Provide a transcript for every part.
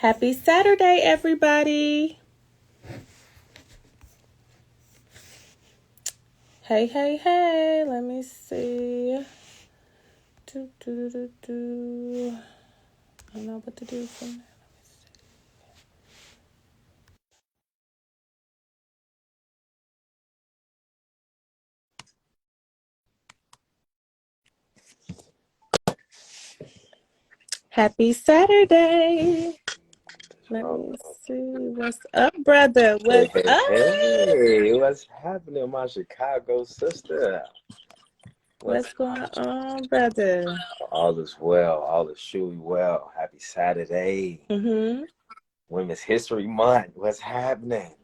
Happy Saturday, everybody. Hey, hey, hey. Let me see. I don't know what to do from there. Happy Saturday. Let me see. What's up, brother? Hey, What's hey, up? hey, what's happening, my Chicago sister? What's What's going on, brother? all is well, all is truly well. Happy Saturday, Mm-hmm. Women's History Month. What's happening?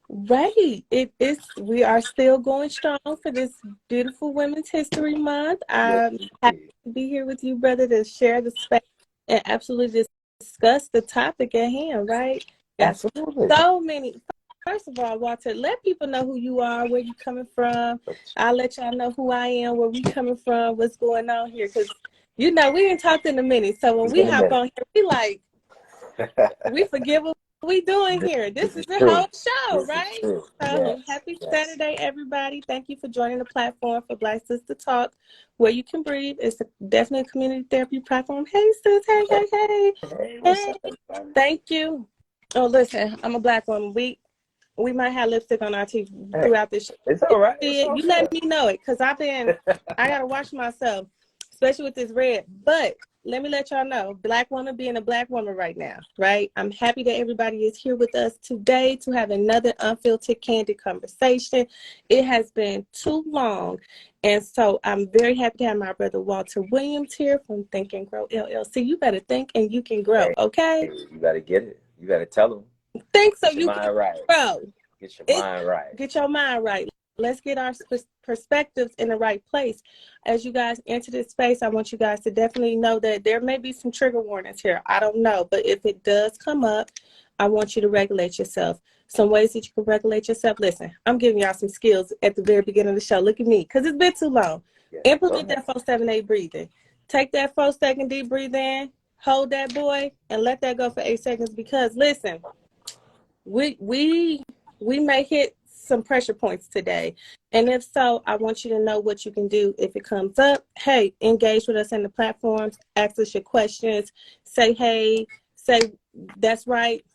Right. It is. We are still going strong for this beautiful Women's History Month. Yes, I'm happy indeed. to be here with you, brother, to share the space and absolutely discuss the topic at hand. Right. Got Absolutely. so many. First of all, Walter, let people know who you are, where you coming from. I'll let y'all know who I am, where we coming from, what's going on here, because we ain't talked in a minute. So when It's we been a hop minute. on here, we forget what we doing here. This This is is the true. whole show, This is right? true. So Yes, happy yes. Saturday, everybody. Thank you for joining the platform for Black Sister Talk, where you can breathe. It's definitely a community therapy platform. Hey, sis. Hey, hey, hey. Hey, what's Hey. up, everybody? Thank you. Oh, listen, I'm a Black woman. We might have lipstick on our teeth Hey, throughout this show. it's all right. It's all You let good. me know it, because I got to watch myself, especially with this red. But let me let y'all know, Black woman being a Black woman right now, right? I'm happy that everybody is here with us today to have another unfiltered, candid conversation. It has been too long. And so I'm very happy to have my brother Walter Williams here from Think and Grow LLC. You better think and you can grow, Hey, okay? you better get it. You better tell them. Think so Get your you can mind right. grow. Get your It mind right. Get your mind right. Let's get our perspectives in the right place. As you guys enter this space, I want you guys to definitely know that there may be some trigger warnings here. I don't know, but if it does come up, I want you to regulate yourself. Some ways that you can regulate yourself. Listen, I'm giving y'all some skills at the very beginning of the show. Look at me, because it's been too long. Yes, go Implement ahead. that 4-7-8 breathing. Take that 4-second deep breathe in, hold that boy, and let that go for 8 seconds. Because listen, we we we may hit some pressure points today, and if so, I want you to know what you can do if it comes up. Hey, engage with us in the platforms, ask us your questions, say hey, say that's right,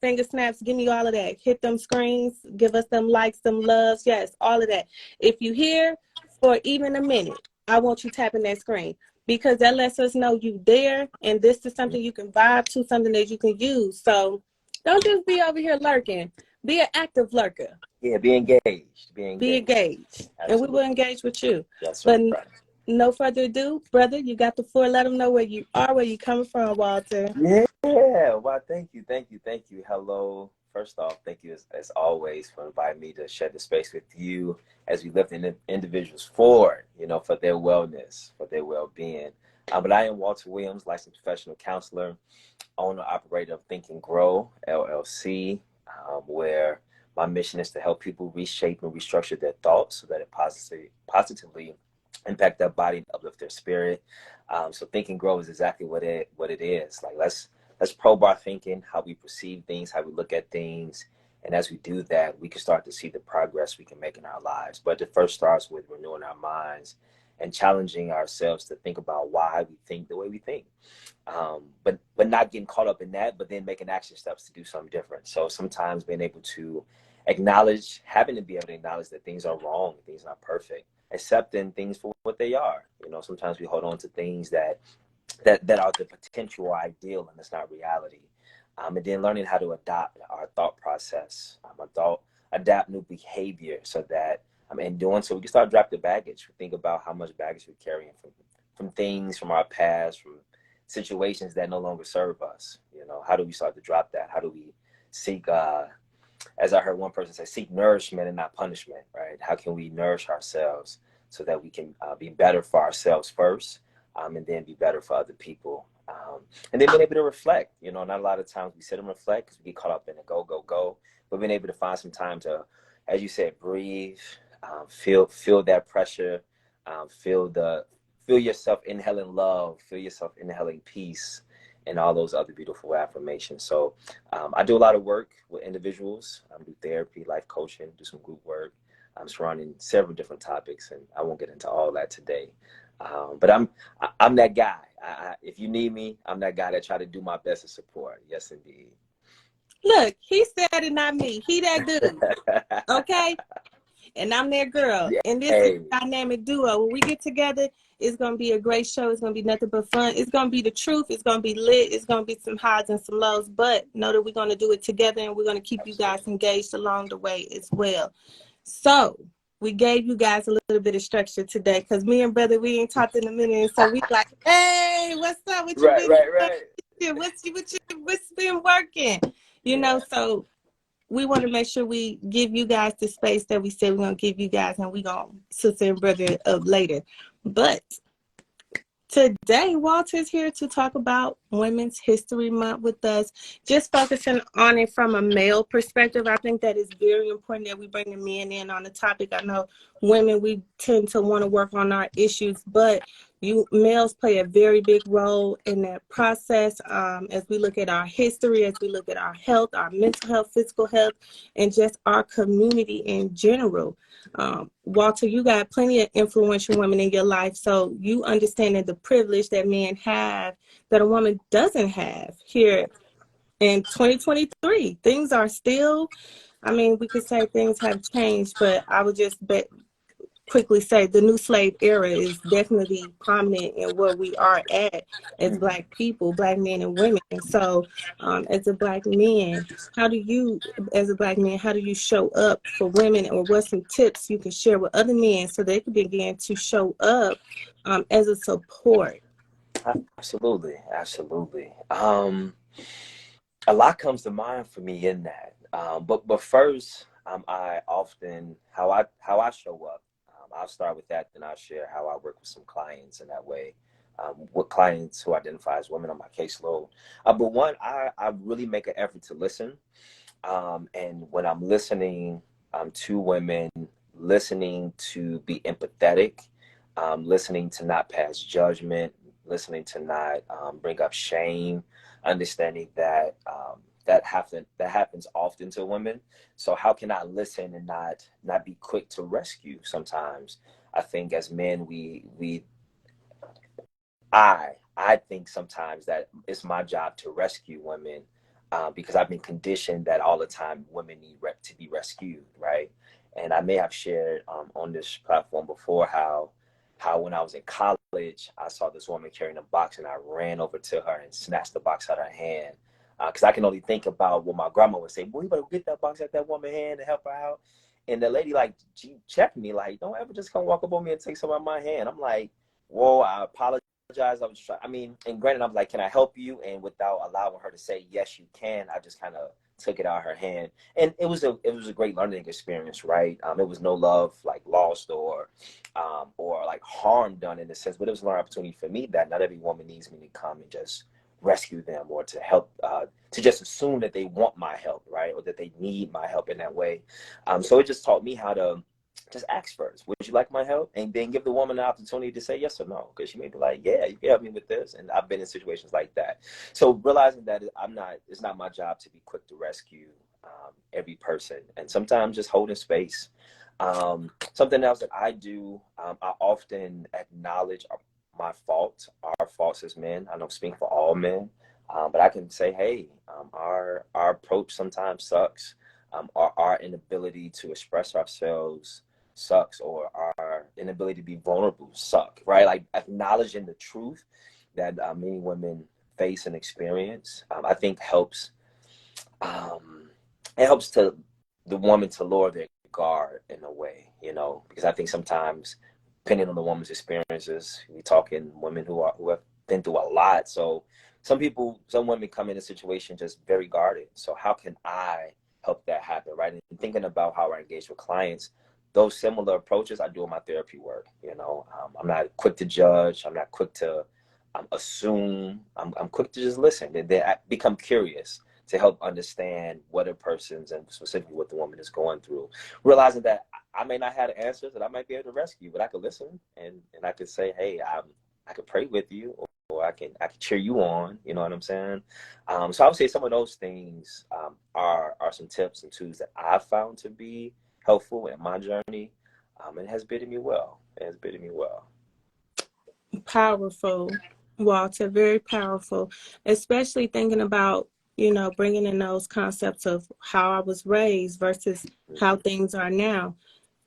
finger snaps, give me all of that, hit them screens, give us them likes, them loves, yes, all of that. If you here for even a minute, I want you tapping that screen, because that lets us know you there, and this is something you can vibe to, something that you can use. So don't just be over here lurking. Be an active lurker. Yeah, be engaged. Be Be engaged. engaged. And we will Absolutely. engage with you. That's But right. no further ado, brother, you got the floor. Let them know where you are, where you coming from, Walter. Yeah. Well, thank you. Hello. First off, thank you as always for inviting me to share the space with you as we lift individuals forward, for their wellness, for their well-being. But I am Walter Williams, licensed professional counselor, owner operator of Think and Grow LLC, where my mission is to help people reshape and restructure their thoughts so that it positively impact their body and uplift their spirit. So Think and Grow is exactly what it is. Like let's probe our thinking, how we perceive things, how we look at things. And as we do that, we can start to see the progress we can make in our lives. But it first starts with renewing our minds and challenging ourselves to think about why we think the way we think. But not getting caught up in that, but then making action steps to do something different. So sometimes being able to having to be able to acknowledge that things are wrong, things are not perfect, accepting things for what they are. Sometimes we hold on to things that are the potential or ideal, and it's not reality. And then learning how to adopt our thought process, adapt new behavior, so that in doing so we can start drop the baggage. We think about how much baggage we're carrying from things from our past, from situations that no longer serve us. How do we start to drop that? How do we seek, as I heard one person say, seek nourishment and not punishment, right? How can we nourish ourselves so that we can be better for ourselves first, and then be better for other people? And then being able to reflect. Not a lot of times we sit and reflect because we get caught up in a go, go, go. But being able to find some time to, as you said, breathe, feel that pressure, feel yourself inhaling love, feel yourself inhaling peace, and all those other beautiful affirmations. So I do a lot of work with individuals. I do therapy, life coaching, do some group work. I'm surrounding several different topics, and I won't get into all that today. But I'm that guy. If you need me, I'm that guy that try to do my best to support. Yes, indeed. Look, he said it, not me. He that dude. Okay? And I'm their girl. Yeah. And this is Hey. a dynamic duo. When we get together, it's going to be a great show. It's going to be nothing but fun. It's going to be the truth. It's going to be lit. It's going to be some highs and some lows. But know that we're going to do it together, and we're going to keep you guys engaged along the way as well. So we gave you guys a little bit of structure today because me and brother, we ain't talked in a minute. And so we like, hey, what's up? What you been doing? What's been working? You know, so we want to make sure we give you guys the space that we said we're going to give you guys, and we're going to sister and brother up later. But today, Walter's here to talk about Women's History Month with us, just focusing on it from a male perspective. I think that is very important that we bring the men in on the topic. I know women, we tend to want to work on our issues, but you males play a very big role in that process as we look at our history, as we look at our health, our mental health, physical health, and just our community in general. Walter, you got plenty of influential women in your life, so you understand the privilege that men have that a woman doesn't have here in 2023. Things are still, I mean, we could say things have changed, but I would just quickly say the new slave era is definitely prominent in where we are at as Black people, Black men and women. And so as a Black man, how do you show up for women, or what some tips you can share with other men so they can begin to show up as a support? Absolutely. A lot comes to mind for me in that. But first, I often how I show up. I'll start with that, then I'll share how I work with some clients in that way. With clients who identify as women on my caseload. But one, I really make an effort to listen. And when I'm listening to women, listening to be empathetic, listening to not pass judgment, listening to not bring up shame, understanding that that happens often to women. So how can I listen and not be quick to rescue? Sometimes I think as men I think sometimes that it's my job to rescue women because I've been conditioned that all the time women need to be rescued, right? And I may have shared on this platform before how when I was in college, I saw this woman carrying a box, and I ran over to her and snatched the box out of her hand. Because I can only think about what my grandma would say, boy, you better get that box out that woman's hand and help her out. And the lady, like, she checked me, like, don't ever just come walk up on me and take some out of my hand. I'm like, whoa, I apologize. I was trying, I mean, and granted, I'm like, can I help you? And without allowing her to say, yes, you can, I just kind of took it out of her hand. And it was a great learning experience, right? It was no love like lost or like harm done in a sense, but it was an opportunity for me that not every woman needs me to come and just rescue them or to help, to just assume that they want my help, right? Or that they need my help in that way. So it just taught me how to just ask first, would you like my help? And then give the woman the opportunity to say yes or no, because she may be like, yeah, you can help me with this. And I've been in situations like that. So realizing that it's not my job to be quick to rescue every person, and sometimes just holding space. Something else that I do, I often acknowledge our faults as men. I don't speak for all men, but I can say, hey, our approach sometimes sucks. Our inability to express ourselves sucks, or our inability to be vulnerable suck, right? Like acknowledging the truth that many women face and experience, I think helps. It helps to the woman to lower their guard in a way, because I think sometimes, depending on the woman's experiences, we talking women who have been through a lot. So some women come in a situation just very guarded. So how can I help that happen, right? And thinking about how I engage with clients, those similar approaches I do in my therapy work. I'm not quick to judge. I'm not quick to assume. I'm quick to just listen, and then I become curious to help understand what a person's, and specifically what the woman is going through, realizing that I may not have the answers that I might be able to rescue, but I could listen, and I could say, hey, I could pray with you, or I can cheer you on. You know what I'm saying? So I would say some of those things are some tips and tools that I found to be helpful in my journey. It has bidden me well. It has bidden me well. Powerful, Walter, very powerful, especially thinking about, bringing in those concepts of how I was raised versus how Mm-hmm. things are now.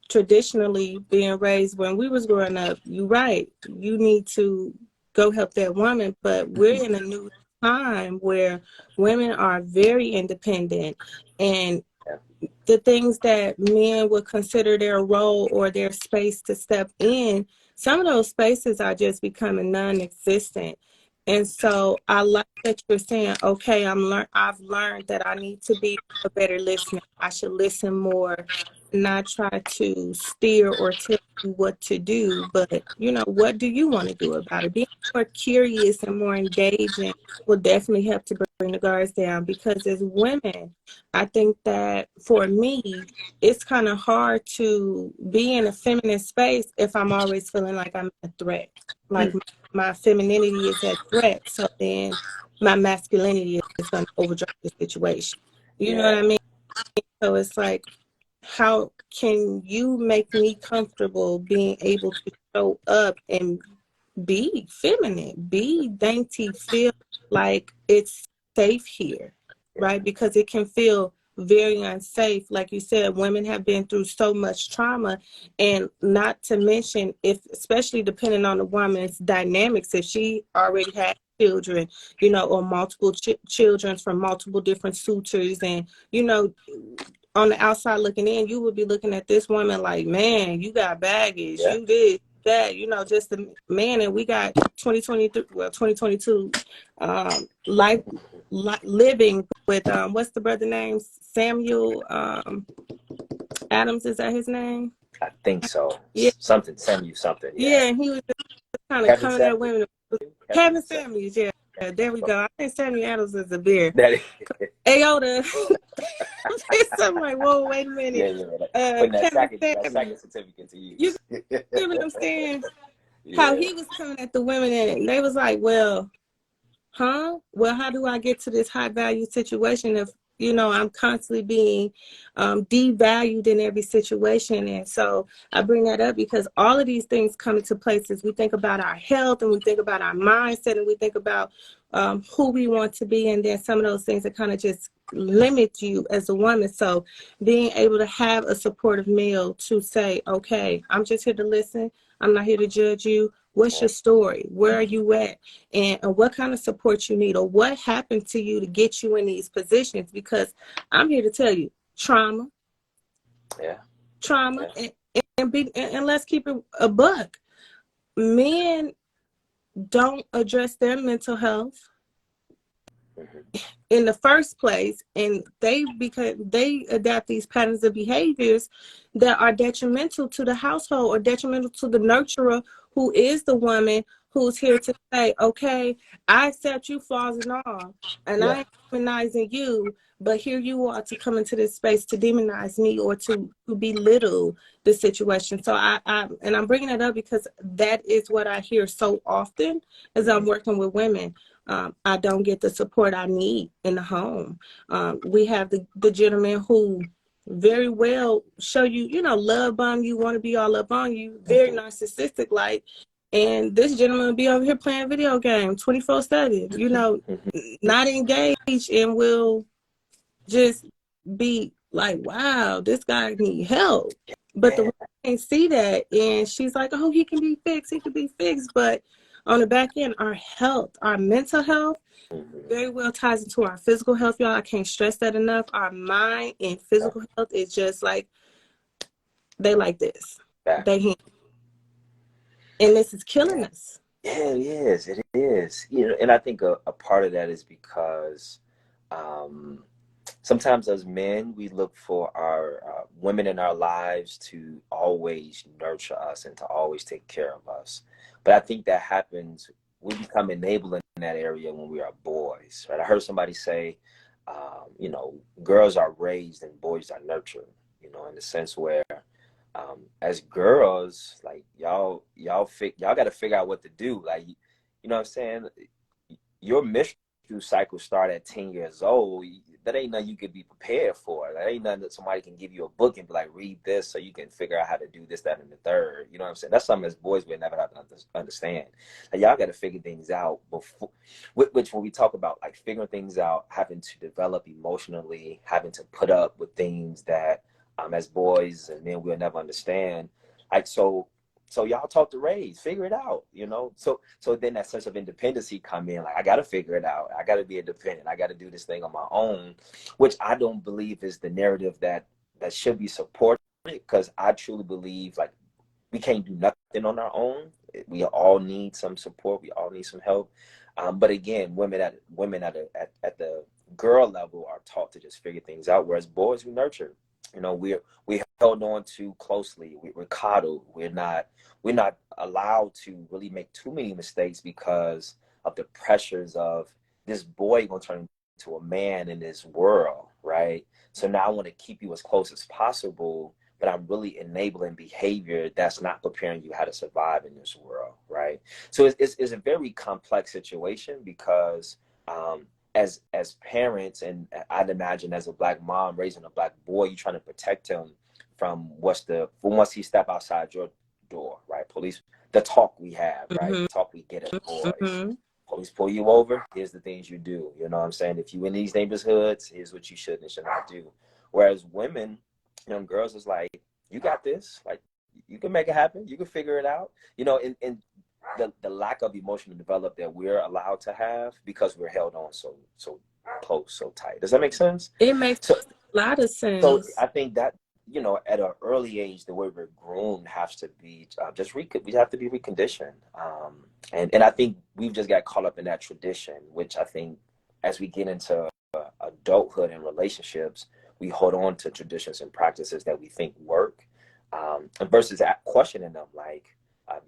Traditionally, being raised when we was growing up, you're right, you need to go help that woman, but we're in a new time where women are very independent, and Yeah. the things that men would consider their role or their space to step in, some of those spaces are just becoming non-existent. And so I like that you're saying, okay, I've learned that I need to be a better listener. I should listen more, not try to steer or tell you what to do, but what do you want to do about it? Being more curious and more engaging will definitely help to bring the guards down, because as women, I think that for me, it's kind of hard to be in a feminine space if I'm always feeling like I'm a threat. Like my femininity is at threat. So then my masculinity is going to overdrive the situation. You know what I Yeah. mean? So it's like, how can you make me comfortable being able to show up and be feminine, be dainty, feel like it's safe here, Yeah. right? Because it can feel very unsafe. Like you said, women have been through so much trauma, and not to mention, if especially depending on the woman's dynamics, if she already had children, or multiple children from multiple different suitors, and on the outside looking in, you would be looking at this woman like, man, you got baggage, Yeah. you did that, just the man. And we got 2023, well, 2022, life, living with, what's the brother name? Samuel Adams, is that his name? I think so. Yeah, Something, send you something. Yeah. yeah, and he was just kind of Kevin coming at Samuels. women. Kevin Kevin Samuels. Samuels, yeah, Yeah. there we go. I think Samuel Adams is a beer. That is, Ayoda. So I'm like, whoa, wait a yeah, minute. yeah. Putting Kevin that Samuels. second certificate to You use. get what I'm saying? How Yeah. he was coming at the women, and they was like, well, well, how do I get to this high value situation if I'm constantly being devalued in every situation? And so I bring that up because all of these things come into place as we think about our health, and we think about our mindset, and we think about who we want to be, and then some of those things that kind of just limit you as a woman. So being able to have a supportive male to say, okay, I'm just here to listen, I'm not here to judge you. What's your story? Where are you at? And what kind of support you need, or what happened to you to get you in these positions? Because I'm here to tell you, trauma, Yeah. trauma, Yeah. and let's keep it a buck. Men don't address their mental health Mm-hmm. in the first place, and they adapt these patterns of behaviors that are detrimental to the household, or detrimental to the nurturer, who is the woman, who's here to say, okay, I accept you flaws and all, and I Yeah. ain't demonizing you, but here you are to come into this space to demonize me, or to belittle the situation. So I'm bringing that up because that is what I hear so often as I'm Mm-hmm. working with women. I don't get the support I need in the home. We have the gentleman who very well show you, love bomb you, want to be all up on you, very Mm-hmm. narcissistic like. And this gentleman will be over here playing video games 24/7, Mm-hmm. not engaged, and will just be like, wow, this guy need help. But the Yeah. woman can't see that. And she's like, oh, he can be fixed. He can be fixed. But on the back end, our health, our mental health Mm-hmm. very well ties into our physical health, y'all. I can't stress that enough. Our mind and Yeah. physical health is just like, they like this. Yeah. They, and this is killing Yeah. us. Yeah, it is. It is. And I think a part of that is because um, sometimes as men, we look for our women in our lives to always nurture us and to always take care of us. But I think that happens, we become enabling in that area when we are boys, right? I heard somebody say, girls are raised and boys are nurtured, in the sense where as girls, like y'all got to figure out what to do. Like you know what I'm saying, your menstrual cycle start at 10 years old. That ain't nothing you could be prepared for. That ain't nothing that somebody can give you a book and be like, read this so you can figure out how to do this, that, and the third. You know what I'm saying? That's something as boys we never have to understand. Like, y'all got to figure things out before, which when we talk about like figuring things out, having to develop emotionally, having to put up with things that as boys and men we'll never understand. Like, so y'all talk to Rays, figure it out, you know? So then that sense of independency come in, like, I got to figure it out. I got to be independent. I got to do this thing on my own, which I don't believe is the narrative that should be supported, because I truly believe, like, we can't do nothing on our own. We all need some support. We all need some help. But again, women at the girl level are taught to just figure things out, whereas boys, we nurture. You know, we held on too closely. We're coddled. We're not allowed to really make too many mistakes because of the pressures of this boy going to turn into a man in this world, right? So now I want to keep you as close as possible, but I'm really enabling behavior that's not preparing you how to survive in this world, right? So it's a very complex situation because as parents, and I'd imagine as a Black mom raising a Black boy, you're trying to protect him from once he step outside your door, right? Police, the talk we have, right? The talk we get as boys. Police pull you over, here's the things you do. You know what I'm saying? If you in these neighborhoods, here's what you should and should not do. Whereas women, young girls, is like, you got this. Like, you can make it happen. You can figure it out. You know, and the lack of emotional development that we're allowed to have because we're held on so close, so tight. Does that make sense? It makes a lot of sense. So I think that, you know, at an early age, the way we're groomed has to be we have to be reconditioned. And I think we've just got caught up in that tradition, which I think as we get into adulthood and relationships, we hold on to traditions and practices that we think work, and versus questioning them. Like,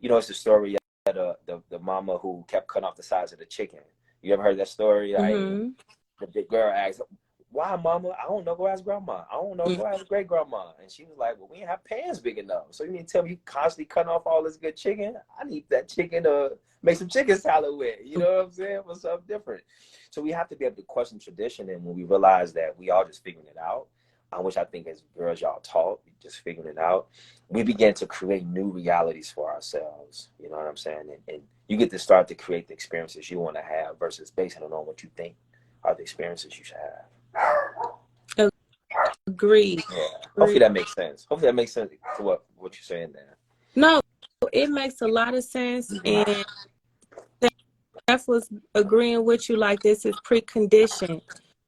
you know, it's the story of the mama who kept cutting off the sides of the chicken. You ever heard that story? Like, the big girl asked, why, mama? I don't know. Go ask grandma. I don't know. Go ask great grandma. And she was like, well, we didn't have pans big enough. So you mean to tell me you constantly cutting off all this good chicken? I need that chicken to make some chicken salad with. You know what I'm saying? For something different. So we have to be able to question tradition. And when we realize that we all just figuring it out, which I think as girls y'all taught, just figuring it out, we begin to create new realities for ourselves. You know what I'm saying? And you get to start to create the experiences you want to have versus basing it on what you think are the experiences you should have. Agreed. Yeah. Hopefully that makes sense. Hopefully that makes sense to what you're saying there. No, it makes a lot of sense. And Steph was agreeing with you, like, this is preconditioned,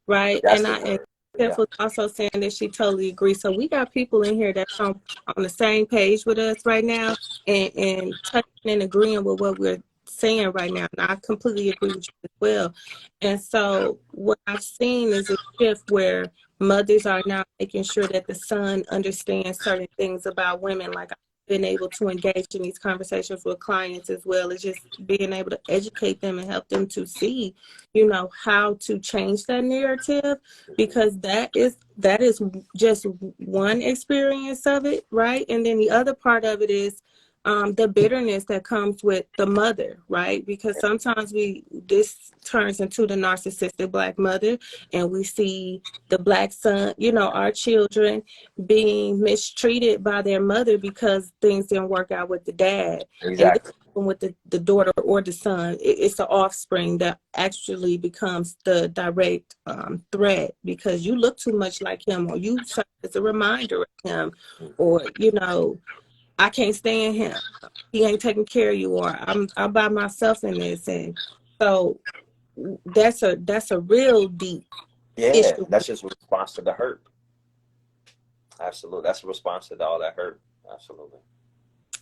right? That's And Steph was also saying that she totally agrees. So we got people in here that's on the same page with us right now and touching and agreeing with what we're saying right now. And I completely agree with you as well. And so what I've seen is a shift where mothers are now making sure that the son understands certain things about women. Like, I've been able to engage in these conversations with clients, as well as just being able to educate them and help them to see, you know, how to change that narrative, because that is just one experience of it, right? And then the other part of it is the bitterness that comes with the mother, right? Because sometimes this turns into the narcissistic Black mother, and we see the Black son, you know, our children being mistreated by their mother because things didn't work out with the dad. Exactly. And with the daughter or the son, it's the offspring that actually becomes the direct threat, because you look too much like him, or you serve as a reminder of him, or, you know, I can't stand him. He ain't taking care of you, or I'm by myself in this. And so that's a real deep issue. That's just a response to the hurt. Absolutely. That's a response to all that hurt.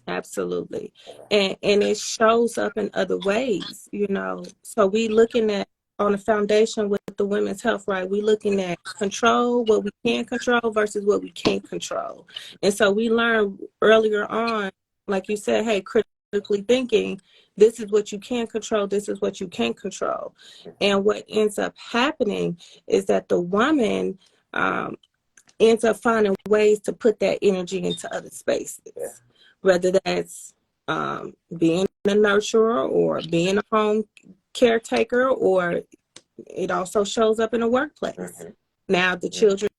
Absolutely. And it shows up in other ways, you know. So we looking at, on the foundation with the women's health, right, we looking at control, what we can control versus what we can't control. And so we learned earlier on, like you said, hey, critically thinking, this is what you can control, this is what you can't control. And what ends up happening is that the woman ends up finding ways to put that energy into other spaces, whether that's being a nurturer or being a home caretaker, or it also shows up in the workplace. Now the children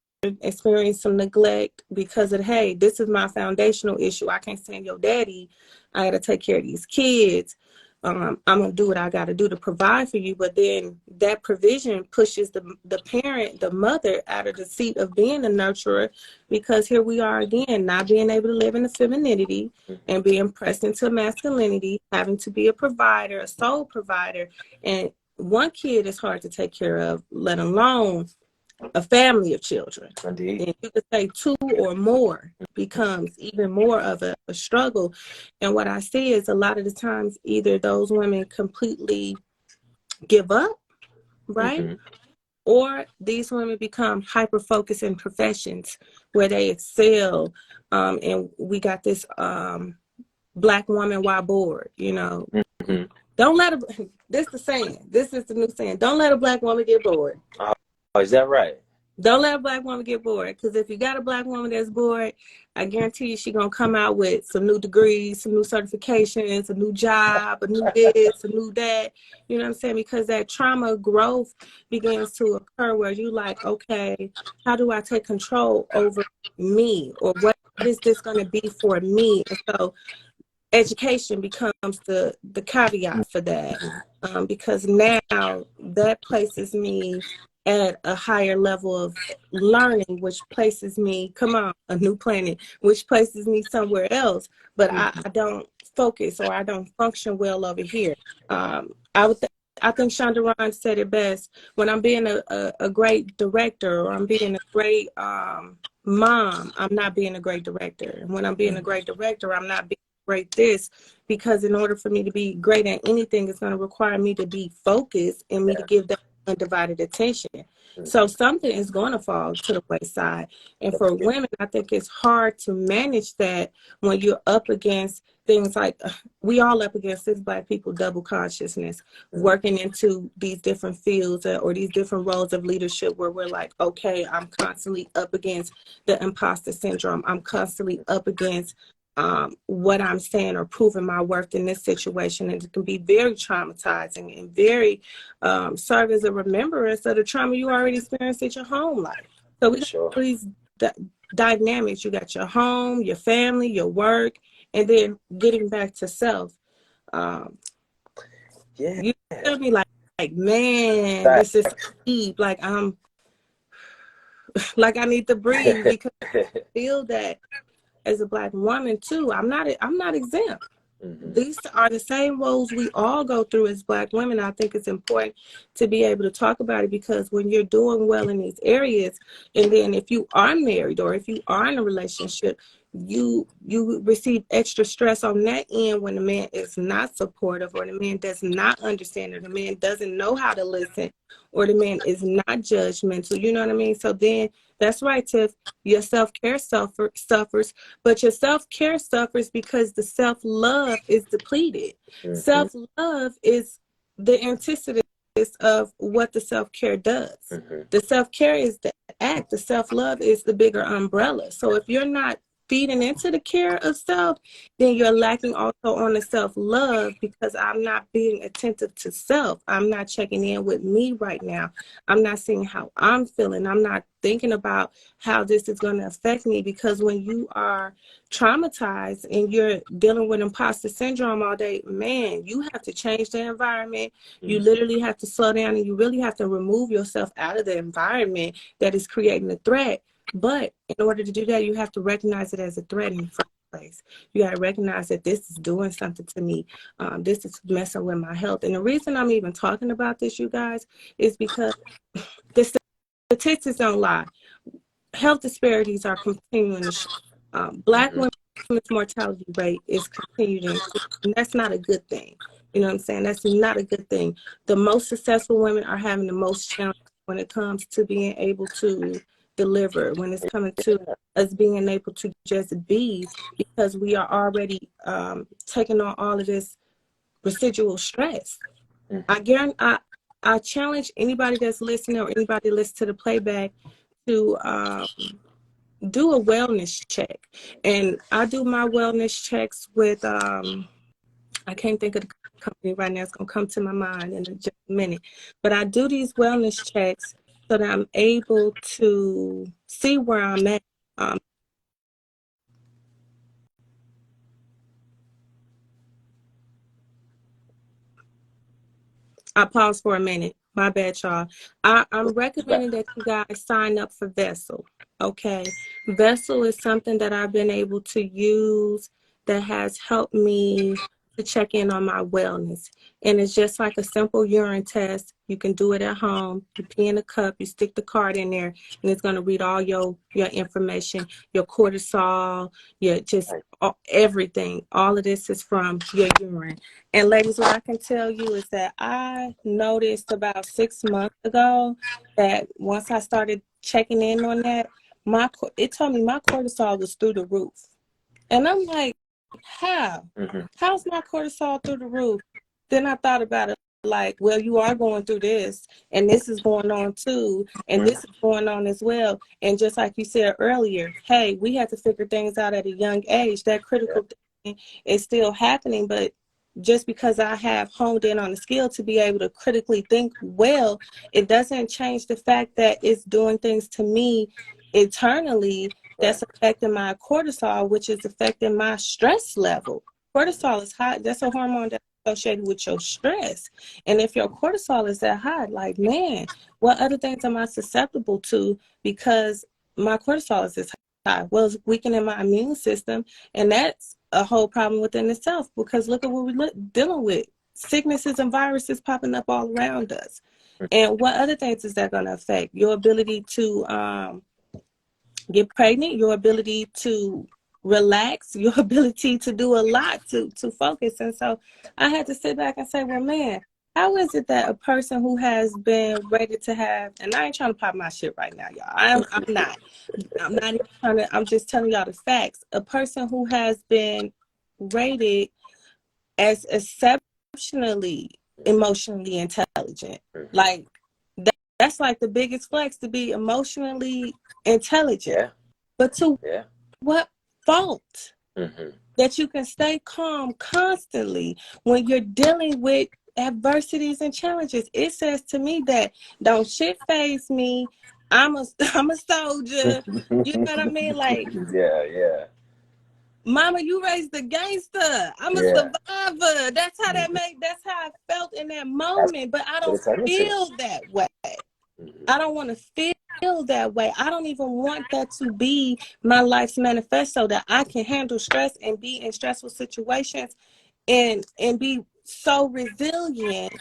experience some neglect because of, hey, this is my foundational issue. I can't stand your daddy. I got to take care of these kids. I'm going to do what I got to do to provide for you. But then that provision pushes the parent, the mother, out of the seat of being a nurturer, because here we are again, not being able to live in the femininity and being pressed into masculinity, having to be a provider, a sole provider. And one kid is hard to take care of, let alone a family of children. Indeed. And you could say two or more becomes even more of a struggle. And what I see is a lot of the times either those women completely give up, right? Or these women become hyper-focused in professions where they excel. And we got this black woman while bored, you know. Don't let this the saying. This is the new saying. Don't let a black woman get bored. Oh, is that right? Don't let a black woman get bored, because if you got a black woman that's bored, I guarantee you she's going to come out with some new degrees, some new certifications, a new job, a new this, a new that. You know what I'm saying? Because that trauma growth begins to occur where you like, okay, how do I take control over me? Or what is this going to be for me? And so education becomes the caveat for that, because now that places me at a higher level of learning, which places me, come on, a new planet, which places me somewhere else, but I don't focus, or I don't function well over here. I think Shonda Rhimes said it best: when I'm being a great director, or I'm being a great mom, I'm not being a great director. And when I'm being a great director, I'm not being great this, because in order for me to be great at anything, it's going to require me to be focused and me to give that undivided attention. So something is going to fall to the wayside. And for women, I think it's hard to manage that when you're up against things like, we all up against this Black people double consciousness, working into these different fields or these different roles of leadership, where we're like, okay, I'm constantly up against the imposter syndrome. I'm constantly up against what I'm saying or proving my worth in this situation. And it can be very traumatizing and very serve as a remembrance of the trauma you already experienced in your home life. So we got all these dynamics. You got your home, your family, your work, and then getting back to self. You feel me? Like, man, this is deep. Like, I'm like, I need to breathe, because I feel that as a Black woman too, I'm not exempt. These are the same woes we all go through as Black women. I think it's important to be able to talk about it, because when you're doing well in these areas, and then if you are married or if you are in a relationship, you receive extra stress on that end when the man is not supportive, or the man does not understand, or the man doesn't know how to listen, or the man is not judgmental. You know what I mean? So then that's right, Tiff. Your self-care suffers, but your self-care suffers because the self-love is depleted. Self-love is the antithesis of what the self-care does. The self-care is the act. The self-love is the bigger umbrella. So if you're not feeding into the care of self, then you're lacking also on the self-love, because I'm not being attentive to self. I'm not checking in with me right now. I'm not seeing how I'm feeling. I'm not thinking about how this is going to affect me, because when you are traumatized and you're dealing with imposter syndrome all day, man, you have to change the environment. You literally have to slow down, and you really have to remove yourself out of the environment that is creating a threat. But in order to do that, you have to recognize it as a threat in the first place. You got to recognize that this is doing something to me. This is messing with my health. And the reason I'm even talking about this, you guys, is because the statistics don't lie. Health disparities are continuing to show. Black women's mortality rate is continuing to increase, and that's not a good thing. You know what I'm saying? That's not a good thing. The most successful women are having the most challenge when it comes to being able to deliver, when it's coming to us being able to just be, because we are already taking on all of this residual stress. I challenge anybody that's listening, or anybody that listens to the playback, to do a wellness check. And I do my wellness checks with I can't think of the company right now. It's going to come to my mind in just a minute. But I do these wellness checks so that I'm able to see where I'm at. I paused for a minute. My bad, y'all. I'm recommending that you guys sign up for Vessel. Okay. Vessel is something that I've been able to use that has helped me to check in on my wellness. And it's just like a simple urine test. You can do it at home. You pee in a cup, you stick the card in there, and it's going to read all your information, your cortisol, your just everything. All of this is from your urine. And ladies, what I can tell you is that I noticed about 6 months ago that once I started checking in on that, it told me my cortisol was through the roof. And I'm like, how? How's my cortisol through the roof? Then I thought about it like, well, you are going through this, and this is going on too, and this is going on as well. And just like you said earlier, hey, we had to figure things out at a young age. That critical thing is still happening, but just because I have honed in on the skill to be able to critically think well, it doesn't change the fact that it's doing things to me internally that's affecting my cortisol, which is affecting my stress level. Cortisol is high. That's a hormone that's associated with your stress. And if your cortisol is that high, like, man, what other things am I susceptible to because my cortisol is this high? Well, it's weakening my immune system. And that's a whole problem within itself because look at what we're dealing with. Sicknesses and viruses popping up all around us. And what other things is that going to affect? Your ability to get pregnant, your ability to relax, your ability to do a lot to focus. And so I had to sit back and say, well, man, how is it that a person who has been rated to have, and I ain't trying to pop my shit right now, y'all. I'm not even trying to, I'm just telling y'all the facts. A person who has been rated as exceptionally emotionally intelligent, like that's like the biggest flex to be emotionally intelligent. Yeah. But to what fault that you can stay calm constantly when you're dealing with adversities and challenges? It says to me that don't shit phase me. I'm a soldier. You know what I mean? Like, yeah. Mama, you raised the gangster. I'm a survivor. That's how that's how I felt in that moment. But I don't feel that way. I don't want to feel that way. I don't even want that to be my life's manifesto, that I can handle stress and be in stressful situations and be so resilient.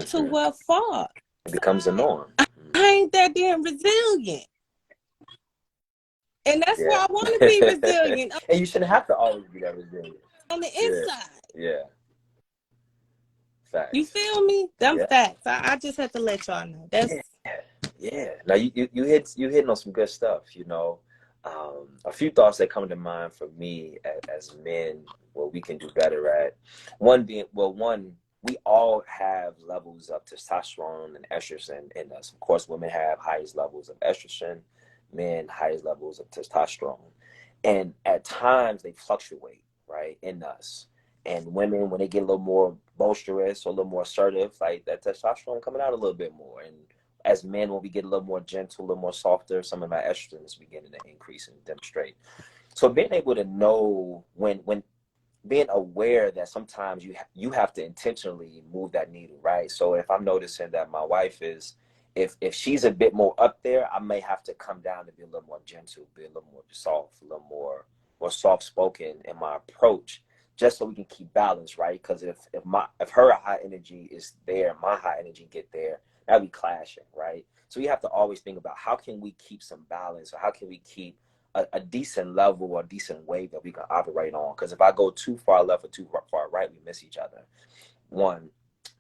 To what fault? It becomes a norm. I ain't that damn resilient. And that's why I want to be resilient. And you shouldn't have to always be that resilient. On the inside. Yeah. Facts. You feel me? Them facts. I just have to let y'all know. That's Now you hitting on some good stuff, you know. A few thoughts that come to mind for me as men, what we can do better at. One, we all have levels of testosterone and estrogen in us. Of course, women have highest levels of estrogen, men highest levels of testosterone. And at times they fluctuate, right, in us. And women, when they get a little more boisterous or a little more assertive, like that testosterone coming out a little bit more. And as men, when we get a little more gentle, a little more softer, some of our estrogen is beginning to increase and demonstrate. So being able to know when being aware that sometimes you have to intentionally move that needle, right? So if I'm noticing that my wife is, if she's a bit more up there, I may have to come down to be a little more gentle, be a little more soft, a little more soft spoken in my approach, just so we can keep balance, right? Because if her high energy is there, my high energy get there, that'd be clashing, right? So you have to always think about how can we keep some balance, or how can we keep a decent level or a decent wave that we can operate on. Because if I go too far left or too far right, we miss each other. One.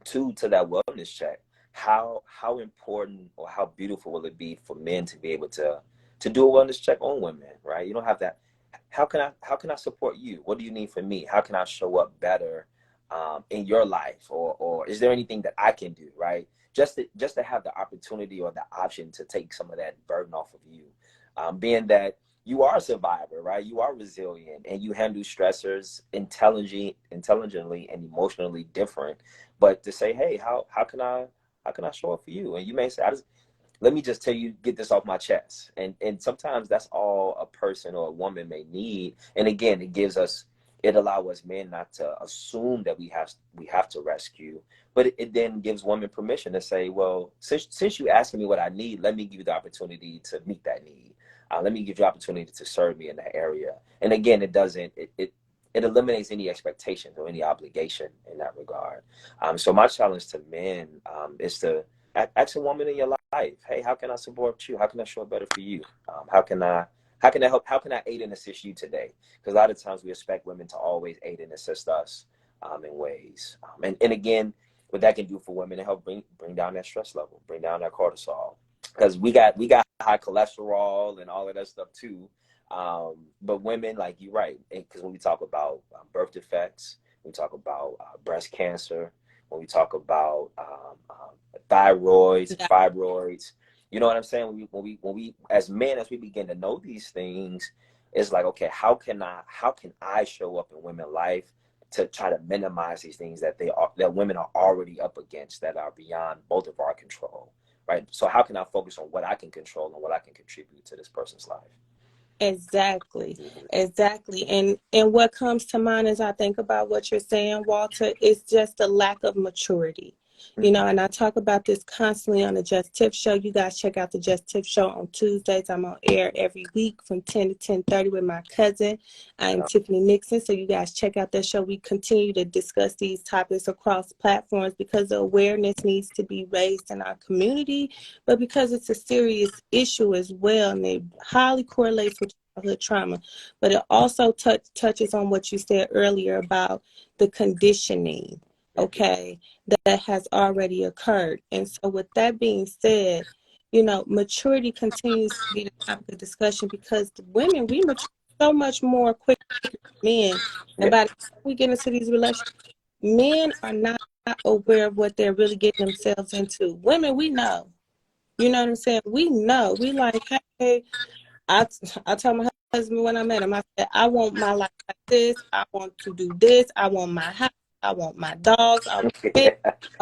Two, to that wellness check, how important or how beautiful will it be for men to be able to do a wellness check on women, right? You don't have that. How can I support you? What do you need from me? How can I show up better in your life? Or is there anything that I can do, right? Just to have the opportunity or the option to take some of that burden off of you. Being that you are a survivor, right? You are resilient, and you handle stressors intelligently and emotionally different. But to say, hey, how can I show up for you? And you may say, let me just tell you, get this off my chest. And sometimes that's all a person or a woman may need. And again, it allows us men not to assume that we have to rescue, but it then gives women permission to say, well, since you asking me what I need, let me give you the opportunity to meet that need. Let me give you the opportunity to serve me in that area. And again, it eliminates any expectations or any obligation in that regard. So my challenge to men is to ask a woman in your life, hey, how can I support you? How can I show up better for you? How can I help? How can I aid and assist you today? Because a lot of times we expect women to always aid and assist us in ways. And again, what that can do for women to help bring down that stress level, bring down that cortisol. Because we got high cholesterol and all of that stuff too. But women, like you're right, because when we talk about birth defects, we talk about breast cancer, when we talk about thyroids, fibroids, you know what I'm saying? When we as men, as we begin to know these things, it's like, okay, how can I show up in women's life to try to minimize these things that women are already up against, that are beyond both of our control, right? So how can I focus on what I can control and what I can contribute to this person's life? Exactly. Exactly. And what comes to mind as I think about what you're saying, Walter, is just the lack of maturity. You know, and I talk about this constantly on the Just Tip Show. You guys check out the Just Tip Show on Tuesdays. I'm on air every week from 10 to 10:30 with my cousin. I'm Tiffany Nixon. So you guys check out that show. We continue to discuss these topics across platforms because the awareness needs to be raised in our community, but because it's a serious issue as well, and it highly correlates with childhood trauma. But it also touches on what you said earlier about the conditioning, okay, that has already occurred. And so with that being said, you know, maturity continues to be the topic of discussion because the women, we mature so much more quicker than men. And by the time we get into these relationships, men are not aware of what they're really getting themselves into. Women, we know. You know what I'm saying? We know. We like, hey, I told my husband when I met him, I said, I want my life like this. I want to do this. I want my house. I want my dogs. I want fish.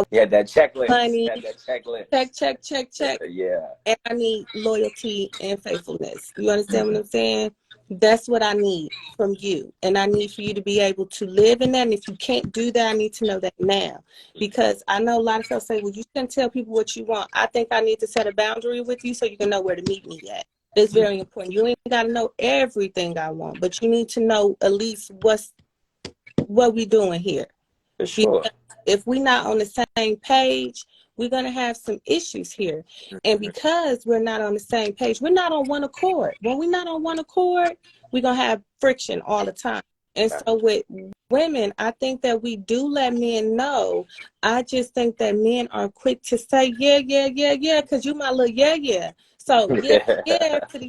Yeah, that checklist. Honey. That checklist. Check. Yeah. And I need loyalty and faithfulness. You understand what I'm saying? That's what I need from you. And I need for you to be able to live in that. And if you can't do that, I need to know that now. Because I know a lot of folks say, well, you shouldn't tell people what you want. I think I need to set a boundary with you so you can know where to meet me at. It's very important. You ain't got to know everything I want, but you need to know at least what we doing here. For sure. Because if we're not on the same page, we're going to have some issues here. And because we're not on the same page, we're not on one accord. When we're not on one accord, we're going to have friction all the time. And so with women, I think that we do let men know. I just think that men are quick to say, yeah, because you my little yeah. So yeah to the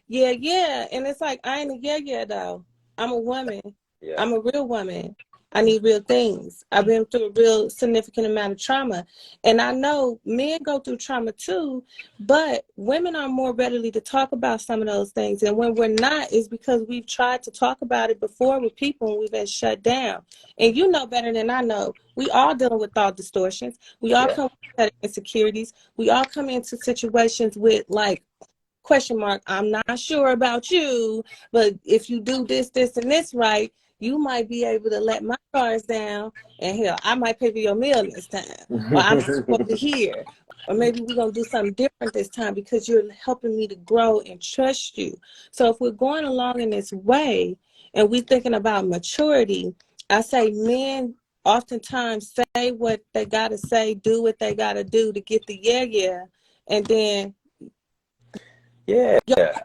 yeah. And it's like, I ain't a yeah though. I'm a woman. Yeah. I'm a real woman. I need real things. I've been through a real significant amount of trauma. And I know men go through trauma too, but women are more readily to talk about some of those things. And when we're not, is because we've tried to talk about it before with people and we've been shut down. And you know better than I know, we all dealing with thought distortions. We all come with insecurities. We all come into situations with like, question mark, I'm not sure about you, but if you do this, and this right, you might be able to let my cars down, and hell, I might pay for your meal this time, or I might go over here, or maybe we're going to do something different this time because you're helping me to grow and trust you. So if we're going along in this way and we're thinking about maturity, I say men oftentimes say what they got to say, do what they got to do to get the yeah, and then your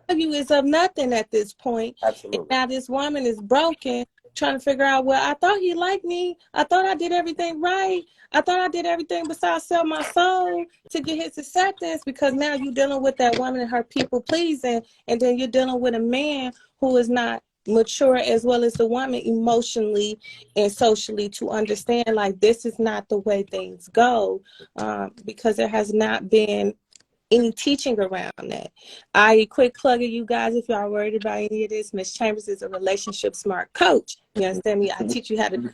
value is of nothing at this point. Absolutely. And now this woman is broken, trying to figure out, well, I thought he liked me. I thought I did everything right. I thought I did everything besides sell my soul to get his acceptance, because now you're dealing with that woman and her people pleasing, and then you're dealing with a man who is not mature as well as the woman emotionally and socially to understand like this is not the way things go, because there has not been any teaching around that. I quick plugging you guys if y'all worried about any of this. Miss Chambers is a relationship smart coach. You understand me? I teach you how to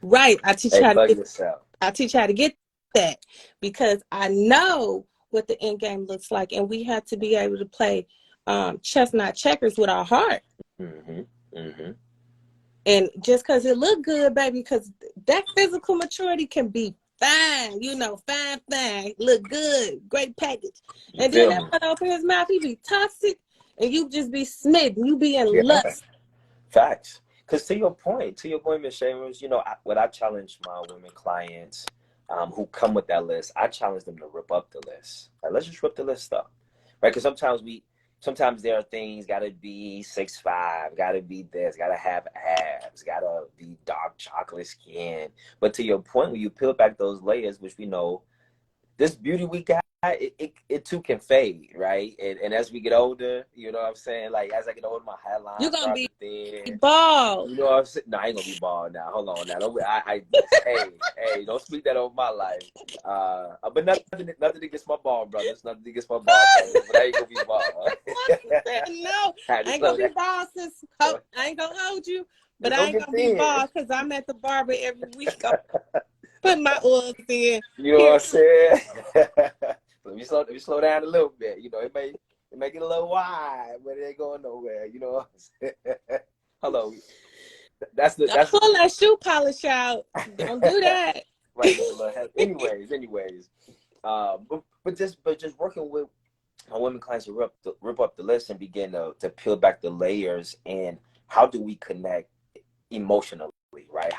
right. I teach you Hey, how to plug get yourself. I teach you how to get that because I know what the end game looks like, and we have to be able to play chess, not checkers, with our heart. Mm-hmm. Mm-hmm. And just because it look good, baby, because that physical maturity can be fine, you know, fine, look good, great package. You And then feel that me? one open his mouth, he be toxic, and you just be smitten, you be in Yeah. lust. Facts. Because to your point, Miss Chambers, what I challenge my women clients who come with that list, I challenge them to rip up the list. Like, let's just rip the list up, right? Because sometimes there are things got to be 6'5", got to be this, got to have abs, got to be dark chocolate skin. But to your point, when you peel back those layers, which we know, this beauty we got, it too can fade, right? And as we get older, you know what I'm saying? Like, as I get older, my You're hairline gonna starts be to thin. bald. You know what I'm saying? No, I ain't gonna be bald now. Hold on now. Hey, don't speak that over my life. But nothing against my bald brothers. Nothing against my bald brothers. But I ain't gonna be bald. No, Had to I ain't slow gonna be down. bald, sis. I ain't gonna hold you, but It's I gonna ain't get gonna be thin. bald because I'm at the barber every week. I'm putting my oils in. You know what Here, I'm saying? Let me slow down a little bit. You know, it may get a little wide, but it ain't going nowhere. You know what I'm saying? Hello. don't That's pull that shoe polish out. Don't do that. right. Look a little heavy. Anyways. But just working with my women clients to rip up the list and begin to peel back the layers, and how do we connect emotionally, right?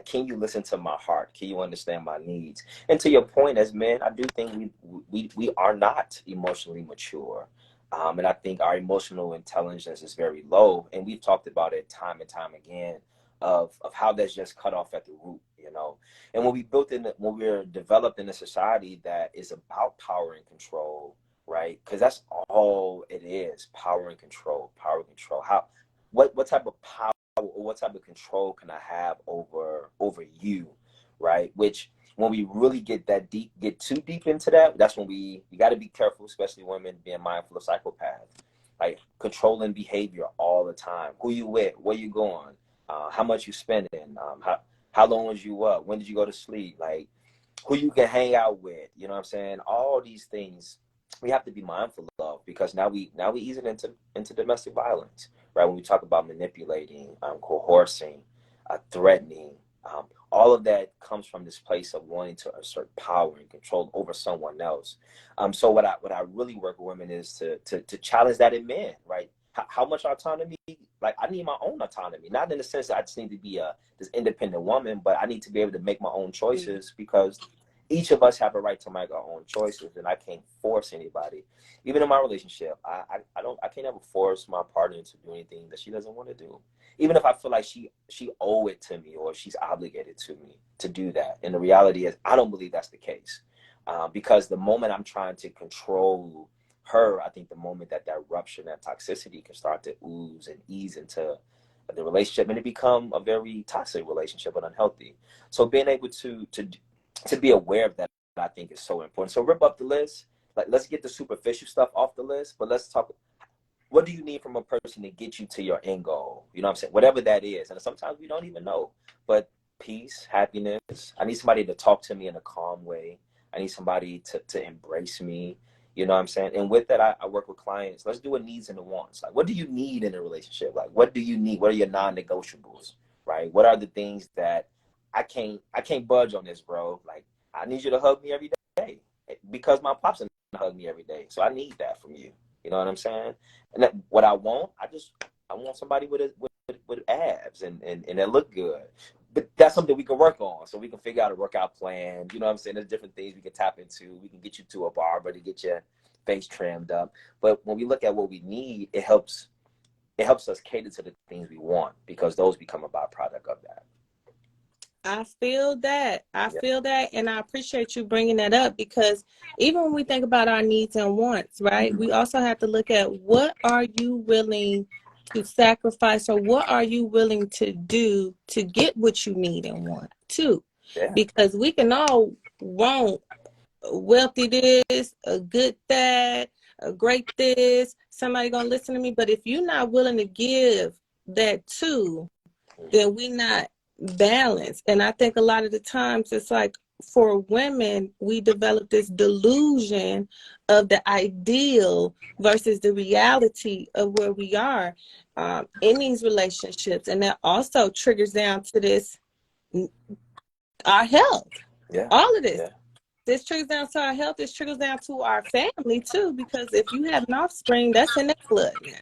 Can you listen to my heart? Can you understand my needs? And to your point, as men, I do think we are not emotionally mature. And I think our emotional intelligence is very low. And we've talked about it time and time again of how that's just cut off at the root. And when we're developed in a society that is about power and control, right? Because that's all it is: power and control, power and control. What type of power or what type of control can I have over you, right? Which, when we really get too deep into that, that's when we got to be careful, especially women, being mindful of psychopaths, like controlling behavior all the time. Who you with? Where you going? How much you spending? How long was you up? When did you go to sleep? Like, who you can hang out with? You know what I'm saying? All these things we have to be mindful of, because now we easing into domestic violence, right? When we talk about manipulating, coercing, threatening, all of that comes from this place of wanting to assert power and control over someone else. So what I really work with women is to challenge that in men, right? How much autonomy? Like, I need my own autonomy, not in the sense that I just need to be this independent woman, but I need to be able to make my own choices, because each of us have a right to make our own choices, and I can't force anybody. Even in my relationship, I can't ever force my partner to do anything that she doesn't want to do, even if I feel like she owe it to me, or she's obligated to me to do that. And the reality is, I don't believe that's the case, because the moment I'm trying to control her, I think the moment that rupture, that toxicity can start to ooze and ease into the relationship, and it become a very toxic relationship and unhealthy. So being able to be aware of that, I think, is so important. So rip up the list. Like, let's get the superficial stuff off the list, but let's talk. What do you need from a person to get you to your end goal? You know what I'm saying? Whatever that is. And sometimes we don't even know. But peace, happiness. I need somebody to talk to me in a calm way. I need somebody to embrace me. You know what I'm saying? And with that, I work with clients. Let's do a needs and a wants. Like, what do you need in a relationship? Like, what do you need? What are your non-negotiables? Right? What are the things that I can't budge on this, bro? Like, I need you to hug me every day, because my pops doesn't hug me every day. So I need that from you. You know what I'm saying? And what I want, I want somebody with abs and that look good. But that's something we can work on, so we can figure out a workout plan. You know what I'm saying? There's different things we can tap into. We can get you to a barber to get your face trimmed up. But when we look at what we need, it helps us cater to the things we want, because those become a byproduct of that. I feel that. I Yeah. feel that. And I appreciate you bringing that up, because even when we think about our needs and wants, right, we also have to look at what are you willing to sacrifice, or what are you willing to do to get what you need and want too. Yeah. Because we can all want wealthy this, a good that, a great this, somebody gonna listen to me. But if you're not willing to give that too, then we not balanced. And I think a lot of the times it's like for women, we develop this delusion of the ideal versus the reality of where we are in these relationships. And that also triggers down to this, our health. Yeah. All of this. Yeah. This trickles down to our health. This trickles down to our family too, because if you have an offspring, that's in their blood. Yeah.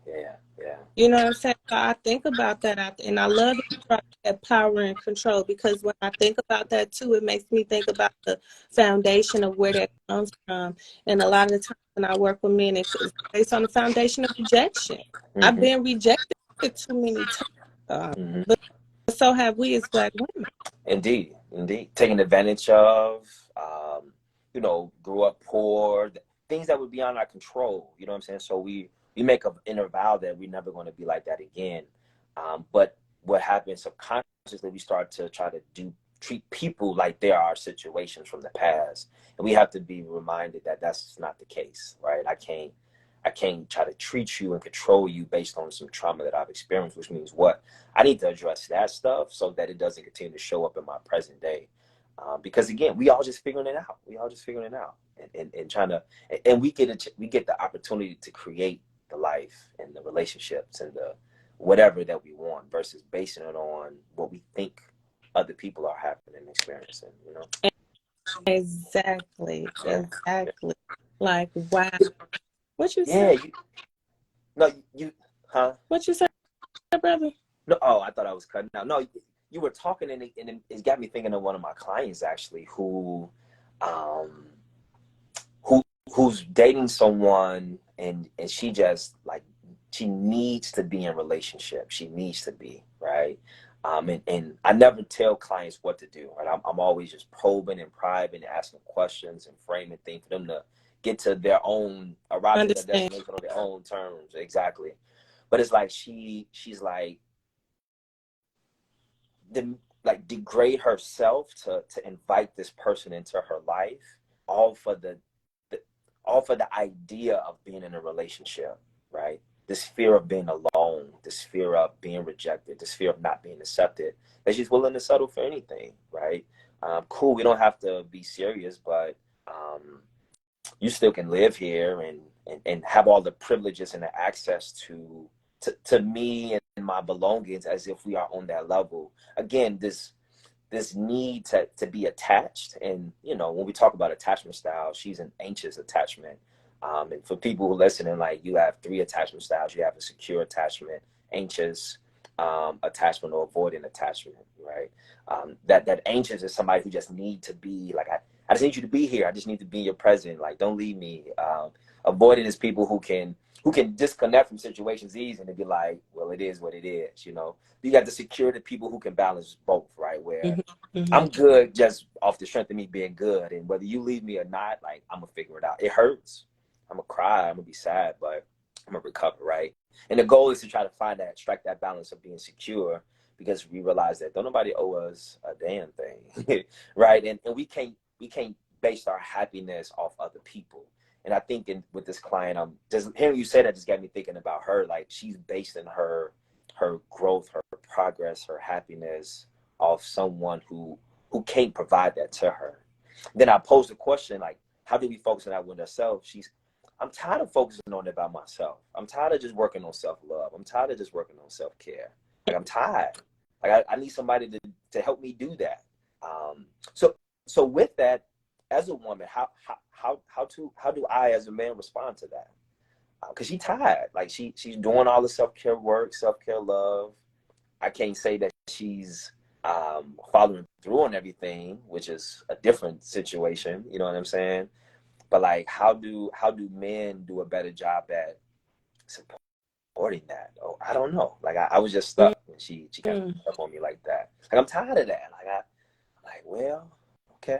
Yeah. Yeah. You know what I'm saying? So I think about that, and I love that power and control, because when I think about that too, it makes me think about the foundation of where that comes from. And a lot of the times when I work with men, it's based on the foundation of rejection. I've been rejected too many times, but so have we as Black women. Indeed, indeed. Taken advantage of, you know, grew up poor, things that would be beyond our control, you know what I'm saying? So we make an inner vow that we're never going to be like that again. But what happens subconsciously, we start to try to treat people like they are our situations from the past. And we have to be reminded that that's not the case, right? I can't try to treat you and control you based on some trauma that I've experienced, which means what? I need to address that stuff so that it doesn't continue to show up in my present day. Because again, we all just figuring it out. We all just figuring it out and trying to, and we get the opportunity to create the life and the relationships and the whatever that we want versus basing it on what we think other people are having and experiencing, you know? Exactly. Yeah. Exactly. Like, wow. What you Yeah. say? Huh? What you say, brother? No, oh, I thought I was cutting out. No, you were talking, and it got me thinking of one of my clients actually, um, who's dating someone, and she just like she needs to be in a relationship. She needs to be right. And I never tell clients what to do. Right, I'm always just probing and prying and asking questions and framing things for them to get to their own arrive to their Understand. destination on their own terms. Exactly. But it's like she's like degrade herself to invite this person into her life, all for all for the idea of being in a relationship, right? This fear of being alone, this fear of being rejected, this fear of not being accepted, that she's willing to settle for anything, right? Cool, we don't have to be serious, but you still can live here and have all the privileges and the access to me and my belongings as if we are on that level. Again, this need to be attached. And, you know, when we talk about attachment style, she's an anxious attachment. And for people who are listening, like you have 3 attachment styles. You have a secure attachment, anxious attachment, or avoidant attachment, right? That anxious is somebody who just need to be like, I just need you to be here. I just need to be in your present. Like, don't leave me. Avoidant is people who can disconnect from situations easy and be like, well, it is what it is, you know. You got the security people who can balance both, right? Where I'm good just off the strength of me being good, and whether you leave me or not, like, I'm gonna figure it out. It hurts. I'm gonna cry. I'm gonna be sad, but I'm gonna recover, right? And the goal is to try to strike that balance of being secure, because we realize that don't nobody owe us a damn thing, right? And we can't base our happiness off other people. And I think with this client, just hearing you say that just got me thinking about her. Like, she's basing her growth, her progress, her happiness off someone who can't provide that to her. Then I posed the question, like, how do we focus on that with ourselves? I'm tired of focusing on it by myself. I'm tired of just working on self-love. I'm tired of just working on self-care. Like, I'm tired. Like, I need somebody to help me do that. So with that, as a woman, how do I as a man respond to that? Because she's tired. Like, she's doing all the self-care work, self-care love. I can't say that she's following through on everything, which is a different situation. You know what I'm saying? But like, how do men do a better job at supporting that? Oh, I don't know. Like, I was just stuck when she kind of stuck on me like that. Like, I'm tired of that. Like, well, okay.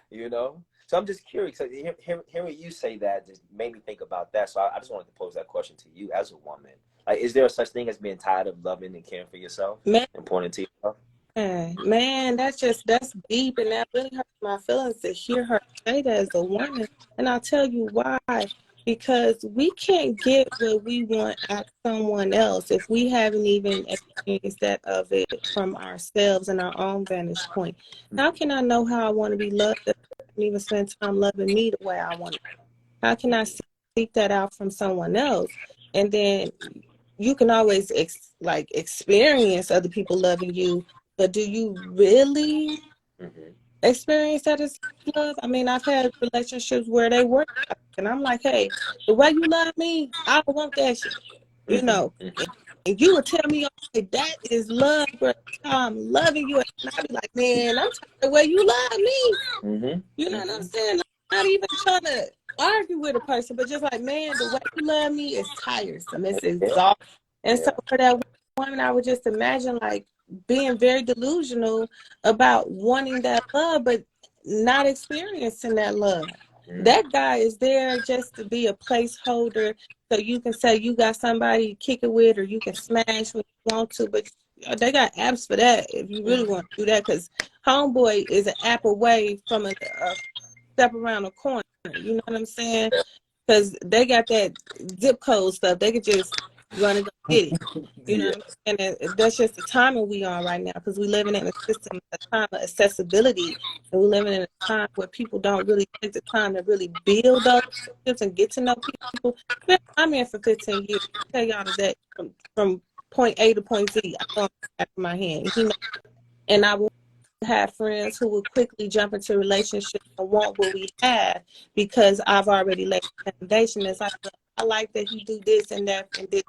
You know? So I'm just curious. So hearing you say that just made me think about that. So I just wanted to pose that question to you as a woman. Like, is there such thing as being tired of loving and caring for yourself Man, and pointing to yourself? Man, that's deep, and that really hurts my feelings to hear her say that as a woman. And I'll tell you why. Because we can't get what we want out of someone else if we haven't even experienced that of it from ourselves and our own vantage point. How can I know how I want to be loved if I haven't even spend time loving me the way I want to? How can I seek that out from someone else? And then you can always experience other people loving you, but do you really experience that as love? I mean, I've had relationships where they work, and I'm like, hey, the way you love me, I don't want that shit, you know. And you would tell me, okay, that is love, bro. How I'm loving you, and I'd be like, man, I'm tired of the way you love me. You know what I'm saying? Not even trying to argue with a person, but just like, man, the way you love me is tiresome. It's exhausting. And so for that woman, I would just imagine like being very delusional about wanting that love, but not experiencing that love. That guy is there just to be a placeholder so you can say you got somebody to kick it with or you can smash when you want to, but they got apps for that if you really want to do that, because homeboy is an app away from a step around the corner. You know what I'm saying? Because they got that zip code stuff. They could just run and go get it. You know what I'm saying? And that's just the timing we on right now, because we're living in a system, a time of accessibility, and we're living in a time where people don't really take the time to really build those relationships and get to know people. Man, I'm here for 15 years. I tell y'all today, from point A to point Z, I don't have my hand. You know, and I will have friends who will quickly jump into relationships and want what we have because I've already laid the foundation. It's like, well, I like that he do this and that and this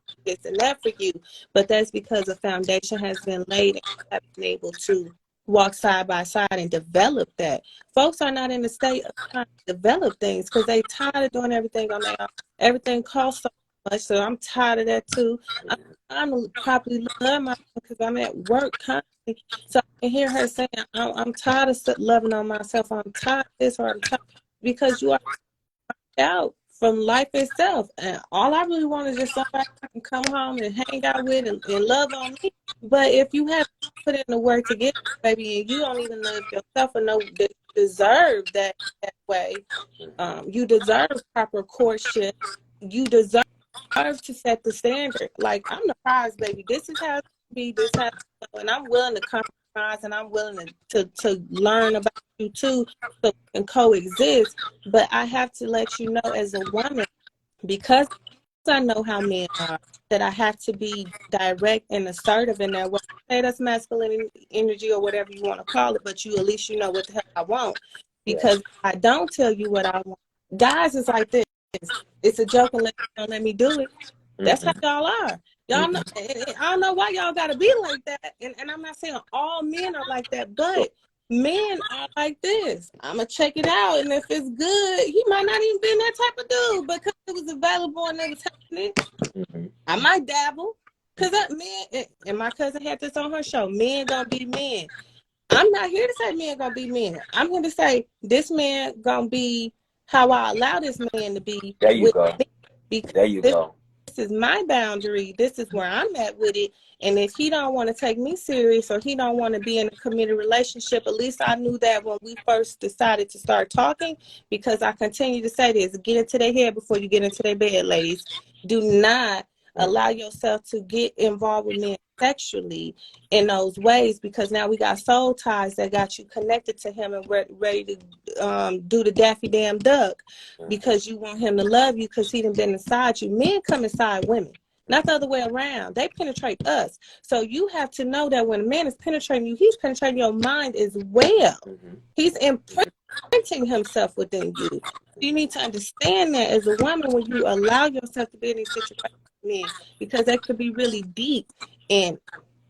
and that for you, but that's because the foundation has been laid and you have been able to walk side by side and develop that. Folks are not in the state of trying to develop things because they tired of doing everything on their own. Everything costs so much, so I'm tired of that too. I'm probably love myself because I'm at work constantly. So I can hear her saying, I'm tired of loving on myself. I'm tired of this or I'm tired, because you are out from life itself. And all I really want is just somebody I can come home and hang out with and love on me. But if you have put in the work to get it, baby, and you don't even love yourself or know that you deserve that way, you deserve proper courtship. You deserve to set the standard. Like, I'm the prize, baby. This is how it be. This how, and I'm willing to compromise, and I'm willing to learn about you too, so we can coexist. But I have to let you know, as a woman, because I know how men are, that I have to be direct and assertive in that way. Say that's masculine energy or whatever you want to call it, but at least you know what the hell I want. Because if I don't tell you what I want, guys is like this. It's a joke unless you don't let me do it. That's how y'all are. Y'all know, and I don't know why y'all gotta be like that. And I'm not saying all men are like that, but men are like this. I'ma check it out, and if it's good, he might not even be that type of dude, but because it was available and it was happening, I might dabble. Cause men, and my cousin had this on her show. Men gonna be men. I'm not here to say men gonna be men. I'm here to say this man gonna be how I allow this man to be. There you go. Me, because there you go. This is my boundary. This is where I'm at with it. And if he don't want to take me serious or he don't want to be in a committed relationship, at least I knew that when we first decided to start talking, because I continue to say this, get into their head before you get into their bed, ladies. Do not allow yourself to get involved with men sexually in those ways, because now we got soul ties that got you connected to him and ready to do the Daffy Damn Duck, because you want him to love you because he done been inside you. Men come inside women, not the other way around. They penetrate us. So you have to know that when a man is penetrating you, he's penetrating your mind as well. He's imprinting himself within you. You need to understand that as a woman when you allow yourself to be in these situations with men, because that could be really deep. And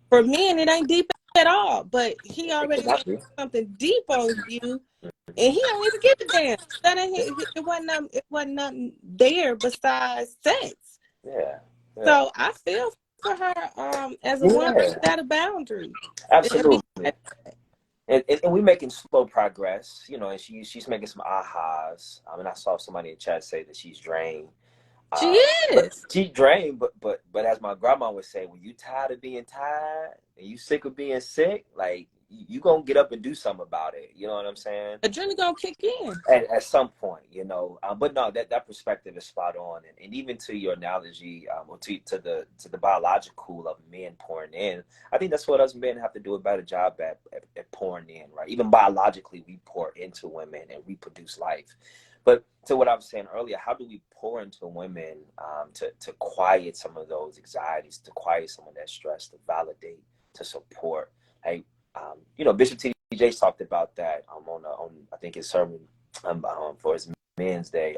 for men, it ain't deep at all. But he already got something deep on you, and he don't even give a damn. That ain't it wasn't nothing there besides sex. Yeah. So I feel for her as a woman, set a boundary. Absolutely. And we're making slow progress, you know, and she's making some ahas. I mean, I saw somebody in chat say that she's drained. She But is. she drained, but as my grandma would say, when you tired of being tired and you sick of being sick, like you gonna get up and do something about it. You know what I'm saying? Adrenaline gonna kick in. At some point, you know. But no, that perspective is spot on, and even to your analogy, or to the biological of men pouring in, I think that's what us men have to do a better job at pouring in, right? Even biologically, we pour into women and reproduce life. But to what I was saying earlier, how do we pour into women to quiet some of those anxieties, to quiet some of that stress, to validate, to support? Hey, Bishop T.D. Jakes talked about that on I think his sermon for his Men's Day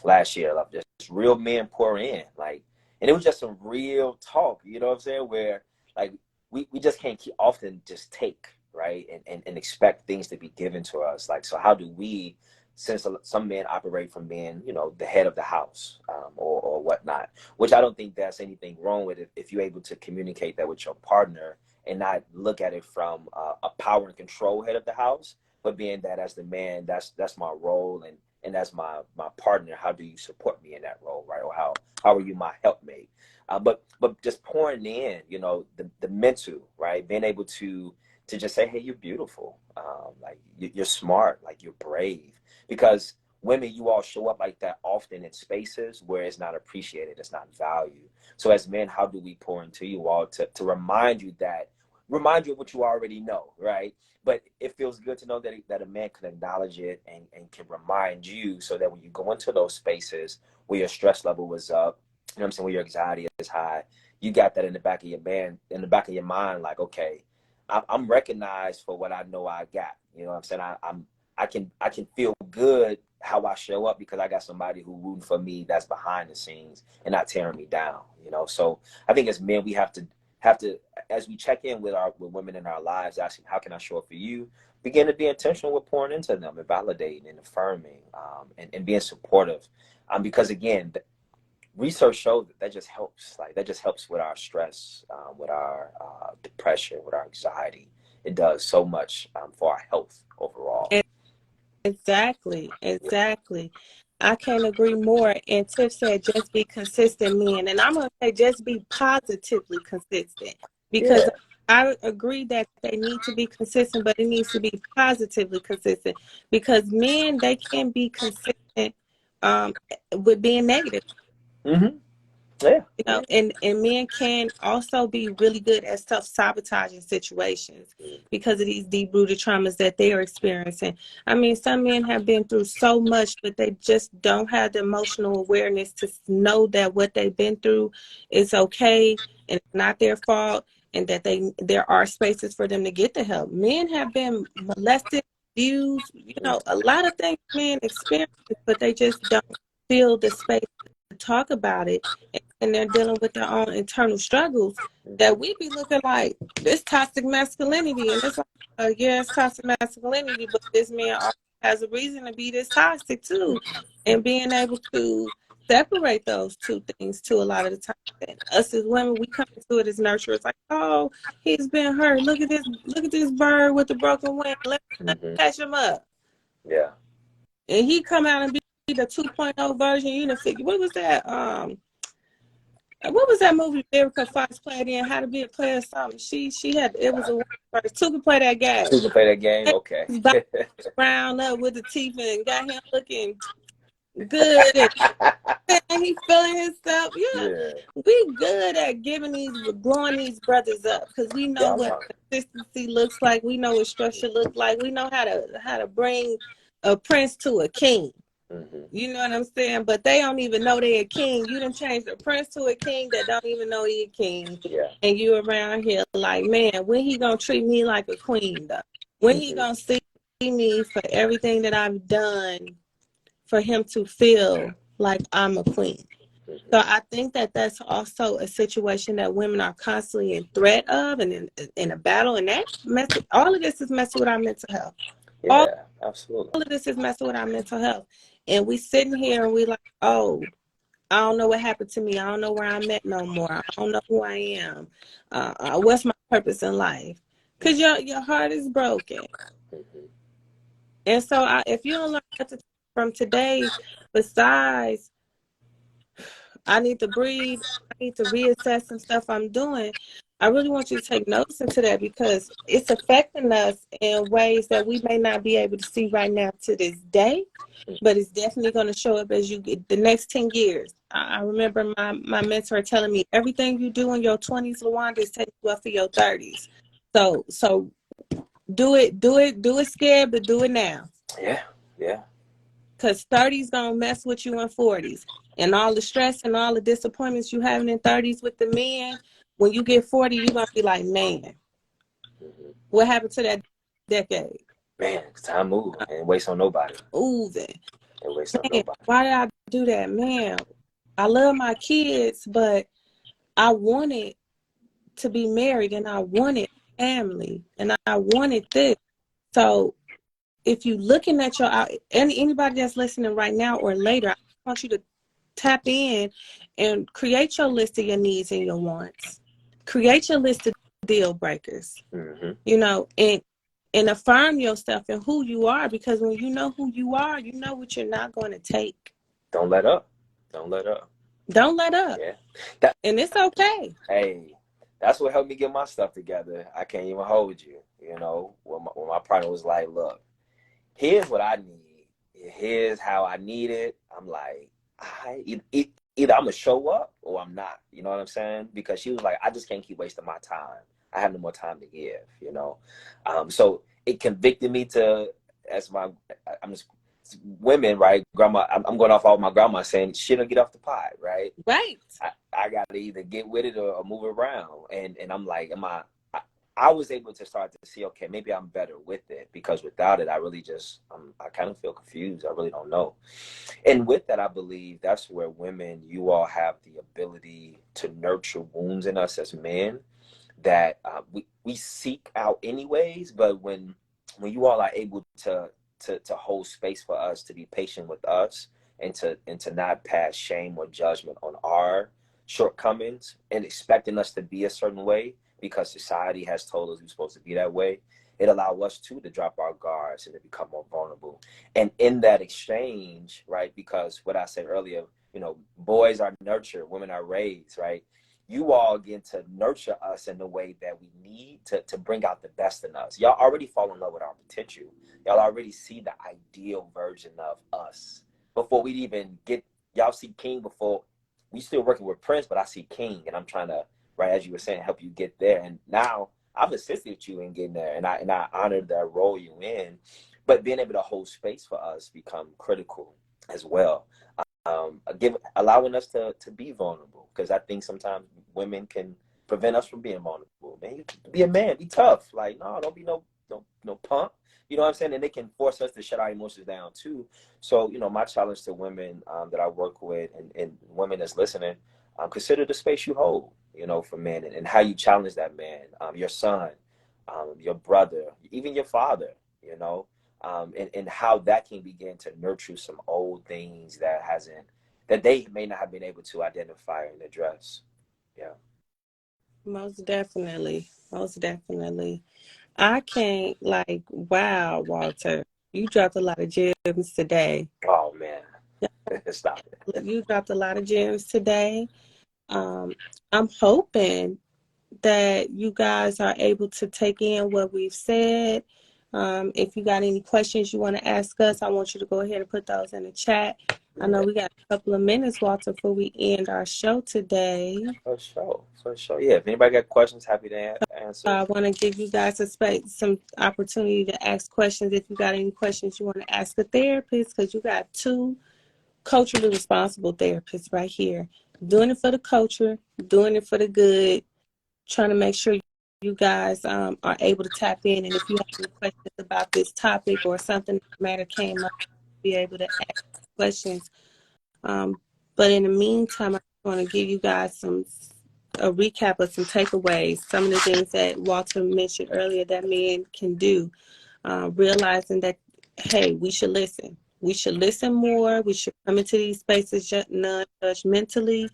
last year. Like just real men pour in, like, and it was just some real talk. You know what I'm saying? Where like we just can't often just take, right, and expect things to be given to us. Like, so how do we? Since some men operate from being, the head of the house, or whatnot, which I don't think there's anything wrong with it if you're able to communicate that with your partner and not look at it from a power and control head of the house, but being that as the man, that's my role, and as my partner, how do you support me in that role, right? Or how are you my helpmate? But just pouring in, the mental, right? Being able to just say, hey, you're beautiful, like you're smart, like you're brave. Because women, you all show up like that often in spaces where it's not appreciated, it's not valued. So as men, how do we pour into you all to remind you of what you already know, right? But it feels good to know that a man can acknowledge it and can remind you, so that when you go into those spaces where your stress level is up, you know what I'm saying, where your anxiety is high, you got that in the back of your mind, like, okay, I'm recognized for what I know I got. You know what I'm saying? I can feel good how I show up because I got somebody who rooting for me that's behind the scenes and not tearing me down. So I think as men, we have to as we check in with women in our lives, asking how can I show up for you, begin to be intentional with pouring into them and validating and affirming, and being supportive, because again, research shows that just helps. Like that just helps with our stress, with our depression, with our anxiety. It does so much for our health overall. Exactly. I can't agree more. And Tiff said, just be consistent, men. And I'm going to say, just be positively consistent, because Yeah. I agree that they need to be consistent, but it needs to be positively consistent, because men, they can be consistent with being negative. Mm-hmm. Yeah. And men can also be really good at self-sabotaging situations because of these deep-rooted traumas that they are experiencing. I mean, some men have been through so much, but they just don't have the emotional awareness to know that what they've been through is okay and it's not their fault, and that there are spaces for them to get the help. Men have been molested, abused, a lot of things men experience, but they just don't feel the space to talk about it, and they're dealing with their own internal struggles, that we be looking like this toxic masculinity. And it's like, yeah, it's toxic masculinity, but this man also has a reason to be this toxic too. And being able to separate those two things too, a lot of the time. And us as women, we come into it as nurturers, like, oh, he's been hurt. Look at this bird with the broken wing. Let's Mm-hmm. catch him up. Yeah. And he come out and be the 2.0 version. What was that? What was that movie Erica Fox played in? How to Be a Player or something? She had, it was a woman first. Two could play that game. You can play that game. Okay. He round up with the teeth and got him looking good, and he feeling himself. Yeah, Yeah. we good at growing these brothers up, because we know Yeah. what consistency looks like. We know what structure looks like. We know how to bring a prince to a king. Mm-hmm. You know what I'm saying? But they don't even know they're a king. You done changed a prince to a king that don't even know he a king. Yeah. And you around here like, man, when he gonna treat me like a queen though? When he Mm-hmm. gonna see me for everything that I've done for him to feel like I'm a queen? So Mm-hmm. I think that that's also a situation that women are constantly in threat of, and in a battle. And all of this is messing with our mental health. All Yeah. Absolutely. of this is messing with our mental health. And we sitting here and we like, oh, I don't know what happened to me. I don't know where I'm at no more. I don't know who I am. What's my purpose in life? Because your heart is broken. Mm-hmm. And so if you don't learn what to take from today, besides I need to breathe. I need to reassess some stuff I'm doing. I really want you to take notice into that because it's affecting us in ways that we may not be able to see right now to this day, but it's definitely going to show up as you get the next 10 years. I remember my mentor telling me everything you do in your 20s, LaWanda, is setting you up for your 30s. So do it scared, but do it now. Yeah, yeah. Because 30s gonna mess with you in 40s. And all the stress and all the disappointments you having in 30s with the men, when you get 40, you're gonna be like, man, what happened to that decade? Man, time move and waste on nobody. Moving. And waste on Man, nobody. why did I do that? Man, I love my kids, but I wanted to be married and I wanted family and I wanted this. So if you looking at your anybody that's listening right now or later, I want you to tap in and create your list of your needs and your wants. Create your list of deal breakers. You know, and affirm yourself and who you are, because when you know who you are, you know what you're not going to take. Don't let up. Don't let up. Don't let up. Yeah. And it's okay. Hey, that's what helped me get my stuff together. I can't even hold you. You know, when my partner was like, look, here's what I need. Here's how I need it. I'm like, either I'm going to show up or I'm not. You know what I'm saying? Because she was like, I just can't keep wasting my time. I have no more time to give, you know? So it convicted me to, I'm just, women, right? Grandma, I'm going off all my grandma saying, shit, don't get off the pot, right? Right. I got to either get with it or move around. And I'm like, I was able to start to see, okay, maybe I'm better with it, because without it, I really just, I kind of feel confused. I really don't know. And with that, I believe that's where women, you all have the ability to nurture wounds in us as men that we seek out anyways. But when you all are able to hold space for us, to be patient with us, and to not pass shame or judgment on our shortcomings and expecting us to be a certain way because society has told us we're supposed to be that way, it allows us to drop our guards and to become more vulnerable. And in that exchange, right, because what I said earlier, you know, boys are nurtured, women are raised, right? You all get to nurture us in the way that we need to bring out the best in us. Y'all already fall in love with our potential. Y'all already see the ideal version of us before we even get, y'all see King before. We still working with Prince, but I see King, and I'm trying to, right, as you were saying, help you get there. And now I've assisted you in getting there, and I honor that role you in. But being able to hold space for us become critical as well. Allowing us to be vulnerable, because I think sometimes women can prevent us from being vulnerable. Man, be a man, be tough. Like, no, don't be no punk. You know what I'm saying? And they can force us to shut our emotions down too. So, you know, my challenge to women that I work with, and women that's listening, consider the space you hold, you know, for men, and how you challenge that man, your son, your brother, even your father, you know. And how that can begin to nurture some old things that they may not have been able to identify and address. Yeah. Most definitely. Most definitely. I can't, like, wow, Walter, you dropped a lot of gems today. Oh man. Stop it. You dropped a lot of gems today. I'm hoping that you guys are able to take in what we've said. If you got any questions you want to ask us, I want you to go ahead and put those in the chat. I know we got a couple of minutes, Walter, before we end our show today. For sure. Yeah, if anybody got questions, happy to answer. I want to give you guys some opportunity to ask questions. If you got any questions you want to ask a therapist, because you got two culturally responsible therapists right here, doing it for the culture, doing it for the good, trying to make sure you guys are able to tap in. And if you have any questions about this topic or something matter came up, be able to ask questions. But in the meantime, I want to give you guys a recap of some takeaways, some of the things that Walter mentioned earlier that men can do, realizing that, hey, we should listen. We should listen more. We should come into these spaces non-judgmentally.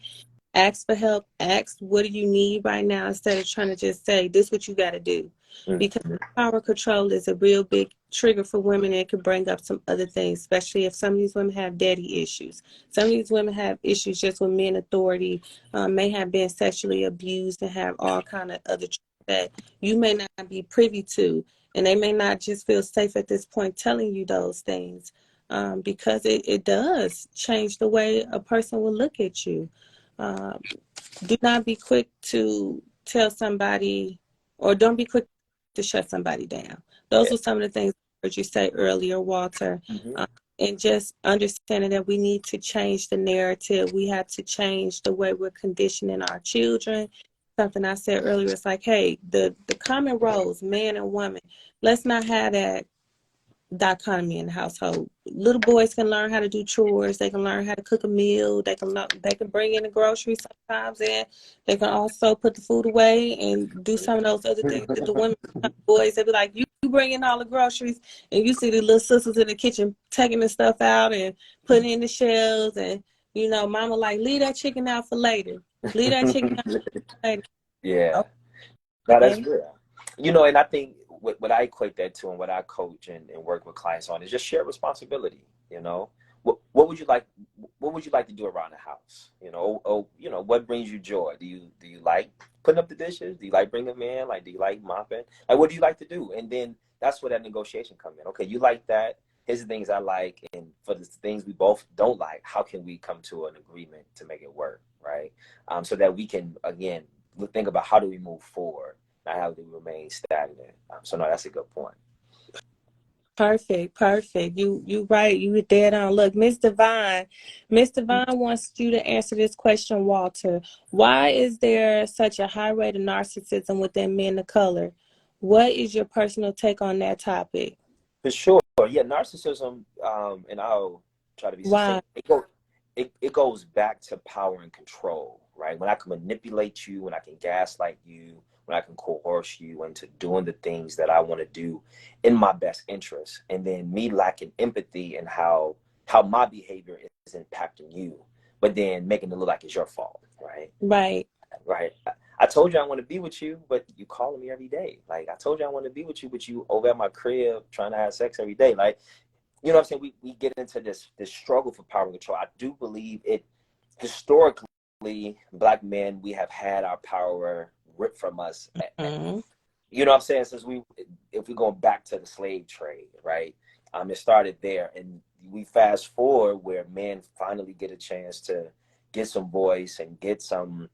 Ask for help. Ask, what do you need right now, instead of trying to just say, this is what you got to do. Because power control is a real big trigger for women. It could bring up some other things, especially if some of these women have daddy issues. Some of these women have issues just with men authority, may have been sexually abused and have all kind of other that you may not be privy to. And they may not just feel safe at this point telling you those things, because it does change the way a person will look at you. Do not be quick to tell somebody, or don't be quick to shut somebody down. Those Yeah. were some of the things I heard you say earlier, Walter. Mm-hmm. And just understanding that we need to change the narrative. We have to change the way we're conditioning our children. Something I said earlier, it's like, hey, the common roles, man and woman, let's not have that dichotomy in the household. Little boys can learn how to do chores. They can learn how to cook a meal. They can bring in the groceries sometimes, and they can also put the food away and do some of those other things that the women, boys, they be like, you bring in all the groceries, and you see the little sisters in the kitchen taking the stuff out and putting in the shelves, and mama like, leave that chicken out for later. Leave that chicken out for later. Yeah. No, that's Okay. real. And I think what I equate that to, and what I coach and work with clients on, is just shared responsibility. What would you like? What would you like to do around the house? What brings you joy? Do you like putting up the dishes? Do you like bringing them in? Like, do you like mopping? Like, what do you like to do? And then that's where that negotiation comes in. Okay, you like that. Here's the things I like, and for the things we both don't like, how can we come to an agreement to make it work, right? So that we can, again, think about how do we move forward, not how do we remain stagnant. So no, that's a good point. Perfect. You right. You were dead on. Look, Miss Divine wants you to answer this question, Walter. Why is there such a high rate of narcissism within men of color? What is your personal take on that topic? For sure. Yeah, narcissism, and I'll try to be Why? succinct. It goes back to power and control, right? When I can manipulate you, when I can gaslight you, when I can coerce you into doing the things that I want to do in my best interest, and then me lacking empathy and how my behavior is impacting you, but then making it look like it's your fault, right? Right. Right. I told you I want to be with you, but you calling me every day. Like, I told you I want to be with you, but you over at my crib trying to have sex every day. Like, you know what I'm saying? We get into this struggle for power and control. I do believe it historically, Black men, we have had our power ripped from us. Mm-hmm. You know what I'm saying? If we go back to the slave trade, right? It started there, and we fast forward where men finally get a chance to get some voice and get some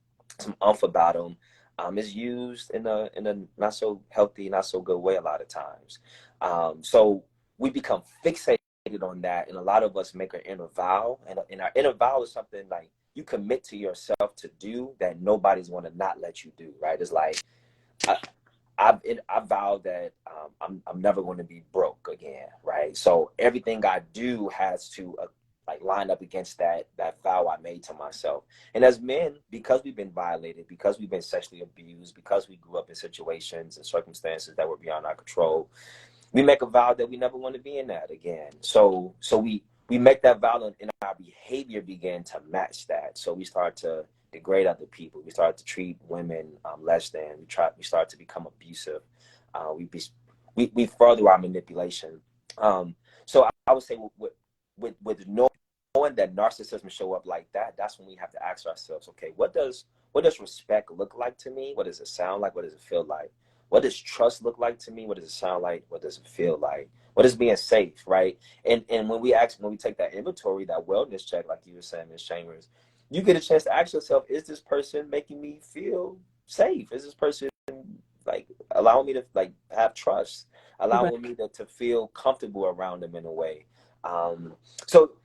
umph about them. Is used in a not so healthy, not so good way a lot of times. So we become fixated on that, and a lot of us make an inner vow, and our inner vow is something like you commit to yourself to do that nobody's going to not let you do, right? It's like I vowed that I'm never going to be broke again, right? So everything I do has to like line up against that vow I made to myself. And as men, because we've been violated, because we've been sexually abused, because we grew up in situations and circumstances that were beyond our control, we make a vow that we never want to be in that again. So we make that vow, and our behavior began to match that. So we start to degrade other people. We start to treat women less than. We start to become abusive. We further our manipulation. So I would say with knowing that narcissism show up like that, that's when we have to ask ourselves, okay, what does respect look like to me? What does it sound like? What does it feel like? What does trust look like to me? What does it sound like? What does it feel like? What is being safe, right? And when we take that inventory, that wellness check, like you were saying, Ms. Chambers, you get a chance to ask yourself, is this person making me feel safe? Is this person like allowing me to like have trust, allowing Right. me to feel comfortable around them in a way?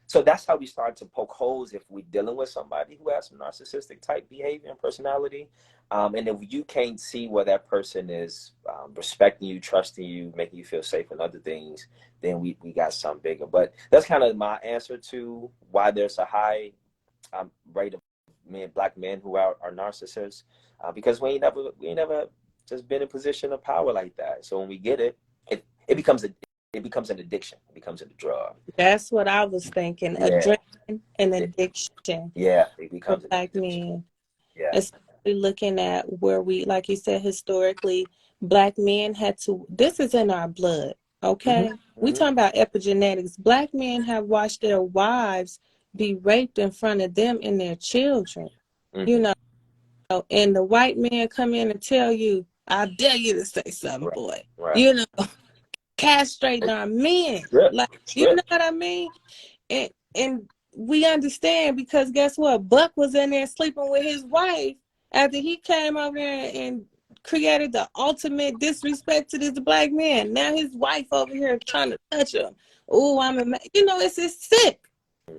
So that's how we start to poke holes if we're dealing with somebody who has some narcissistic type behavior and personality. And if you can't see where that person is respecting you, trusting you, making you feel safe and other things, then we got something bigger. But that's kind of my answer to why there's a high rate of Black men who are narcissists, because we ain't never just been in a position of power like that. So when we get it, it becomes an addiction. It becomes a drug. That's what I was thinking. Yeah. Adrenaline and addiction Yeah, it for becomes an Black addiction. men. Yeah. Especially looking at where we, like you said, historically, Black men had to, this is in our blood. Okay? We talking about epigenetics. Black men have watched their wives be raped in front of them and their children. You know, and the white man come in and tell you, I dare you to say something, Right. boy. Right. You know, castrating our men. Strip. Like, you know Strip. what I mean? And we understand because guess what? Buck was in there sleeping with his wife after he came over here and created the ultimate disrespect to this black man. Now his wife over here trying to touch him. Oh, you know, it's sick.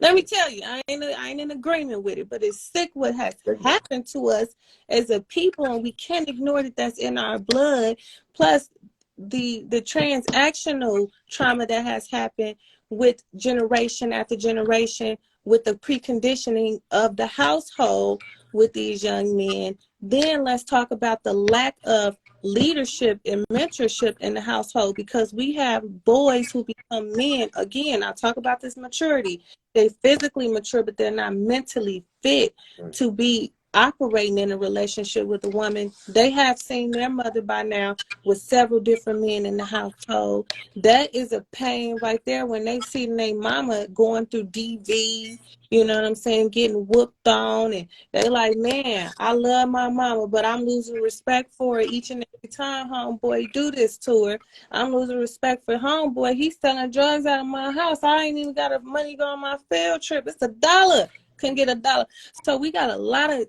Let me tell you, I ain't in agreement with it, but it's sick what has happened to us as a people, and we can't ignore that that's in our blood. Plus, the transactional trauma that has happened with generation after generation, with the preconditioning of the household with these young men. Then let's talk about the lack of leadership and mentorship in the household, because we have boys who become men. Again, I talk about this maturity. They physically mature, but they're not mentally fit to be operating in a relationship with a woman. They have seen their mother by now with several different men in the household. That is a pain right there when they see their mama going through DV, you know what I'm saying, getting whooped on, and they like, man, I love my mama, but I'm losing respect for her each and every time homeboy do this to her. I'm losing respect for homeboy. He's selling drugs out of my house. I ain't even got money to go on my field trip. It's $1. Couldn't get $1. So we got a lot of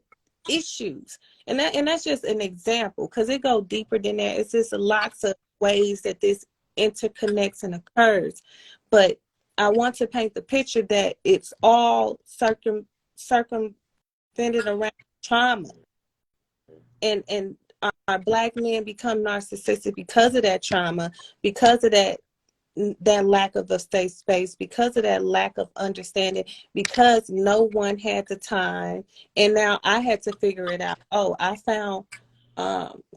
issues. And that's just an example, because it goes deeper than that. It's just lots of ways that this interconnects and occurs. But I want to paint the picture that it's all circumvented around trauma. And our black men become narcissistic because of that trauma, because of that lack of a safe space, because of that lack of understanding, because no one had the time. And now I had to figure it out. Oh, I found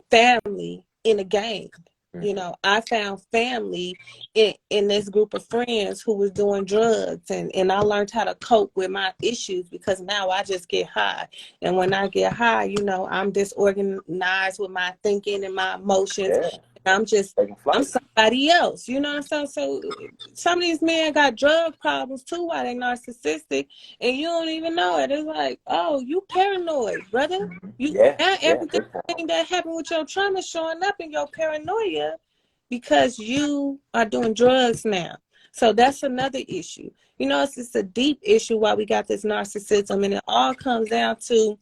family in a game. You know, I found family in this group of friends who was doing drugs, and I learned how to cope with my issues, because now I just get high. And when I get high, you know, I'm disorganized with my thinking and my emotions. Yeah. I'm somebody else, you know what I'm saying? So some of these men got drug problems too while they narcissistic, and you don't even know it. It's like, oh, you paranoid, brother. Now everything that happened with your trauma showing up in your paranoia because you are doing drugs now. So that's another issue. You know, it's just a deep issue why we got this narcissism, and it all comes down to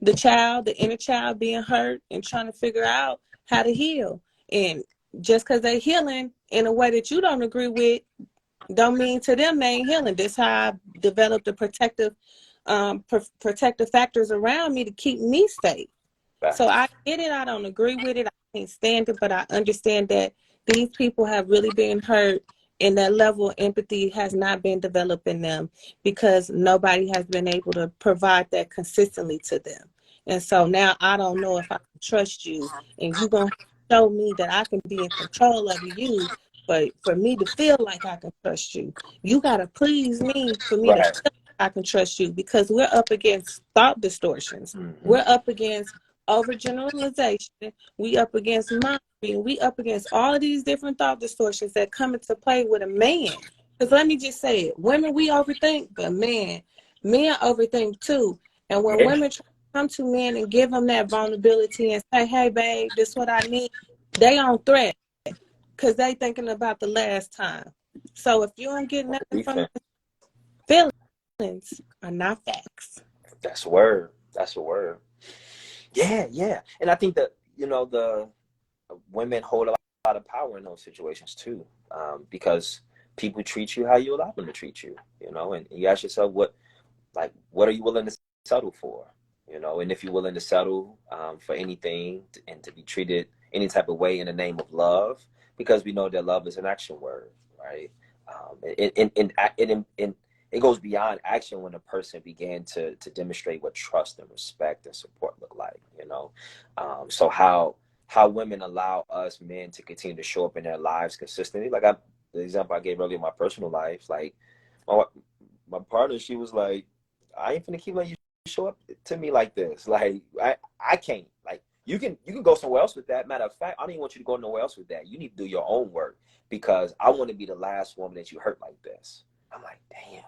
the inner child being hurt and trying to figure out how to heal. And just because they're healing in a way that you don't agree with, don't mean to them they ain't healing. This is how I developed the protective factors around me to keep me safe. So I get it. I don't agree with it. I can't stand it, but I understand that these people have really been hurt, and that level of empathy has not been developed in them because nobody has been able to provide that consistently to them. And so now I don't know if I can trust you, and you're going to show me that I can be in control of you. But for me to feel like I can trust you, you got to please me for me to feel like I can trust you, because we're up against thought distortions. We're up against overgeneralization. We up against mind reading. We up against all of these different thought distortions that come into play with a man. Because let me just say it, women, we overthink, but men overthink too. And when women try to come to men and give them that vulnerability and say, hey babe, this is what I need, they on threat, because they thinking about the last time. So if you don't get nothing from them, feelings are not facts. That's a word. That's a word. Yeah. And I think that, you know, the women hold a lot of power in those situations too, because people treat you how you allow them to treat you, you know, and you ask yourself, what are you willing to settle for, you know, and if you're willing to settle for anything and to be treated any type of way in the name of love, because we know that love is an action word, right? It goes beyond action when a person began to demonstrate what trust and respect and support look like, you know. So how women allow us men to continue to show up in their lives consistently. Like the example I gave earlier in my personal life, like my partner, she was like, I ain't finna keep letting you show up to me like this. Like I can't. Like you can go somewhere else with that. Matter of fact, I don't even want you to go nowhere else with that. You need to do your own work, because I want to be the last woman that you hurt like this. I'm like, damn.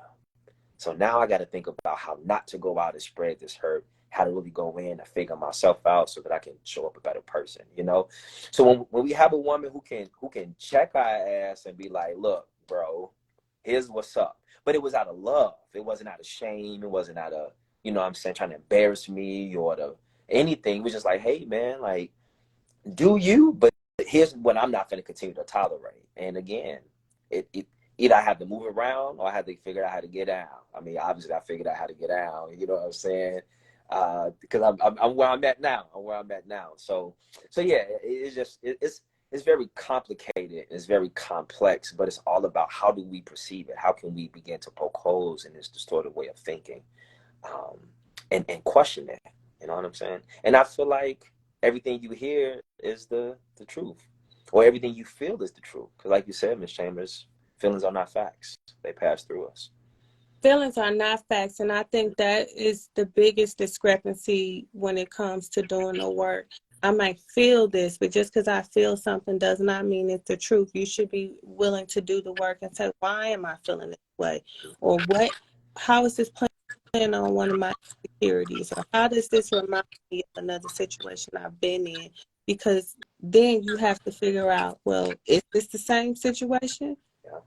So now I got to think about how not to go out and spread this hurt, how to really go in and figure myself out so that I can show up a better person, you know? So when we have a woman who can check our ass and be like, look, bro, here's what's up. But it was out of love. It wasn't out of shame. It wasn't out of, you know what I'm saying, trying to embarrass me or anything. It was just like, hey, man, like, do you? But here's what I'm not going to continue to tolerate. And again, it either I have to move around or I have to figure out how to get out. I mean, obviously, I figured out how to get out. You know what I'm saying? Because I'm where I'm at now. So yeah, it's very complicated. It's very complex, but it's all about how do we perceive it? How can we begin to poke holes in this distorted way of thinking, and question it? You know what I'm saying? And I feel like everything you hear is the truth, or everything you feel is the truth. Because, like you said, Ms. Chambers, feelings are not facts; they pass through us. Feelings are not facts, and I think that is the biggest discrepancy when it comes to doing the work. I might feel this, but just because I feel something does not mean it's the truth. You should be willing to do the work and say, why am I feeling this way? Or how is this playing on one of my insecurities? Or how does this remind me of another situation I've been in? Because then you have to figure out, well, is this the same situation? Yeah.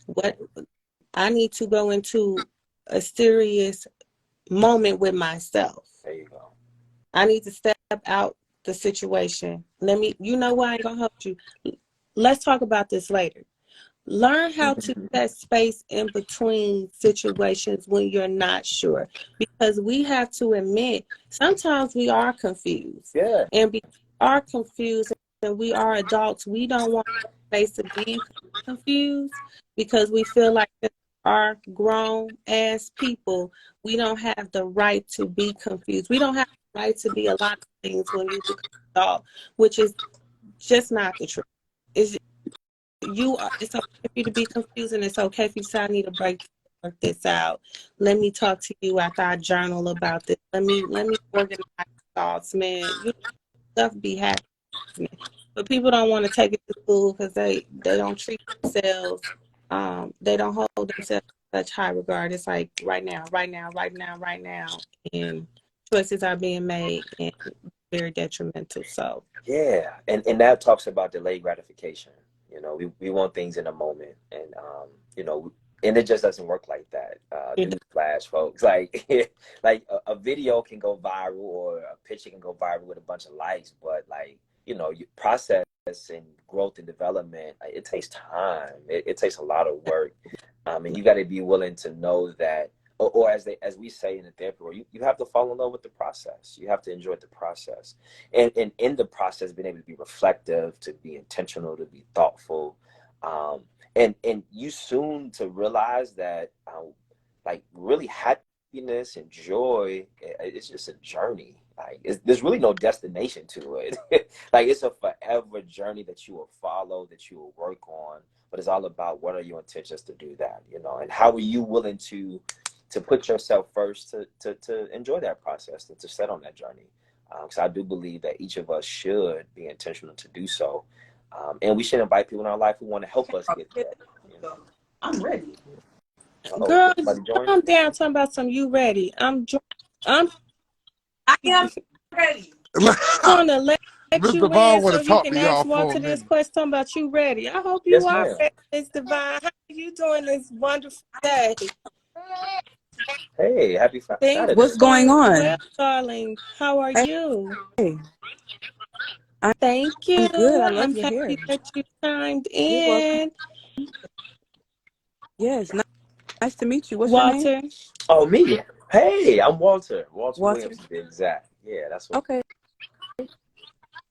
What I need to go into a serious moment with myself. There you go. I need to step out the situation. You know what? I ain't gonna help you. Let's talk about this later. Learn how to set space in between situations when you're not sure. Because we have to admit, sometimes we are confused. Yeah. And we are confused and we are adults. We don't want space to be confused because we feel like are grown ass people, we don't have the right to be confused. We don't have the right to be a lot of things when you become an adult, which is just not the truth. It's okay for you to be confused, and it's okay if you say I need a break to work this out. Let me talk to you after I journal about this. Let me organize thoughts, man. Stuff be happening. But people don't want to take it to school because they don't treat themselves. They don't hold themselves in such high regard. It's like right now, and choices are being made and very detrimental. So yeah, and that talks about delayed gratification. You know, we want things in a moment, and you know, and it just doesn't work like that. Newsflash, folks. Like like a video can go viral or a picture can go viral with a bunch of likes, but like, you know, your process and growth and development, it takes time. It takes a lot of work, and you got to be willing to know that, or as we say in the therapy world, you have to fall in love with the process. You have to enjoy the process, and in the process, being able to be reflective, to be intentional, to be thoughtful, and you soon to realize that, like, really happiness and joy, it's just a journey. Like, there's really no destination to it. Like, it's a forever journey that you will follow, that you will work on. But it's all about what are your intentions to do that, you know, and how are you willing to put yourself first to enjoy that process and to set on that journey. Because I do believe that each of us should be intentional to do so. And we should invite people in our life who want to help us get there. You know? I'm ready. girl, calm down. Talking about some you ready. I am ready. Gonna let Mr. you Vaughn in want so to he talk can to y'all ask for a Walter this minute. question. Talking about you ready. I hope you Yes, are ma'am. ready, Miss Divine. How are you doing this wonderful day? Hey, happy Things Saturday. What's going on? well, darling. How are you? Hey, Thank you. I'm good. I love I'm your hair. happy that you chimed You're welcome. in. Yes, nice to meet you. What's your name? Walter. Oh, me? Hey, I'm Walter. Walter Walter. Williams, to be exact. Yeah, that's what. Okay.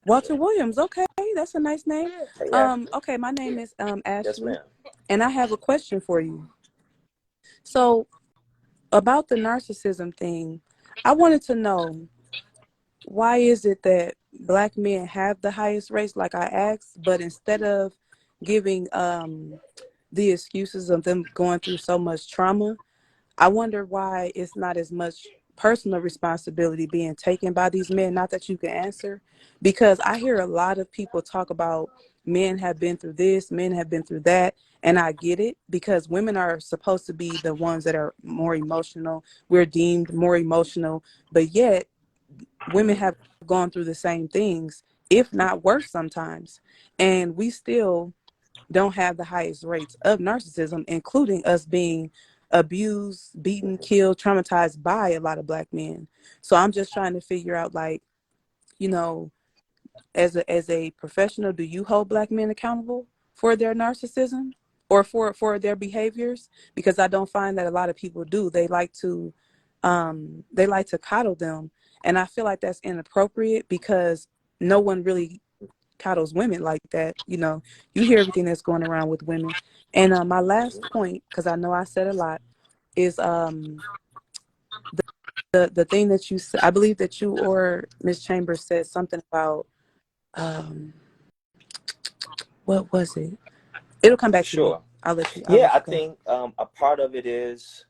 Walter Williams. Okay, that's a nice name. Yeah. Okay, my name is Yes, Ashley, ma'am. and I have a question for you. So, about the narcissism thing, I wanted to know, why is it that Black men have the highest rates, like I asked, but instead of giving the excuses of them going through so much trauma, I wonder why it's not as much personal responsibility being taken by these men? Not that you can answer, because I hear a lot of people talk about men have been through this, men have been through that. And I get it, because women are supposed to be the ones that are more emotional. We're deemed more emotional, but yet women have gone through the same things, if not worse sometimes. And we still don't have the highest rates of narcissism, including us being abused, beaten, killed, traumatized by a lot of Black men. So I'm just trying to figure out, like, you know, as a professional, do you hold Black men accountable for their narcissism or for their behaviors? Because I don't find that a lot of people do. They like to coddle them, and I feel like that's inappropriate, because no one really coddles women like that. You hear everything that's going around with women. And my last point, because I know I said a lot, is the thing that you said. I believe that you or Miss Chambers said something about um, what was it? It'll come back to me. Sure. I'll let you. I'll Yeah, let I you go. think a part of it is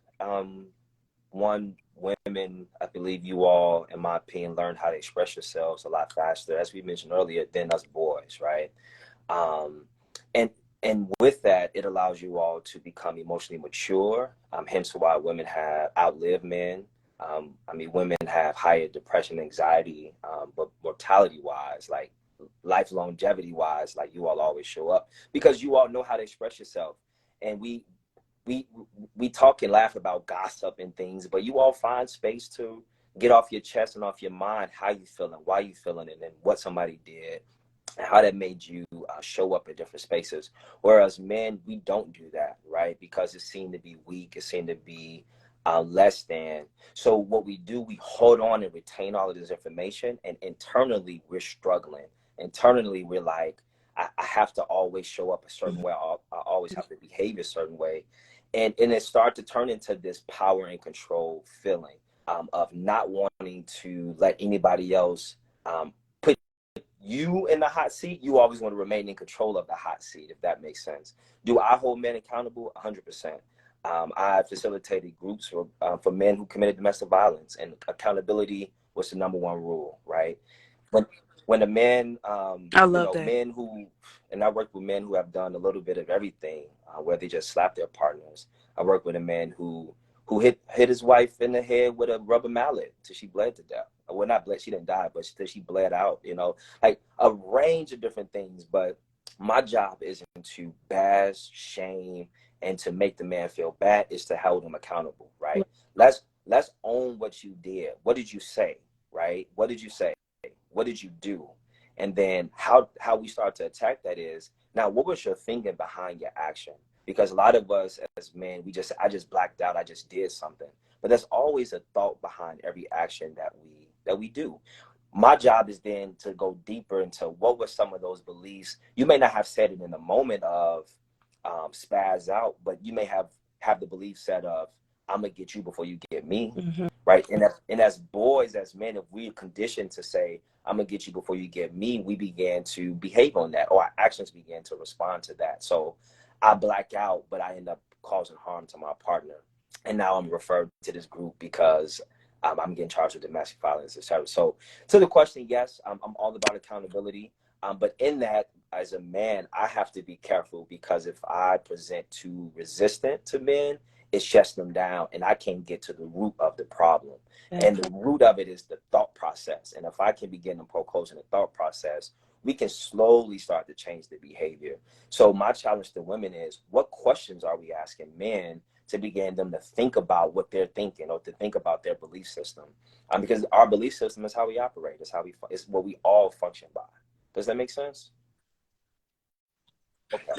one, women, I believe you all, in my opinion, learn how to express yourselves a lot faster, as we mentioned earlier, than us boys, right? Um, and and with that, it allows you all to become emotionally mature. Hence why women have outlived men. I mean, women have higher depression, anxiety, but mortality wise, like life longevity wise, like you all always show up because you all know how to express yourself. And we we talk and laugh about gossip and things, but you all find space to get off your chest and off your mind how you feeling, why you feeling it, and what somebody did, and how that made you show up in different spaces. Whereas men, we don't do that, right? Because it seemed to be weak, it seemed to be less than. So what we do, we hold on and retain all of this information, and internally we're struggling. Internally, we're like, I have to always show up a certain way. I always have to behave a certain way. And it starts to turn into this power and control feeling of not wanting to let anybody else put you in the hot seat. You always want to remain in control of the hot seat, if that makes sense. Do I hold men accountable? 100%. I facilitated groups for men who committed domestic violence, and accountability was the number one rule, right? When when the men, I love that. men who, and I work with men who have done a little bit of everything, where they just slap their partners. I work with a man who hit his wife in the head with a rubber mallet till she bled to death. Well, not bled, she didn't die, but till she bled out. Like a range of different things. But my job isn't to bash, shame, and to make the man feel bad. Is to hold him accountable, right? Let's own what you did. What did you say, right? What did you say? What did you do? And then how we start to attack that is, now what was your thinking behind your action? Because a lot of us as men, I just blacked out, I just did something. But there's always a thought behind every action that we do. My job is then to go deeper into what were some of those beliefs. You may not have said it in the moment of spaz out, but you may have the belief set of, I'm gonna get you before you get me, Mm-hmm. right? And as boys, as men, if we're conditioned to say, I'm gonna get you before you get me, we began to behave on that, or our actions began to respond to that. So I black out, but I end up causing harm to my partner, and now I'm referred to this group because I'm getting charged with domestic violence, etc. So to the question, yes, I'm all about accountability, but in that, as a man, I have to be careful, because if I present too resistant to men, it shuts them down, and I can't get to the root of the problem. And the root of it is the thought process. And if I can begin to poke holes in the thought process, we can slowly start to change the behavior. So my challenge to women is, what questions are we asking men to begin them to think about what they're thinking, or to think about their belief system? Because our belief system is how we operate. It's what we all function by. Does that make sense? Okay.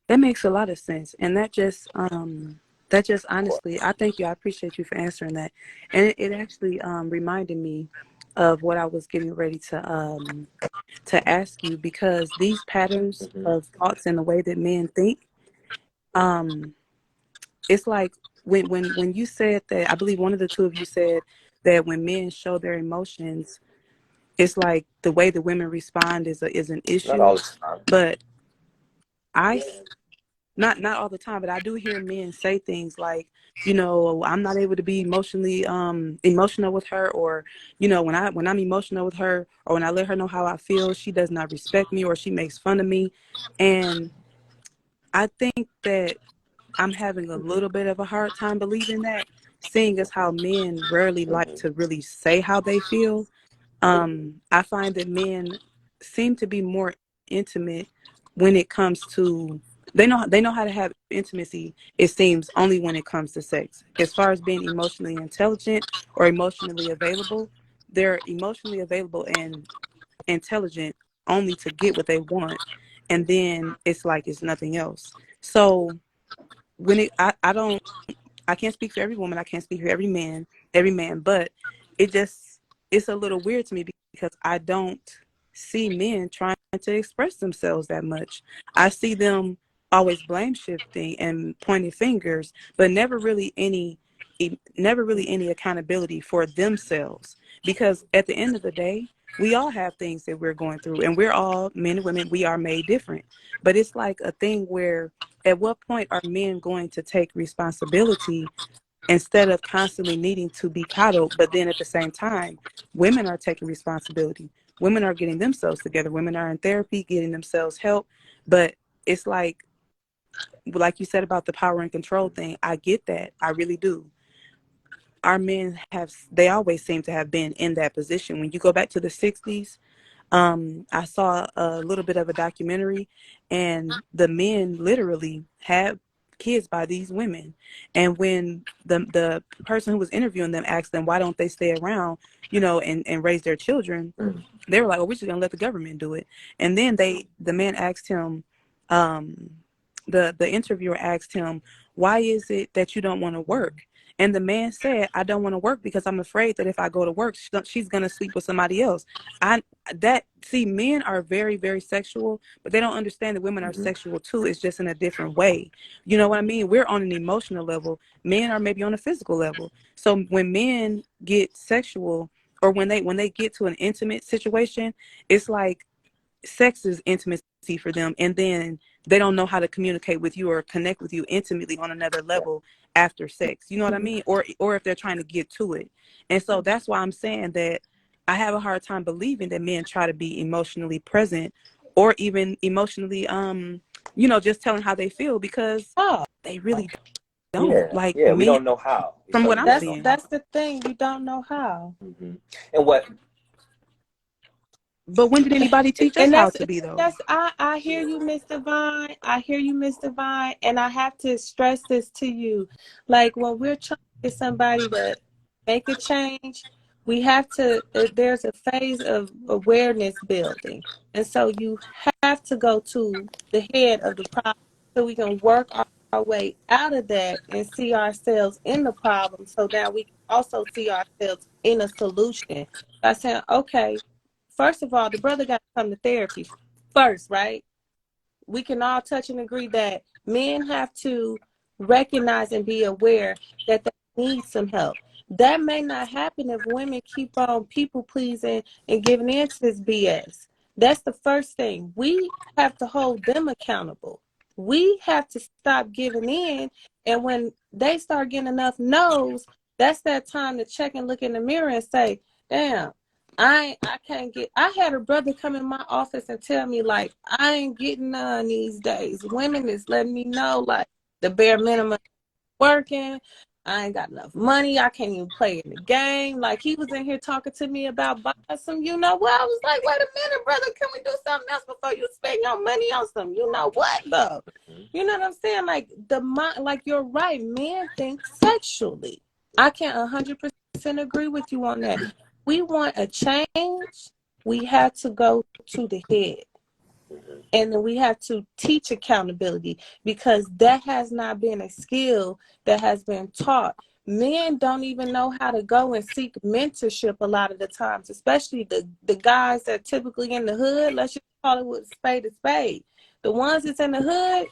That makes a lot of sense, and that just Of course. honestly, I thank you. I appreciate you for answering that, and it actually reminded me of what I was getting ready to ask you, because these patterns Mm-hmm. of thoughts and the way that men think, um, it's like when you said that, I believe one of the two of you said that when men show their emotions, it's like the way the women respond is an Not all issue. the time. But I not all the time, but I do hear men say things like, you know, I'm not able to be emotionally emotional with her, or, you know, when I'm emotional with her, or when I let her know how I feel, she does not respect me, or she makes fun of me. And I think that I'm having a little bit of a hard time believing that, seeing as how men rarely like to really say how they feel. I find that men seem to be more intimate when it comes to, they know how to have intimacy, it seems, only when it comes to sex. As far as being emotionally intelligent or emotionally available, they're emotionally available and intelligent only to get what they want, and then it's like it's nothing else. So when I can't speak for every woman. I can't speak for every man, but it just, it's a little weird to me because I don't see men trying to express themselves that much. I see them always blame shifting and pointing fingers, but never really any accountability for themselves. Because at the end of the day, we all have things that we're going through, and we're all men and women. We are made different, but it's like a thing where, at what point are men going to take responsibility instead of constantly needing to be coddled? But then at the same time, women are taking responsibility. Women are getting themselves together. Women are in therapy, getting themselves help. But it's like you said about the power and control thing, I get that. I really do. Our men they always seem to have been in that position. When you go back to the 60s, I saw a little bit of a documentary, and the men literally had kids by these women. And when the person who was interviewing them asked them why don't they stay around, you know, and raise their children, they were like, "Oh, we're just gonna let the government do it." And then the man asked him, um, the interviewer asked him, "Why is it that you don't want to work?" And the man said, "I don't want to work because I'm afraid that if I go to work, she's gonna sleep with somebody else." I that See, men are very, very sexual, but they don't understand that women are sexual too. It's just in a different way. You know what I mean? We're on an emotional level. Men are maybe on a physical level. So when men get sexual, or when they get to an intimate situation, it's like sex is intimacy for them, and then they don't know how to communicate with you or connect with you intimately on another level after sex. You know what I mean? Or if they're trying to get to it. And so that's why I'm saying that I have a hard time believing that men try to be emotionally present, or even emotionally just telling how they feel, because Oh, they really don't. Yeah, Like, yeah. We men, don't know how. We from what certainly I'm don't that's know seeing. how. that's the thing. You don't know how. And what? But when did anybody teach us And how that's to be, though? that's I hear you, Miss Divine. I hear you, Miss Divine, and I have to stress this to you. Like, when we're trying to get somebody to make a change, we have to there's a phase of awareness building. And so you have to go to the head of the problem so we can work our way out of that and see ourselves in the problem, so that we can also see ourselves in a solution by saying, okay, first of all, the brother got to come to therapy first, right? We can all touch and agree that men have to recognize and be aware that they need some help. That may not happen if women keep on people pleasing and giving in to this BS. That's the first thing. We have to hold them accountable. We have to stop giving in. And when they start getting enough no's, that's that time to check and look in the mirror and say, damn, I can't get. I had a brother come in my office and tell me, like, I ain't getting none these days. Women is letting me know, like, the bare minimum working. I ain't got enough money. I can't even play in the game. Like, he was in here talking to me about buying some, you know what? I was like, wait a minute, brother, can we do something else before you spend your money on some, you know what, though? You know what I'm saying? Like, like, you're right. Men think sexually. I can 100% agree with you on that. We want a change. We have to go to the head. And then we have to teach accountability, because that has not been a skill that has been taught. Men don't even know how to go and seek mentorship a lot of the times, especially the guys that are typically in the hood. Let's just call it with spade to spade. The ones that's in the hood,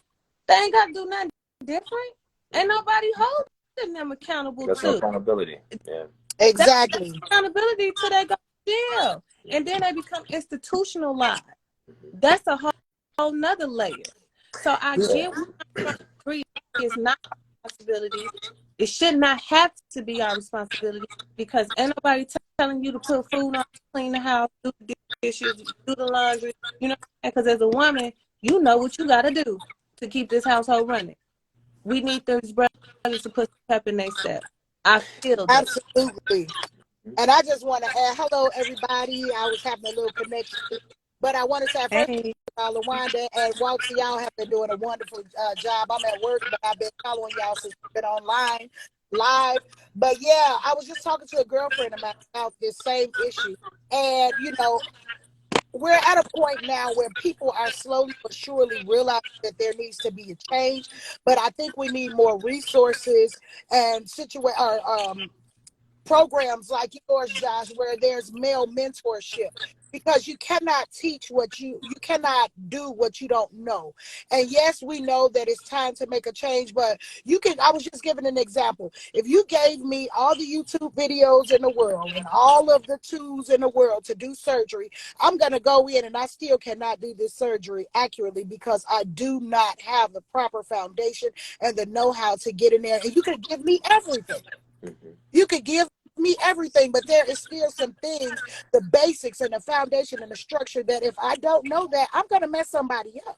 they ain't got to do nothing different. Ain't nobody holding them accountable There's no to. accountability. Yeah. That's Exactly. accountability till they go to jail. And then they become institutionalized. That's a whole nother layer. So I Yeah. get where Surgery is not our responsibility. It should not have to be our responsibility because ain't nobody telling you to put food on, clean the house, do the dishes, do the laundry. You know, because as a woman, you know what you got to do to keep this household running. We need those brothers to put pep in their step. I feel that. Absolutely. And I just want to add, hello, everybody. I was having a little connection, but I want to say first, Hey, LaWanda and Walter, y'all have been doing a wonderful job. I'm at work, but I've been following y'all since we've been online, live. But yeah, I was just talking to a girlfriend of mine about this same issue. And, you know, we're at a point now where people are slowly but surely realizing that there needs to be a change. But I think we need more resources and programs like yours, Josh, where there's male mentorship, because you cannot teach you cannot do what you don't know. And yes, we know that it's time to make a change, but I was just giving an example. If you gave me all the YouTube videos in the world and all of the tools in the world to do surgery, I'm going to go in and I still cannot do this surgery accurately because I do not have the proper foundation and the know-how to get in there. And you could give me everything. You could give me everything, but there is still some things, the basics and the foundation and the structure, that if I don't know that, I'm going to mess somebody up.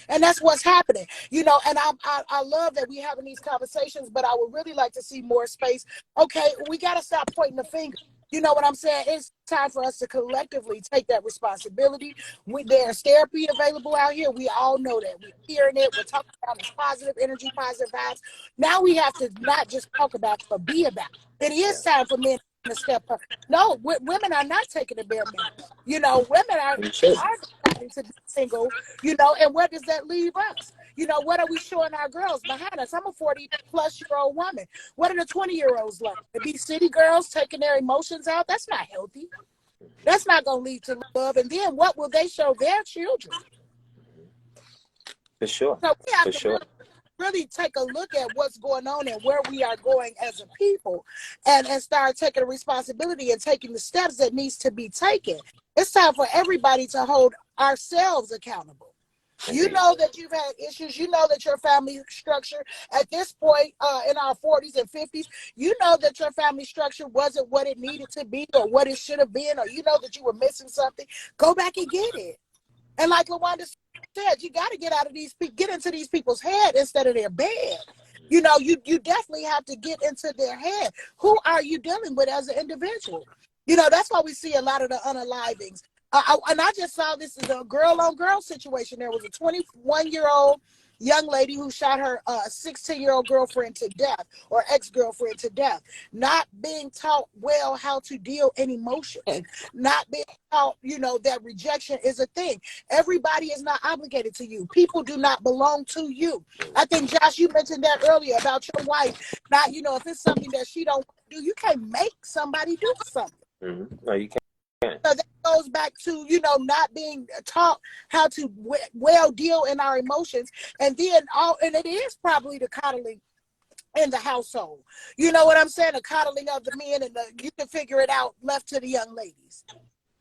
And that's what's happening, you know. And I love that we having these conversations, but I would really like to see more space. Okay, we got to stop pointing the finger. You know what I'm saying? It's time for us to collectively take that responsibility. There's therapy available out here. We all know that. We're hearing it. We're talking about this positive energy, positive vibes. Now we have to not just talk about it, but be about it. It is time for men to step up. No, women are not taking the bare minimum. You know, women are deciding to be single, you know, and where does that leave us? You know, what are we showing our girls behind us? I'm a 40-plus-year-old woman. What are the 20-year-olds like? To be city girls taking their emotions out? That's not healthy. That's not going to lead to love. And then what will they show their children? For sure. So we have For to sure. really take a look at what's going on and where we are going as a people, and start taking responsibility and taking the steps that needs to be taken. It's time for everybody to hold ourselves accountable. You know that you've had issues. You know that your family structure at this point in our 40s and 50s, you know that your family structure wasn't what it needed to be or what it should have been, or you know that you were missing something. Go back and get it. And like LaWanda said, you got to get into these people's head instead of their bed. You know, you definitely have to get into their head. Who are you dealing with as an individual? You know, that's why we see a lot of the unalivings. And I just saw this as a girl-on-girl situation. There was a 21-year-old young lady who shot her 16-year-old girlfriend to death, or ex-girlfriend to death, not being taught well how to deal in emotions, not being taught, you know, that rejection is a thing. Everybody is not obligated to you. People do not belong to you. I think, Josh, you mentioned that earlier about your wife. Not, you know, if it's something that she don't do, you can't make somebody do something. No, you can't. So that goes back to, you know, not being taught how to well deal in our emotions. And then and it is probably the coddling in the household. You know what I'm saying? The coddling of the men, and you can figure it out left to the young ladies.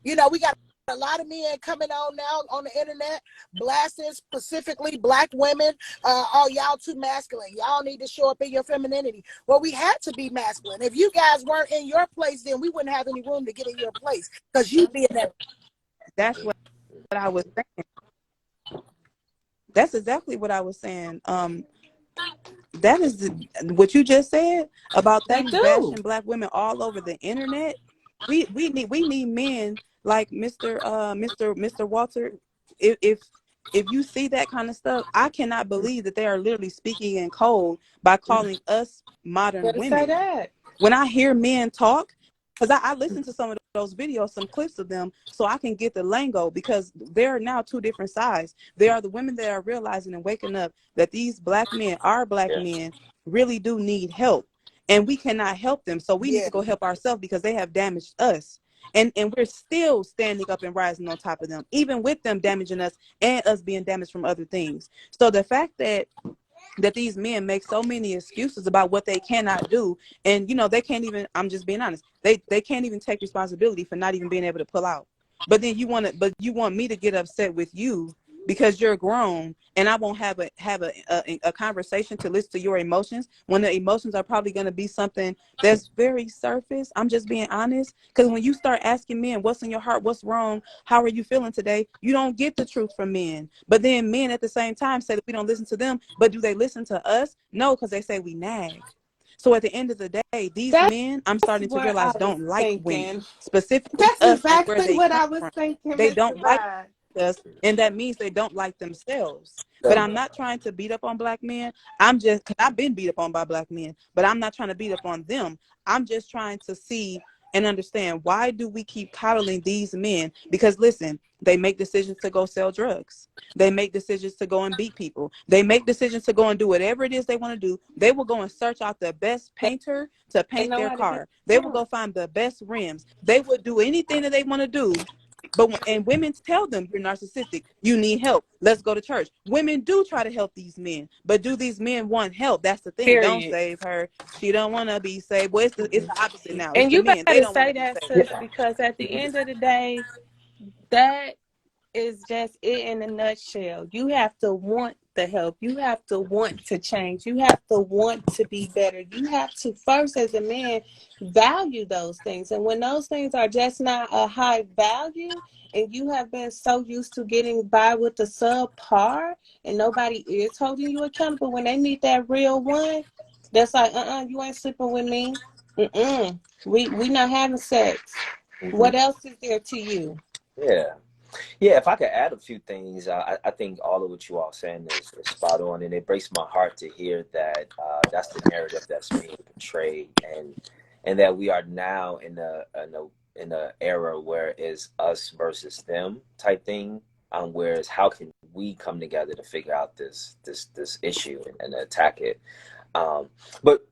You know, we got a lot of men coming on now on the internet, blasting specifically Black women. Oh, y'all too masculine. Y'all need to show up in your femininity. Well, we had to be masculine. If you guys weren't in your place, then we wouldn't have any room to get in your place, because you'd be in that. that's what I was saying. That's exactly what I was saying. That is what you just said about them bashing Black women all over the internet. We need men like Mr. Walter. If you see that kind of stuff, I cannot believe that they are literally speaking in code by calling us modern women. Say that. When I hear men talk, because I listen to some of those videos, some clips of them, so I can get the lingo, because there are now two different sides. There are the women that are realizing and waking up that these Black men, our Black men, really do need help, and we cannot help them. So we need to go help ourselves, because they have damaged us. And we're still standing up and rising on top of them, even with them damaging us and us being damaged from other things. So the fact that these men make so many excuses about what they cannot do, and you know, they can't even, I'm just being honest, they can't even take responsibility for not even being able to pull out. But then you want me to get upset with you because you're grown, and I won't have a conversation to listen to your emotions when the emotions are probably going to be something that's very surface. I'm just being honest, because when you start asking men what's in your heart, what's wrong, how are you feeling today, you don't get the truth from men. But then men at the same time say that we don't listen to them, but do they listen to us? No, because they say we nag. So at the end of the day, these That's men, I'm starting to what I realize, was don't like women, thinking. specifically That's us and where exactly they what come I was from. thinking, They Mr. don't like Rod. us, and that means they don't like themselves. But Them. I'm not trying to beat up on black men. I'm just, because I've been beat up on by black men, but I'm not trying to beat up on them. I'm just trying to see and understand, why do we keep coddling these men? Because listen, they make decisions to go sell drugs. They make decisions to go and beat people. They make decisions to go and do whatever it is they want to do. They will go and search out the best painter to They paint know their how to get car. They will drunk. go find the best rims. They will do anything that they want to do. And women tell them, you're narcissistic, you need help, let's go to church. Women do try to help these men, but do these men want help? That's the thing. Don't Period. save her, she don't want to be saved. Well, it's the opposite now. It's And the you men, they better don't want say to be that, saved. sis, because at the end of the day, that is just it in a nutshell. You have to want the help. You have to want to change. You have to want to be better. You have to first, as a man, value those things. And when those things are just not a high value, and you have been so used to getting by with the subpar, and nobody is holding you accountable, when they meet that real one, that's like, you ain't sleeping with me. We not having sex. Hmm. What else is there to you? Yeah. Yeah, if I could add a few things, I think all of what you all saying is spot on, and it breaks my heart to hear that that's the narrative that's being portrayed, and that we are now in a era where it's us versus them type thing. Whereas how can we come together to figure out this issue and attack it? But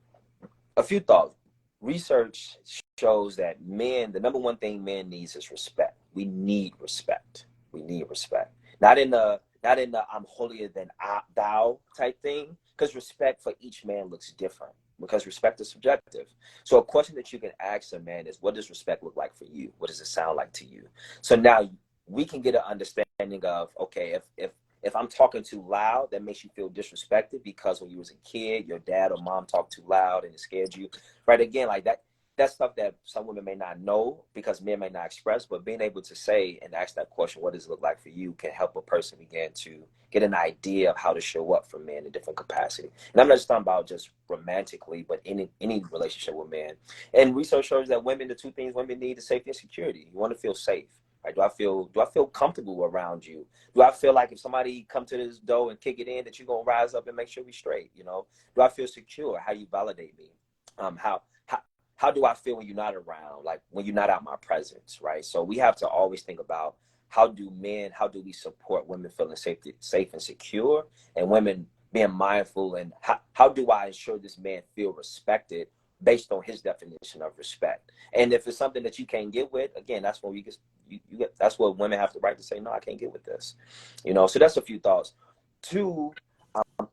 a few thoughts. Research shows that men, the number one thing men needs is respect. We need respect. We need respect. Not in the I'm holier than thou type thing, because respect for each man looks different. Because respect is subjective. So a question that you can ask a man is, what does respect look like for you? What does it sound like to you? So now we can get an understanding of, okay, if I'm talking too loud, that makes you feel disrespected because when you was a kid, your dad or mom talked too loud and it scared you. Right? Again, like that's stuff that some women may not know because men may not express, but being able to say and ask that question, what does it look like for you, can help a person begin to get an idea of how to show up for men in different capacity. And I'm not just talking about just romantically, but any relationship with men. And research shows that women, the two things women need is safety and security. You want to feel safe. Right? Do I feel comfortable around you? Do I feel like if somebody come to this door and kick it in that you're gonna rise up and make sure we straight? Do I feel secure? How you validate me? How do I feel when you're not around? Like when you're not out my presence, right? So we have to always think about how do we support women feeling safe and secure, and women being mindful, and how do I ensure this man feel respected based on his definition of respect? And if it's something that you can't get with, again, that's when that's what women have the right to say, no, I can't get with this. So that's a few thoughts. Two,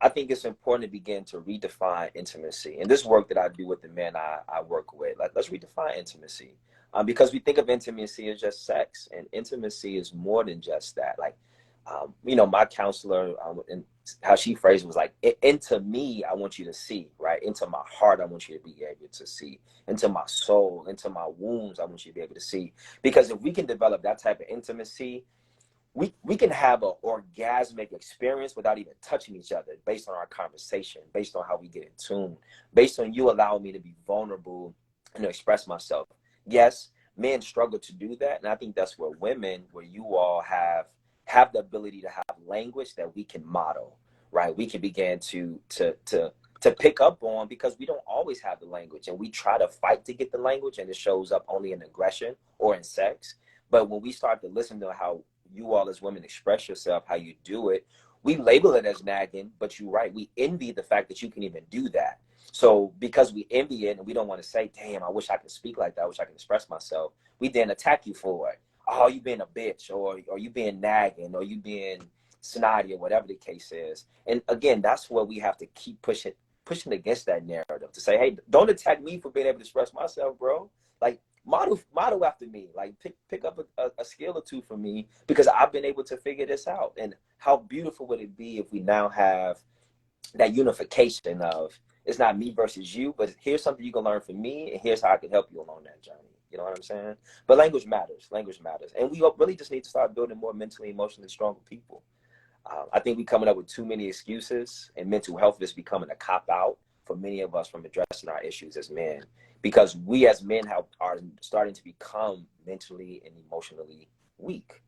I think it's important to begin to redefine intimacy. And this work that I do with the men I work with, like, let's redefine intimacy. Because we think of intimacy as just sex, and intimacy is more than just that. Like, my counselor, and how she phrased it was like, into me, I want you to see, right? Into my heart, I want you to be able to see. Into my soul, into my wounds, I want you to be able to see. Because if we can develop that type of intimacy, we can have an orgasmic experience without even touching each other, based on our conversation, based on how we get in tune, based on you allowing me to be vulnerable and to express myself. Yes, men struggle to do that, and I think that's where you all have the ability to have language that we can model, right? We can begin to pick up on, because we don't always have the language, and we try to fight to get the language, and it shows up only in aggression or in sex. But when we start to listen to how you all as women express yourself, how you do it, we label it as nagging, but you're right. We envy the fact that you can even do that. So because we envy it and we don't want to say, damn, I wish I could speak like that, I wish I could express myself, we then attack you for it. Oh, you being a bitch, or you being nagging, or you being snotty, or whatever the case is. And again, that's where we have to keep pushing against that narrative, to say, hey, don't attack me for being able to express myself, bro. Like, model after me. Like pick up a skill or two from me, because I've been able to figure this out. And how beautiful would it be if we now have that unification of, it's not me versus you, but here's something you can learn from me, and here's how I can help you along that journey. You know what I'm saying? But language matters. Language matters. And we really just need to start building more mentally, emotionally stronger people. I think we're coming up with too many excuses, and mental health is becoming a cop out for many of us from addressing our issues as men, because we as men are starting to become mentally and emotionally weak.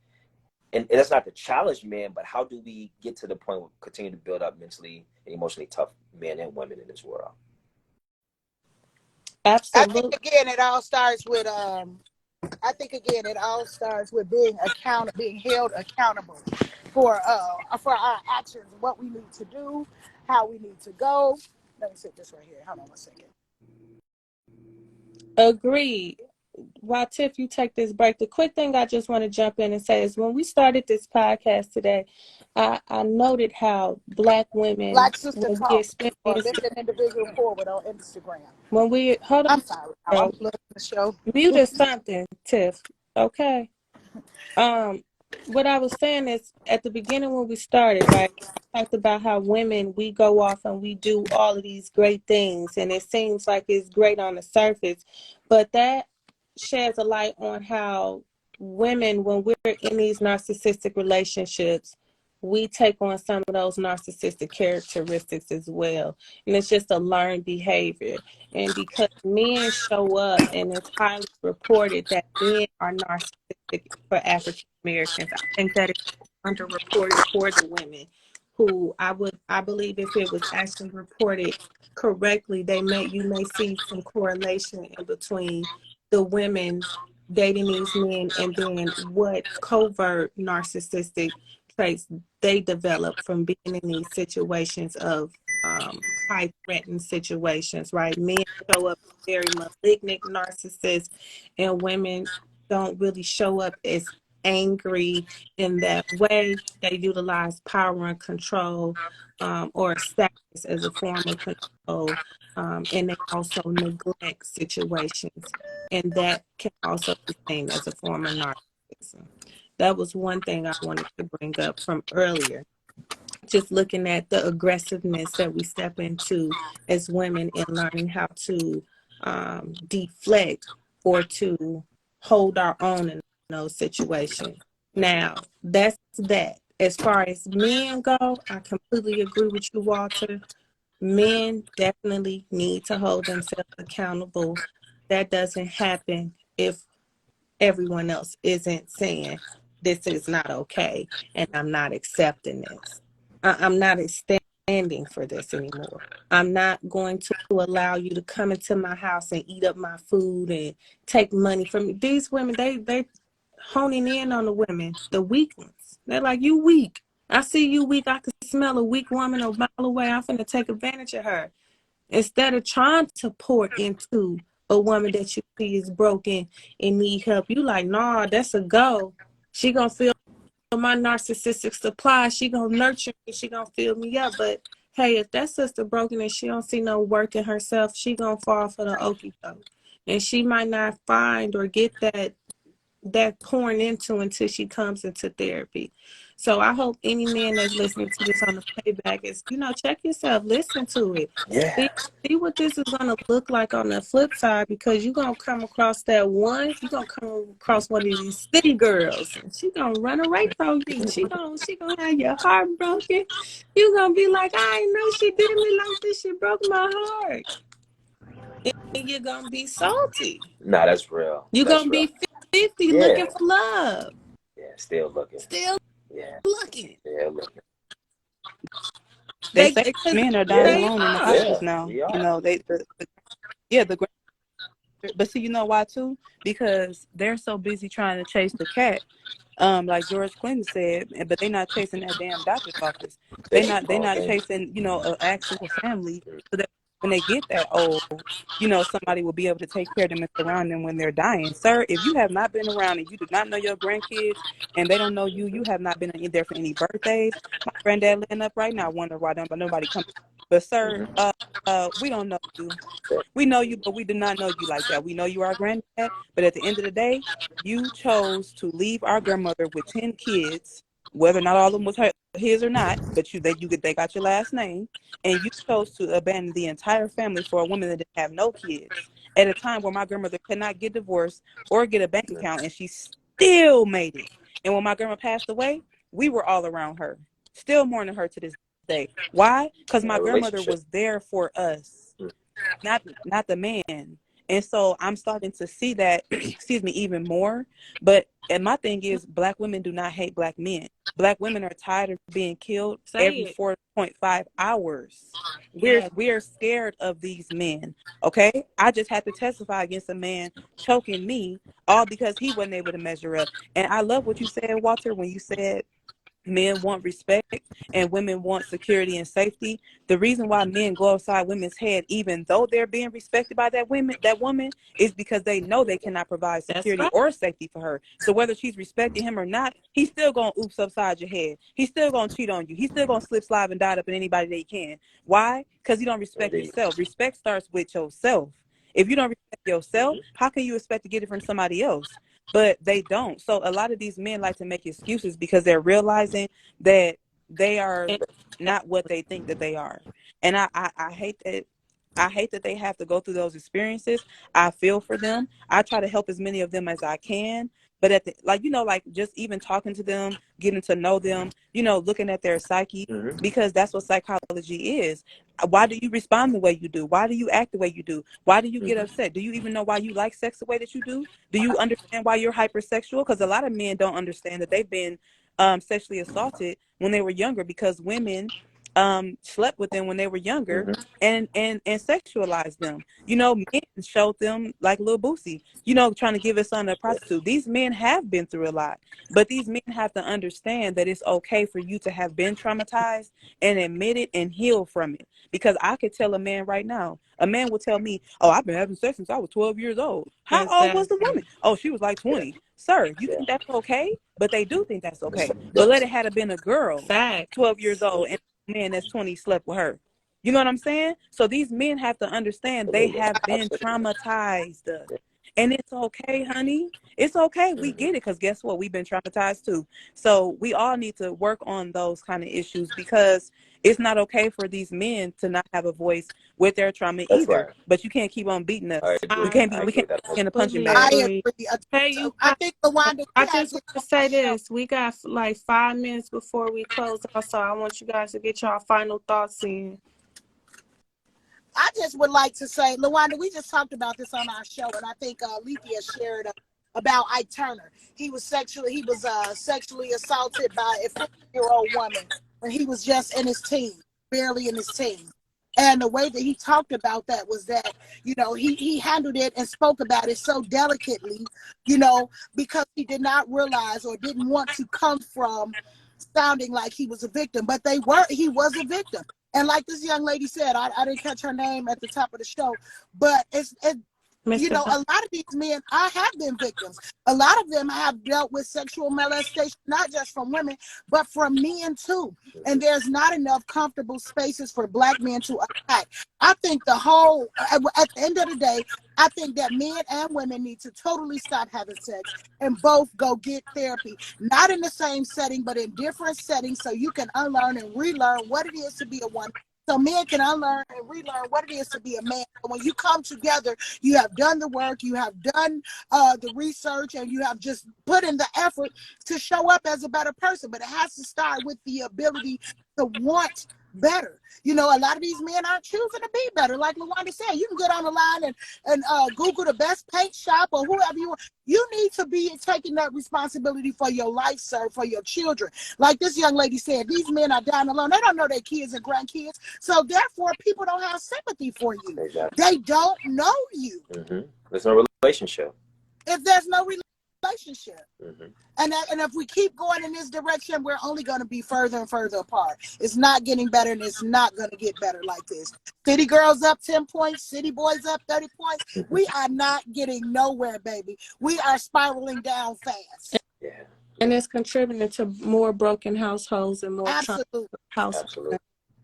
And that's not to challenge men, but how do we get to the point where we continue to build up mentally and emotionally tough men and women in this world? Absolutely. I think again, it all starts with being held accountable for our actions, what we need to do, how we need to go. Let me sit this right here. Hold on one second. Agreed. While Tiff, you take this break, the quick thing I just want to jump in and say is, when we started this podcast today, I noted how Black women, Black Sister when we Talk, or experience, Lift an Individual Forward on Instagram. when we, hold I'm on, sorry, I'm girl, plugging the show. mute or something, Tiff, okay? What I was saying is, at the beginning when we started, right, I talked about how women, we go off and we do all of these great things, and it seems like it's great on the surface, but that sheds a light on how women, when we're in these narcissistic relationships, we take on some of those narcissistic characteristics as well. And it's just a learned behavior. And because men show up, and it's highly reported that men are narcissistic for African Americans, I think that is underreported for the women, who I believe if it was actually reported correctly, you may see some correlation in between the women dating these men and then what covert narcissistic traits they develop from being in these situations of high threatened situations, right? Men show up very malignant narcissists, and women don't really show up as angry in that way. They utilize power and control, or status as a form of control, and they also neglect situations, and that can also be seen as a form of narcissism. That was one thing I wanted to bring up from earlier. Just looking at the aggressiveness that we step into as women, and learning how to deflect or to hold our own in those situations. Now, that's that. As far as men go, I completely agree with you, Walter. Men definitely need to hold themselves accountable. That doesn't happen if everyone else isn't saying this is not okay and I'm not accepting this. I'm not standing for this anymore. I'm not going to allow you to come into my house and eat up my food and take money from me. These women, they honing in on the women, the weak ones. They're like, you weak. I see you weak. I can smell a weak woman a mile away. I'm finna take advantage of her. Instead of trying to pour into a woman that you see is broken and need help, you like, nah, that's a go. She gonna fill my narcissistic supply. She gonna nurture me. She gonna fill me up. But hey, if that sister broken and she don't see no work in herself, she gonna fall for the okie doke, and she might not find or get that pouring into until she comes into therapy. So I hope any man that's listening to this on the playback is, check yourself, listen to it. Yeah. See what this is going to look like on the flip side, because you're going to come across you're going to come across one of these city girls, and she going to run away from you. She going to have your heart broken. You're going to be like, I didn't know she did me like this. She broke my heart. And you're going to be salty. Nah, that's real. You're That's going to real. be 50 Yeah. looking for love. Yeah. Still looking. Still Yeah. looking. Still looking. They They say because men are dying Yeah. they alone in the are. hospice Yeah. now. We are. You know, but see, you know why too? Because they're so busy trying to chase the cat. Like George Clinton said, but they're not chasing that damn doctor's office. There you They're go, not man. chasing, an actual family, so that when they get that old, somebody will be able to take care of them and surround them when they're dying. Sir, if you have not been around and you do not know your grandkids and they don't know you, you have not been in there for any birthdays. My granddad laying up right now, wonder why nobody come. But sir, we don't know you. We know you, but we do not know you like that. We know you are our granddad, but at the end of the day, you chose to leave our grandmother with 10 kids, whether or not all of them was his or not, but they got your last name, and you chose to abandon the entire family for a woman that didn't have no kids at a time where my grandmother could not get divorced or get a bank account, and she still made it. And when my grandma passed away, we were all around her, still mourning her to this day. Why? Because my grandmother was there for us, not the man. And so I'm starting to see that, excuse me, even more. And my thing is, Black women do not hate Black men. Black women are tired of being killed every 4.5 hours. We're scared of these men. Okay, I just had to testify against a man choking me, all because he wasn't able to measure up. And I love what you said, Walter, when you said men want respect and women want security and safety. The reason why men go upside women's head, even though they're being respected by that woman, is because they know they cannot provide security or safety for her. So whether she's respecting him or not, he's still gonna oops upside your head. He's still gonna cheat on you. He's still gonna slip, slide, and dot up in anybody that he can. Why? Because you don't respect yourself. Respect starts with yourself. If you don't respect yourself, how can you expect to get it from somebody else? But they don't. So a lot of these men like to make excuses because they're realizing that they are not what they think that they are. And I hate that. I hate that they have to go through those experiences. I feel for them. I try to help as many of them as I can. But like just even talking to them, getting to know them, looking at their psyche, because that's what psychology is. Why do you respond the way you do? Why do you act the way you do? Why do you get upset? Do you even know why you like sex the way that you do? Do you understand why you're hypersexual? Because a lot of men don't understand that they've been sexually assaulted when they were younger, because women slept with them when they were younger and sexualized them. Men showed them like Lil Boosie, trying to give his son a prostitute. These men have been through a lot, but these men have to understand that it's okay for you to have been traumatized and admit it and heal from it. Because I could tell a man right now, a man will tell me, oh, I've been having sex since I was 12 years old. How old was the woman? Oh, she was like 20. Sir, you think that's okay? But they do think that's okay. But let it have been a girl, 12 years old, and a man that's 20 slept with her. You know what I'm saying? So these men have to understand they have been traumatized. And it's okay, honey. It's okay. We get it, because guess what? We've been traumatized too. So we all need to work on those kind of issues, because it's not okay for these men to not have a voice with their trauma either. But you can't keep on beating us. We can't be in a punching bag. I agree. Hey, I think Lawanda, I just want to say this. We got like 5 minutes before we close out, so I want you guys to get your final thoughts in. I just would like to say, Lawanda, we just talked about this on our show, and I think Lethea shared about Ike Turner. He was sexually assaulted by a 50-year-old woman when he was just in his teens, barely in his teens. And the way that he talked about that was that, he handled it and spoke about it so delicately, because he did not realize or didn't want to come from sounding like he was a victim, but he was a victim. And like this young lady said, I didn't catch her name at the top of the show, but a lot of these men, I have been victims. A lot of them have dealt with sexual molestation, not just from women, but from men too. And there's not enough comfortable spaces for Black men to attack. I think at the end of the day, I think that men and women need to totally stop having sex and both go get therapy. Not in the same setting, but in different settings, so you can unlearn and relearn what it is to be a woman. So men can unlearn and relearn what it is to be a man. When you come together, you have done the work, you have done the research, and you have just put in the effort to show up as a better person. But it has to start with the ability to want better. A lot of these men aren't choosing to be better. Like Lawanda said, you can get on the line and Google the best paint shop or whoever you want. You need to be taking that responsibility for your life, sir, for your children. Like this young lady said, these men are dying alone. They don't know their kids and grandkids. So therefore, people don't have sympathy for you. Exactly. They don't know you. There's no relationship. If there's no relationship. And if we keep going in this direction, we're only going to be further and further apart. It's not getting better, and it's not going to get better like this. City girls up 10 points, city boys up 30 points. We are not getting nowhere, baby. We are spiraling down fast. And it's contributing to more broken households and more Absolutely. households.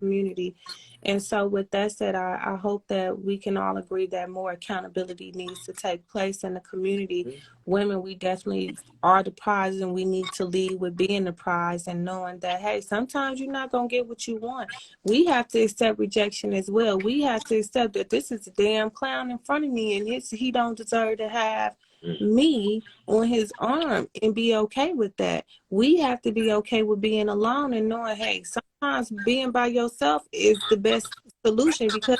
community. And so with that said, I hope that we can all agree that more accountability needs to take place in the community. Women, we definitely are the prize, and we need to lead with being the prize and knowing that, hey, sometimes you're not going to get what you want. We have to accept rejection as well. We have to accept that this is a damn clown in front of me, and he don't deserve to have me on his arm, and be okay with that. We have to be okay with being alone and knowing, hey, sometimes being by yourself is the best solution, because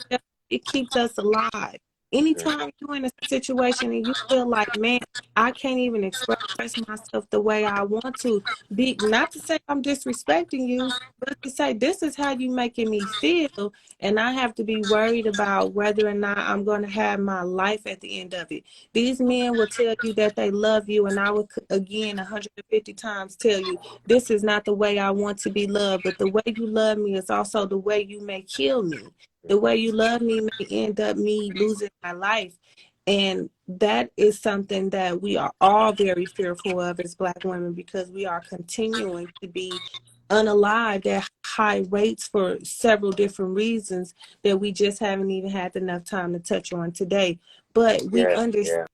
it keeps us alive. Anytime you're in a situation and you feel like, man, I can't even express myself the way I want to, be not to say I'm disrespecting you, but to say this is how you making me feel, and I have to be worried about whether or not I'm going to have my life at the end of it. These men will tell you that they love you, and I will again 150 times tell you this is not the way I want to be loved, but the way you love me is also the way you may kill me. The way you love me may end up me losing my life. And that is something that we are all very fearful of as Black women, because we are continuing to be unalived at high rates for several different reasons that we just haven't even had enough time to touch on today. But we understand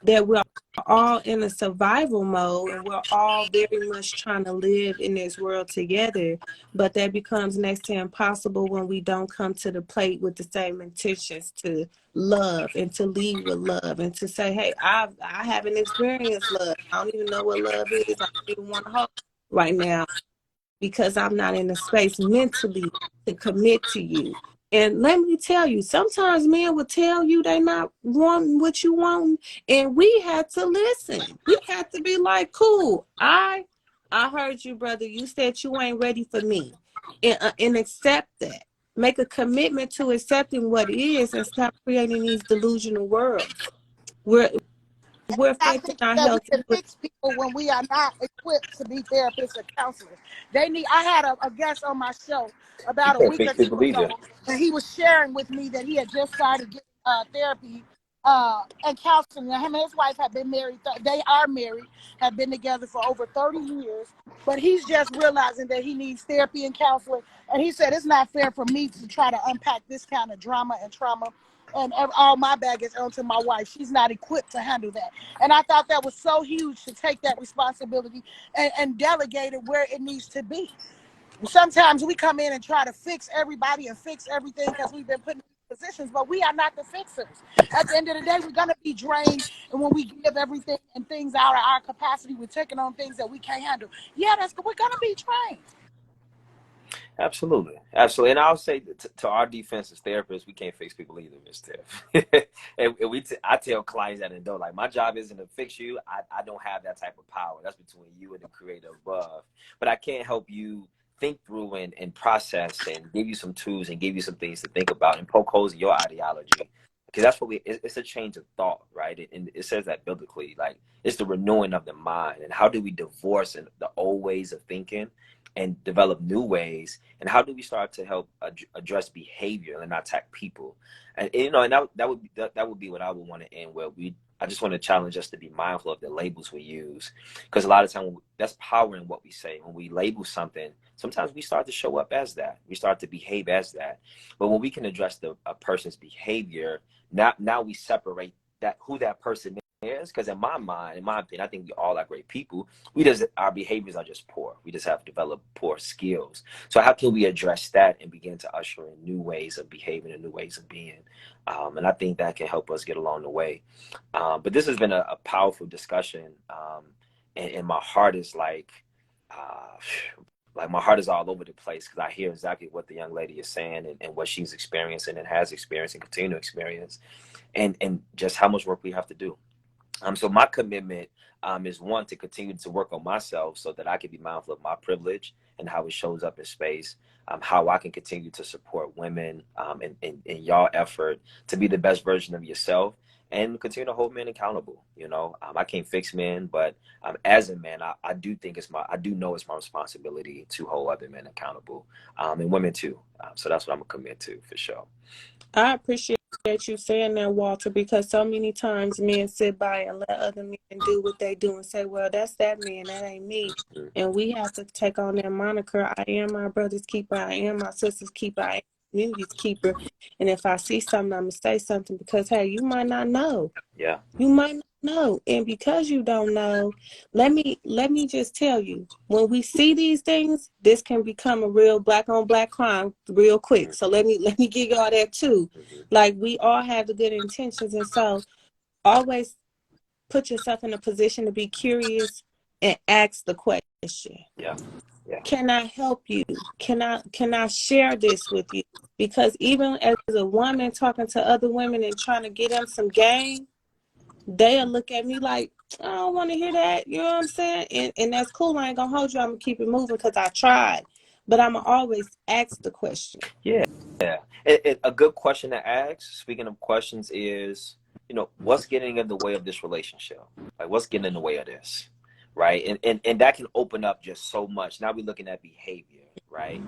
that we're all in a survival mode, and we're all very much trying to live in this world together. But that becomes next to impossible when we don't come to the plate with the same intentions to love and to lead with love and to say, hey, I haven't experienced love. I don't even know what love is. I don't even want to hold right now, because I'm not in a space mentally to commit to you. And let me tell you, sometimes men will tell you they not wanting what you want, and we had to listen. We had to be like, cool, I heard you, brother. You said you ain't ready for me, and accept that. Make a commitment to accepting what is, and stop creating these delusional worlds. We're I affecting think our that we health. can fix people when we are not equipped to be therapists or counselors. They need. I had a guest on my show You about a can't week fix or two people ago, either. and he was sharing with me that he had just started getting therapy and counseling. Now, him and his wife have been married. They are married, have been together for over 30 years. But he's just realizing that he needs therapy and counseling. And he said, it's not fair for me to try to unpack this kind of drama and trauma and all my baggage onto my wife. She's not equipped to handle that. And I thought that was so huge to take that responsibility and delegate it where it needs to be. Sometimes we come in and try to fix everybody and fix everything because we've been put in positions, but we are not the fixers. At the end of the day, we're going to be drained. And when we give everything and things out of our capacity, we're taking on things that we can't handle. Yeah, we're going to be trained. Absolutely. Absolutely. And I'll say to our defense as therapists, we can't fix people either, Miss Tiff. and I tell clients that, and don't, like, my job isn't to fix you. I don't have that type of power. That's between you and the creator above. But I can't help you think through and process and give you some tools and give you some things to think about and poke holes in your ideology. Because that's what it's a change of thought, right? And it says that biblically, like, it's the renewing of the mind. And how do we divorce the old ways of thinking and develop new ways? And how do we start to help address behavior and not attack people? And that would be what I would want to end with. I just want to challenge us to be mindful of the labels we use, because a lot of times that's power in what we say. When we label something, sometimes we start to show up as that. We start to behave as that. But when we can address a person's behavior, now we separate that who that person is. Because in my mind, in my opinion, I think we all are great people. Our behaviors are just poor. We just have developed poor skills. So how can we address that and begin to usher in new ways of behaving and new ways of being? And I think that can help us get along the way. But this has been a powerful discussion. And my heart is like my heart is all over the place, because I hear exactly what the young lady is saying and what she's experiencing and has experienced and continue to experience, and just how much work we have to do. So my commitment is, one, to continue to work on myself so that I can be mindful of my privilege and how it shows up in space, how I can continue to support women in y'all effort to be the best version of yourself, and continue to hold men accountable. I can't fix men, but as a man, I do think I do know it's my responsibility to hold other men accountable, and women too. So that's what I'm gonna commit to, for sure. I appreciate you saying that, Walter, because so many times men sit by and let other men do what they do and say, well, that's that man, that ain't me. And we have to take on that moniker. I am my brother's keeper. I am my sister's keeper. I am community's keeper. And if I see something, I'm going to say something because, hey, you might not know. Yeah. You might not know. And because you don't know, let me just tell you, when we see these things, this can become a real black on black crime real quick. So let me give y'all that too. Like, we all have the good intentions, and so always put yourself in a position to be curious and ask the question. Yeah. Yeah. Can I help you? Can I share this with you? Because even as a woman talking to other women and trying to get them some game, they'll look at me like, I don't want to hear that. You know what I'm saying? And that's cool. I ain't going to hold you. I'm going to keep it moving because I tried. But I'm going to always ask the question. Yeah. Yeah. A good question to ask, speaking of questions, is, what's getting in the way of this relationship? Like, what's getting in the way of this? Right. And that can open up just so much. Now we're looking at behavior, right?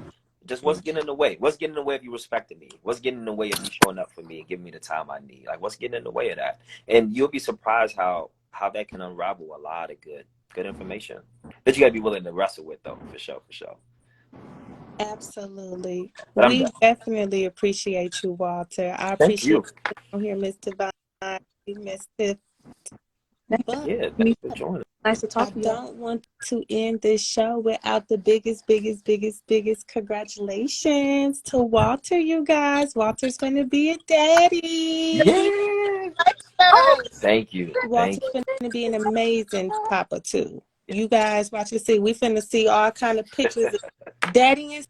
Just what's getting in the way? What's getting in the way of you respecting me? What's getting in the way of you showing up for me and giving me the time I need? Like, what's getting in the way of that? And you'll be surprised how that can unravel a lot of good information that you gotta be willing to wrestle with, though, for sure. Absolutely. But We definitely appreciate you, Walter. I thank appreciate you. you on here, Miss Divine, Miss Tiff. But Yeah, thanks for joining. Nice to talk I to you. don't want to end this show without the biggest congratulations to Walter, you guys. Walter's going to be a daddy. Yeah. Thank you. Walter's going to be an amazing papa, too. You guys watch and see. We finna see all kind of pictures of daddy and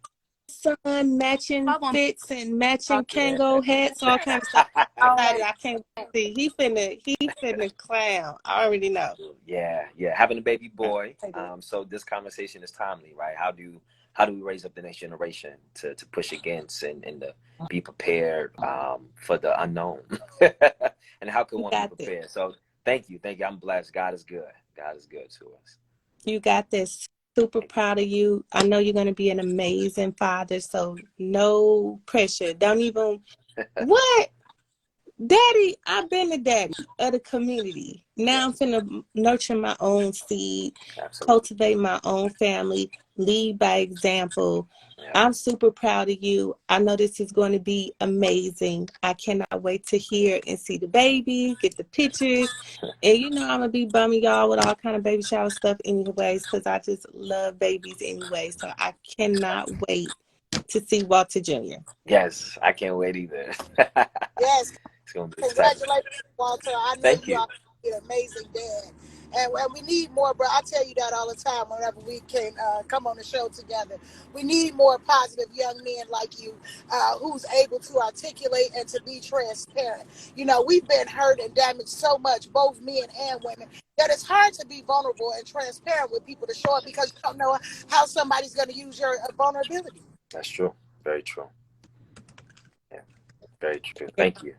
son matching fits and matching Kango hats, all kind of stuff. I can't see. He finna clown. I already know. Yeah. Having a baby boy. So this conversation is timely, right? How do we raise up the next generation to push against and to be prepared for the unknown? And how can one be prepared? So thank you. I'm blessed. God is good. God is good to us. You got this. Super proud of you. I know you're going to be an amazing father, so no pressure. Don't even, what? Daddy, I've been the daddy of the community. Now I'm finna nurture my own seed, cultivate my own family, lead by example. I'm super proud of you. I know this is going to be amazing. I cannot wait to hear and see the baby, get the pictures. And I'm going to be bumming y'all with all kind of baby shower stuff anyways because I just love babies anyway. So I cannot wait to see Walter Jr. Yes, I can't wait either. Yes. It's going to be Congratulations, Walter. I know you are an amazing dad. And we need more, bro. I tell you that all the time whenever we can come on the show together. We need more positive young men like you who's able to articulate and to be transparent. We've been hurt and damaged so much, both men and women, that it's hard to be vulnerable and transparent with people to show up because you don't know how somebody's going to use your vulnerability. That's true. Very true. Yeah, very true. Thank you.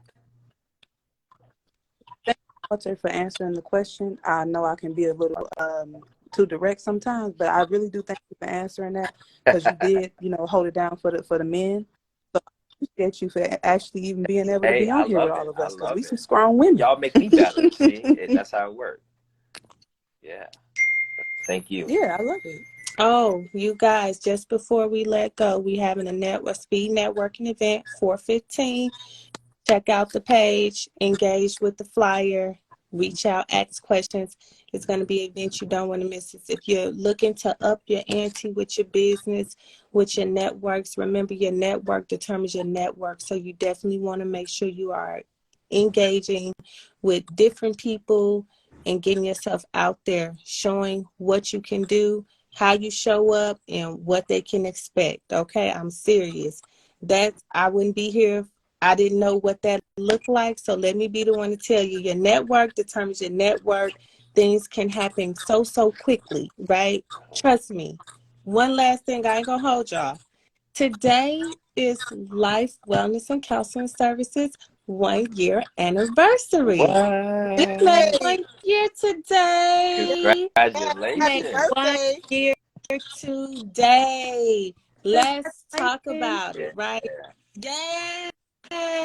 Walter, for answering the question. I know I can be a little too direct sometimes, but I really do thank you for answering that because you did, hold it down for the men. So I appreciate you for actually even being able to be on here with all of us because we some strong women. Y'all make me better. See, that's how it works. Yeah. Thank you. Yeah, I love it. Oh, you guys, just before we let go, we having a speed networking event, 4:15. Check out the page, engage with the flyer, reach out, ask questions. It's going to be an event you don't want to miss. If you're looking to up your ante with your business, with your networks, remember your network determines your network. So you definitely want to make sure you are engaging with different people and getting yourself out there, showing what you can do, how you show up, and what they can expect. Okay, I'm serious. I wouldn't be here. I didn't know what that looked like. So let me be the one to tell you, your network determines your network. Things can happen so quickly, right? Trust me. One last thing, I ain't gonna hold y'all. Today is Life Wellness and Counseling Services 1-year anniversary. What? We made 1 year today. Congratulations. 1 year today. Let's talk about it, right? Yes.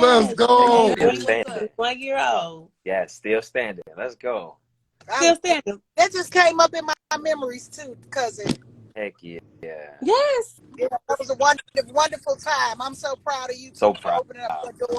Let's go. Still standing. 1 year old. Yeah, still standing. Let's go. Still standing. That just came up in my memories too, cousin. Heck yeah. Yes. Yeah, that was a wonderful time. I'm so proud of you So for proud. opening up your door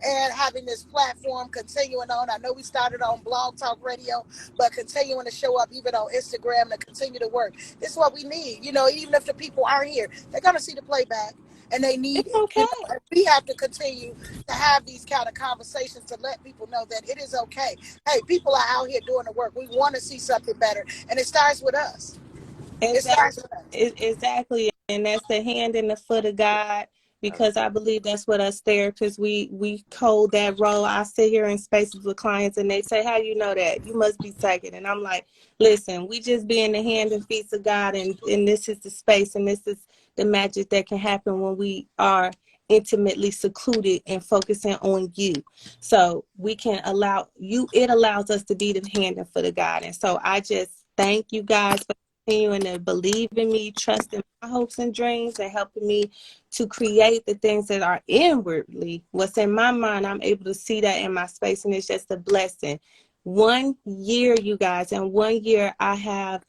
and having this platform continuing on. I know we started on Blog Talk Radio, but continuing to show up even on Instagram to continue to work. This is what we need. You know, even if the people aren't here, they're going to see the playback and they need It's it. okay. You know, we have to continue to have these kind of conversations to let people know that it is okay. Hey, people are out here doing the work. We want to see something better, and it starts with us. It starts with us. Exactly. And that's the hand and the foot of God, because I believe that's what us therapists, we hold that role. I sit here in spaces with clients and they say, how you know that? You must be psychic. And I'm like, listen, we just be in the hand and feet of God, and this is the space, and this is the magic that can happen when we are intimately secluded and focusing on you. So we can allow you, it allows us to be the hand and foot of God. And so I just thank you guys for continuing to believe in me, trust in my hopes and dreams, and helping me to create the things that are inwardly. What's in my mind, I'm able to see that in my space, and it's just a blessing. 1 year, you guys, and 1 year I have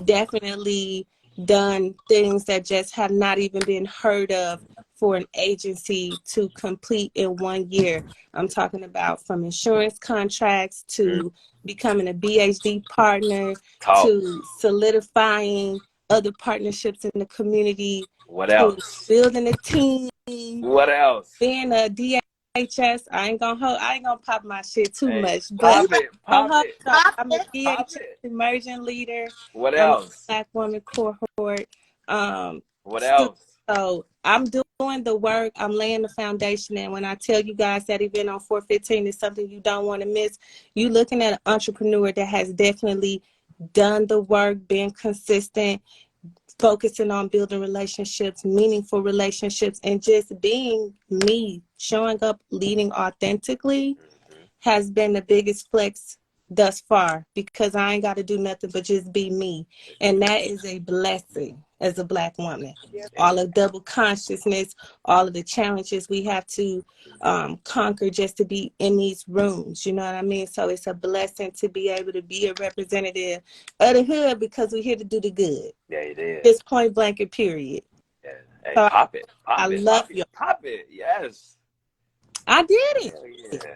definitely done things that just have not even been heard of for an agency to complete in 1 year. I'm talking about from insurance contracts to becoming a BHD partner, to solidifying other partnerships in the community, What to else? building a team, What else? being a DHS. I ain't gonna pop my shit too much, Pop but it. I'm a DHS emerging leader. What I'm a else? Black woman cohort. What else? So I'm doing the work. I'm laying the foundation. And when I tell you guys that event on 4/15 is something you don't want to miss, you looking at an entrepreneur that has definitely done the work, been consistent, focusing on building relationships, meaningful relationships, and just being me, showing up, leading authentically has been the biggest flex thus far, because I ain't got to do nothing but just be me. And that is a blessing as a Black woman. All of double consciousness, all of the challenges we have to conquer just to be in these rooms, you know what I mean? So it's a blessing to be able to be a representative of the hood, because we're here to do the good. Yeah, it is. Just point blank and period. Yeah. Hey, So pop it. I love you. Pop it. Yes. I did it. Hell yeah.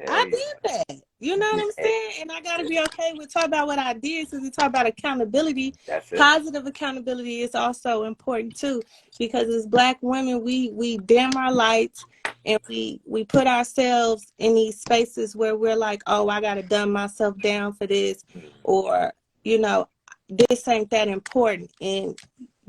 I did that. You know what I'm saying? And I got to be okay with talking about what I did, since we talk about accountability. That's it. Positive accountability is also important too, because as Black women, we dim our lights, and we put ourselves in these spaces where we're like, oh, I got to dumb myself down for this, or, you know, this ain't that important. And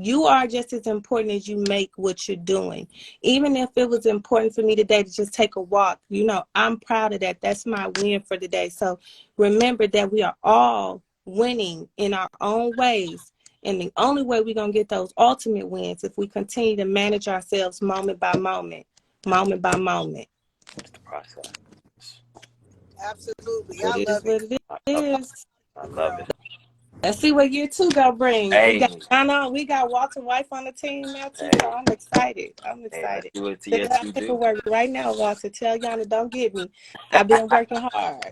you are just as important as you make what you're doing. Even if it was important for me today to just take a walk, you know, I'm proud of that. That's my win for the day. So remember that we are all winning in our own ways. And the only way we're going to get those ultimate wins if we continue to manage ourselves moment by moment, moment by moment. It's the process. Absolutely. What I is love it. what it is. I love it. Let's see what year 2 gonna bring. Hey. We got Walter Wife on the team now too, so I'm excited. Hey, let's do it to Send your out 2 paperwork right now, Walter. Tell Yana don't get me. I've been working hard.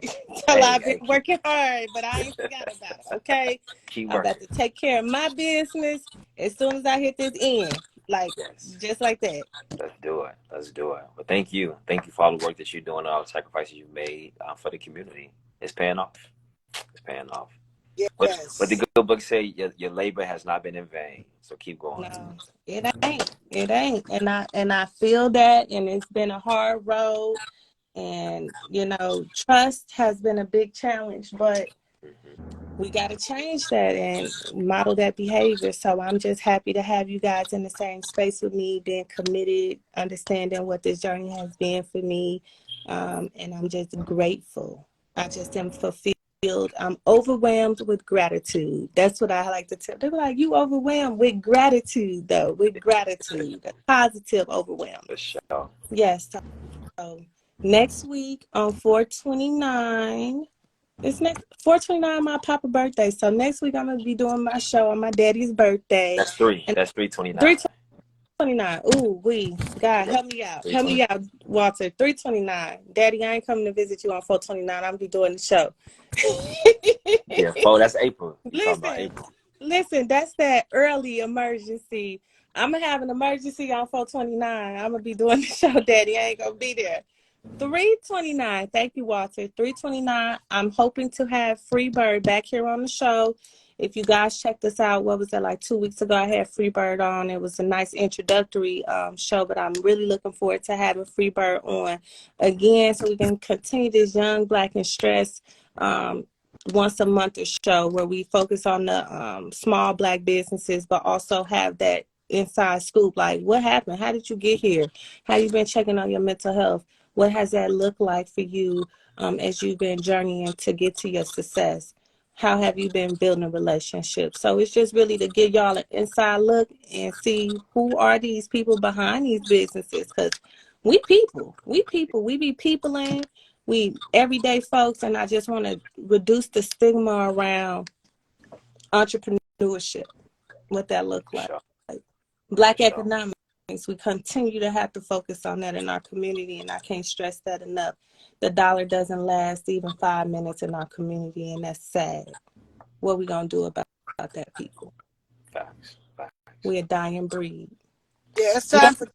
I've been working hard, but I ain't forgot about it. Okay, Keep I'm working. about to take care of my business as soon as I hit this end, just like that. Let's do it. Well, thank you for all the work that you're doing, all the sacrifices you made for the community. It's paying off. Yes. But the good book say your labor has not been in vain. So keep going. No, it ain't. And I feel that, and it's been a hard road. And, you know, trust has been a big challenge, but we got to change that and model that behavior. So I'm just happy to have you guys in the same space with me, being committed, understanding what this journey has been for me. And I'm just grateful. I just am fulfilled. I'm overwhelmed with gratitude. That's what I like to tell. They were like, you overwhelmed with gratitude, though, with gratitude, a positive overwhelm. For sure. Yes. So next week on 4/29, it's next 4/29 my papa birthday. So next week I'm gonna be doing my show on my daddy's birthday. That's 3. That's 3/29. 329. Ooh, God, help me out. Help me out, Walter. 329. Daddy, I ain't coming to visit you on 429. I'm gonna be doing the show. Yeah, that's April. You talking about April? Listen, that's that early emergency. I'm gonna have an emergency on 429. I'm gonna be doing the show, Daddy. I ain't gonna be there. 329. Thank you, Walter. 329. I'm hoping to have Freebird back here on the show. If you guys checked us out, what was that, like 2 weeks ago? I had Freebird on. It was a nice introductory show, but I'm really looking forward to having Freebird on again so we can continue this Young, Black, and Stressed once a month show where we focus on the small Black businesses, but also have that inside scoop. Like, what happened? How did you get here? How you been checking on your mental health? What has that looked like for you as you've been journeying to get to your success? How have you been building relationships? So it's just really to give y'all an inside look and see who are these people behind these businesses. Because we be peopling, we everyday folks, and I just want to reduce the stigma around entrepreneurship, what that look like. Black economics, we continue to have to focus on that in our community, and I can't stress that enough. The dollar doesn't last even 5 minutes in our community, and that's sad. What are we going to do about that, people? Facts. We're a dying breed. Yeah, it's time for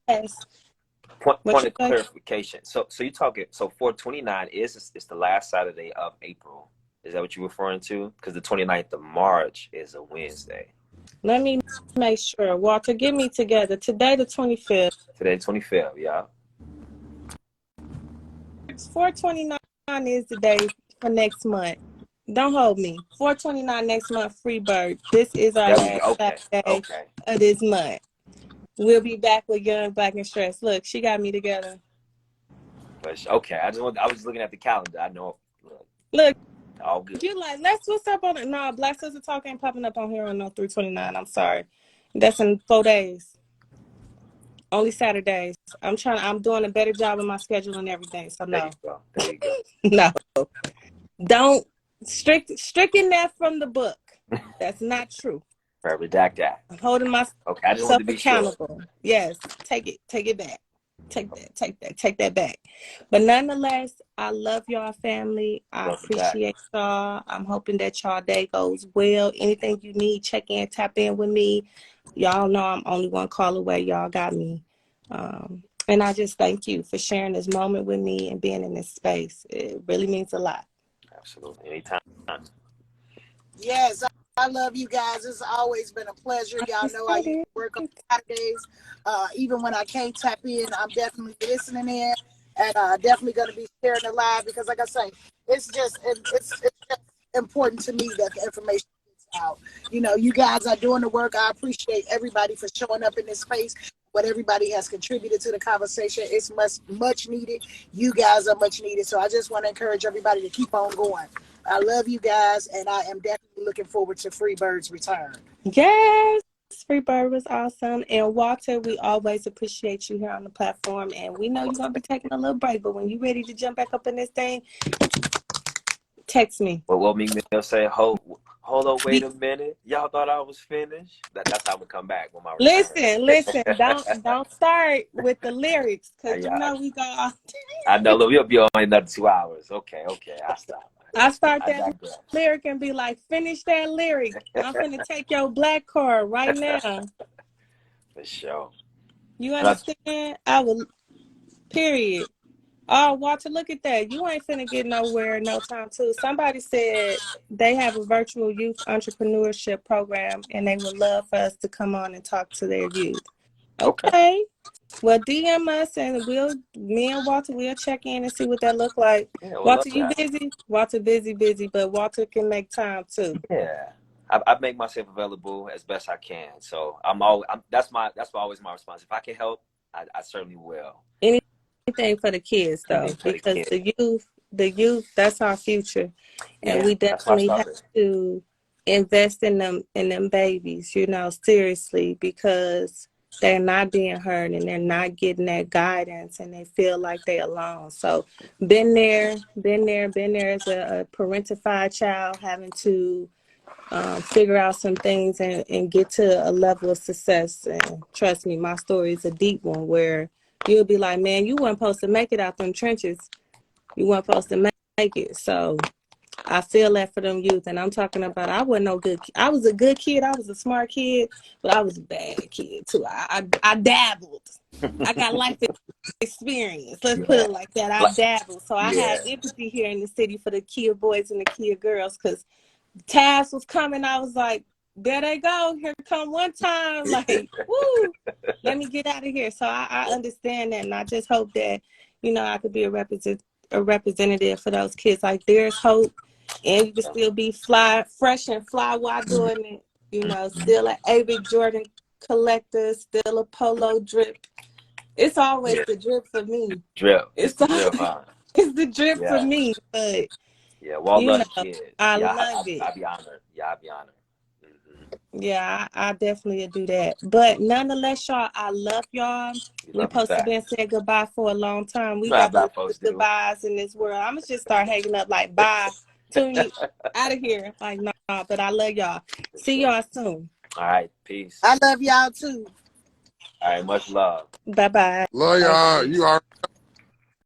Point of clarification. So you talking, so 429 is the last Saturday of April. Is that what you're referring to? Because the 29th of March is a Wednesday. Let me make sure. Walter, get me together. Today, the 25th. Today, 25th, yeah. 429 is the day for next month. Don't hold me. 429 next month, Freebird. This is our last Saturday of this month. We'll be back with Young, Black, and Stressed. Look, she got me together. Okay, I was looking at the calendar. I know. Look, all good. You like, what's up on it? No, Black Sister Talk ain't popping up on here on no 329. I'm sorry. That's in 4 days. Only Saturdays. I'm doing a better job of my schedule and everything. So no. There you go. No. Don't stricken that from the book. That's not true. Redact that. I'm holding myself accountable. Sure. Yes. Take it back. Take that back. But nonetheless, I love y'all family. I appreciate y'all. I'm hoping that y'all day goes well. Anything you need, check in, tap in with me. Y'all know I'm only one call away. Y'all got me. And I just thank you for sharing this moment with me and being in this space. It really means a lot. Absolutely. Anytime. Yes, I love you guys. It's always been a pleasure. Y'all know I used to work on Saturdays. Even when I can't tap in, I'm definitely listening in and definitely going to be sharing it live because, like I say, it's just important to me that the information gets out. You know, you guys are doing the work. I appreciate everybody for showing up in this space. What everybody has contributed to the conversation, it's much needed. You guys are much needed. So I just want to encourage everybody to keep on going. I love you guys, and I am definitely looking forward to Freebird's return. Yes, Freebird was awesome. And Walter, we always appreciate you here on the platform. And we know you're going to be taking a little break, but when you're ready to jump back up in this thing, text me. Well, what Meek Mill say, hold on, wait a minute. Y'all thought I was finished? That's how I'm going to come back when my return. Listen, don't start with the lyrics, because you know we go off. I know, look, we'll be on another 2 hours. Okay, I'll stop. I start that lyric and be like, finish that lyric. I'm going to take your black card right now. For sure. You understand? I will, period. Oh, Walter, look at that. You ain't finna get nowhere no time too. Somebody said they have a virtual youth entrepreneurship program and they would love for us to come on and talk to their youth. Okay. Well, DM us and me and Walter, we'll check in and see what that look like. Yeah, Walter, you busy? Walter busy, but Walter can make time too. Yeah. I make myself available as best I can. So that's always my response. If I can help, I certainly will. Anything for the kids though, because the youth, that's our future. And we definitely have to invest in them babies, seriously, because they're not being heard and they're not getting that guidance and they feel like they're alone. So been there as a parentified child, having to figure out some things and get to a level of success. And trust me, my story is a deep one where you'll be like, man, you weren't supposed to make it out them trenches. You weren't supposed to make it. So I feel that for them youth. And I'm talking about, I wasn't no good. I was a good kid. I was a smart kid, but I was a bad kid too. I dabbled. I got life experience. Let's put it like that. I dabbled. So I had empathy here in the city for the kid boys and the kid girls, because Taz was coming. I was like, there they go. Here come one time. Like, woo, let me get out of here. So I understand that. And I just hope that, I could be a representative for those kids. Like, there's hope, and you can still be fresh and fly while doing it. Still an Avid Jordan collector, still a polo drip. It's always the drip for me. Drip. It's the drip, huh? It's the drip for me, but well-loved kids. I love it. I'd be honored. Yeah, I'd be honored. Yeah, I definitely do that. But nonetheless, y'all, I love y'all. We're supposed to be saying goodbye for a long time. We got the goodbyes in this world. I'm going to just start hanging up like, bye, tune you out of here. Like, no, but I love y'all. See y'all soon. All right, peace. I love y'all too. All right, much love. Bye-bye. Love y'all. You are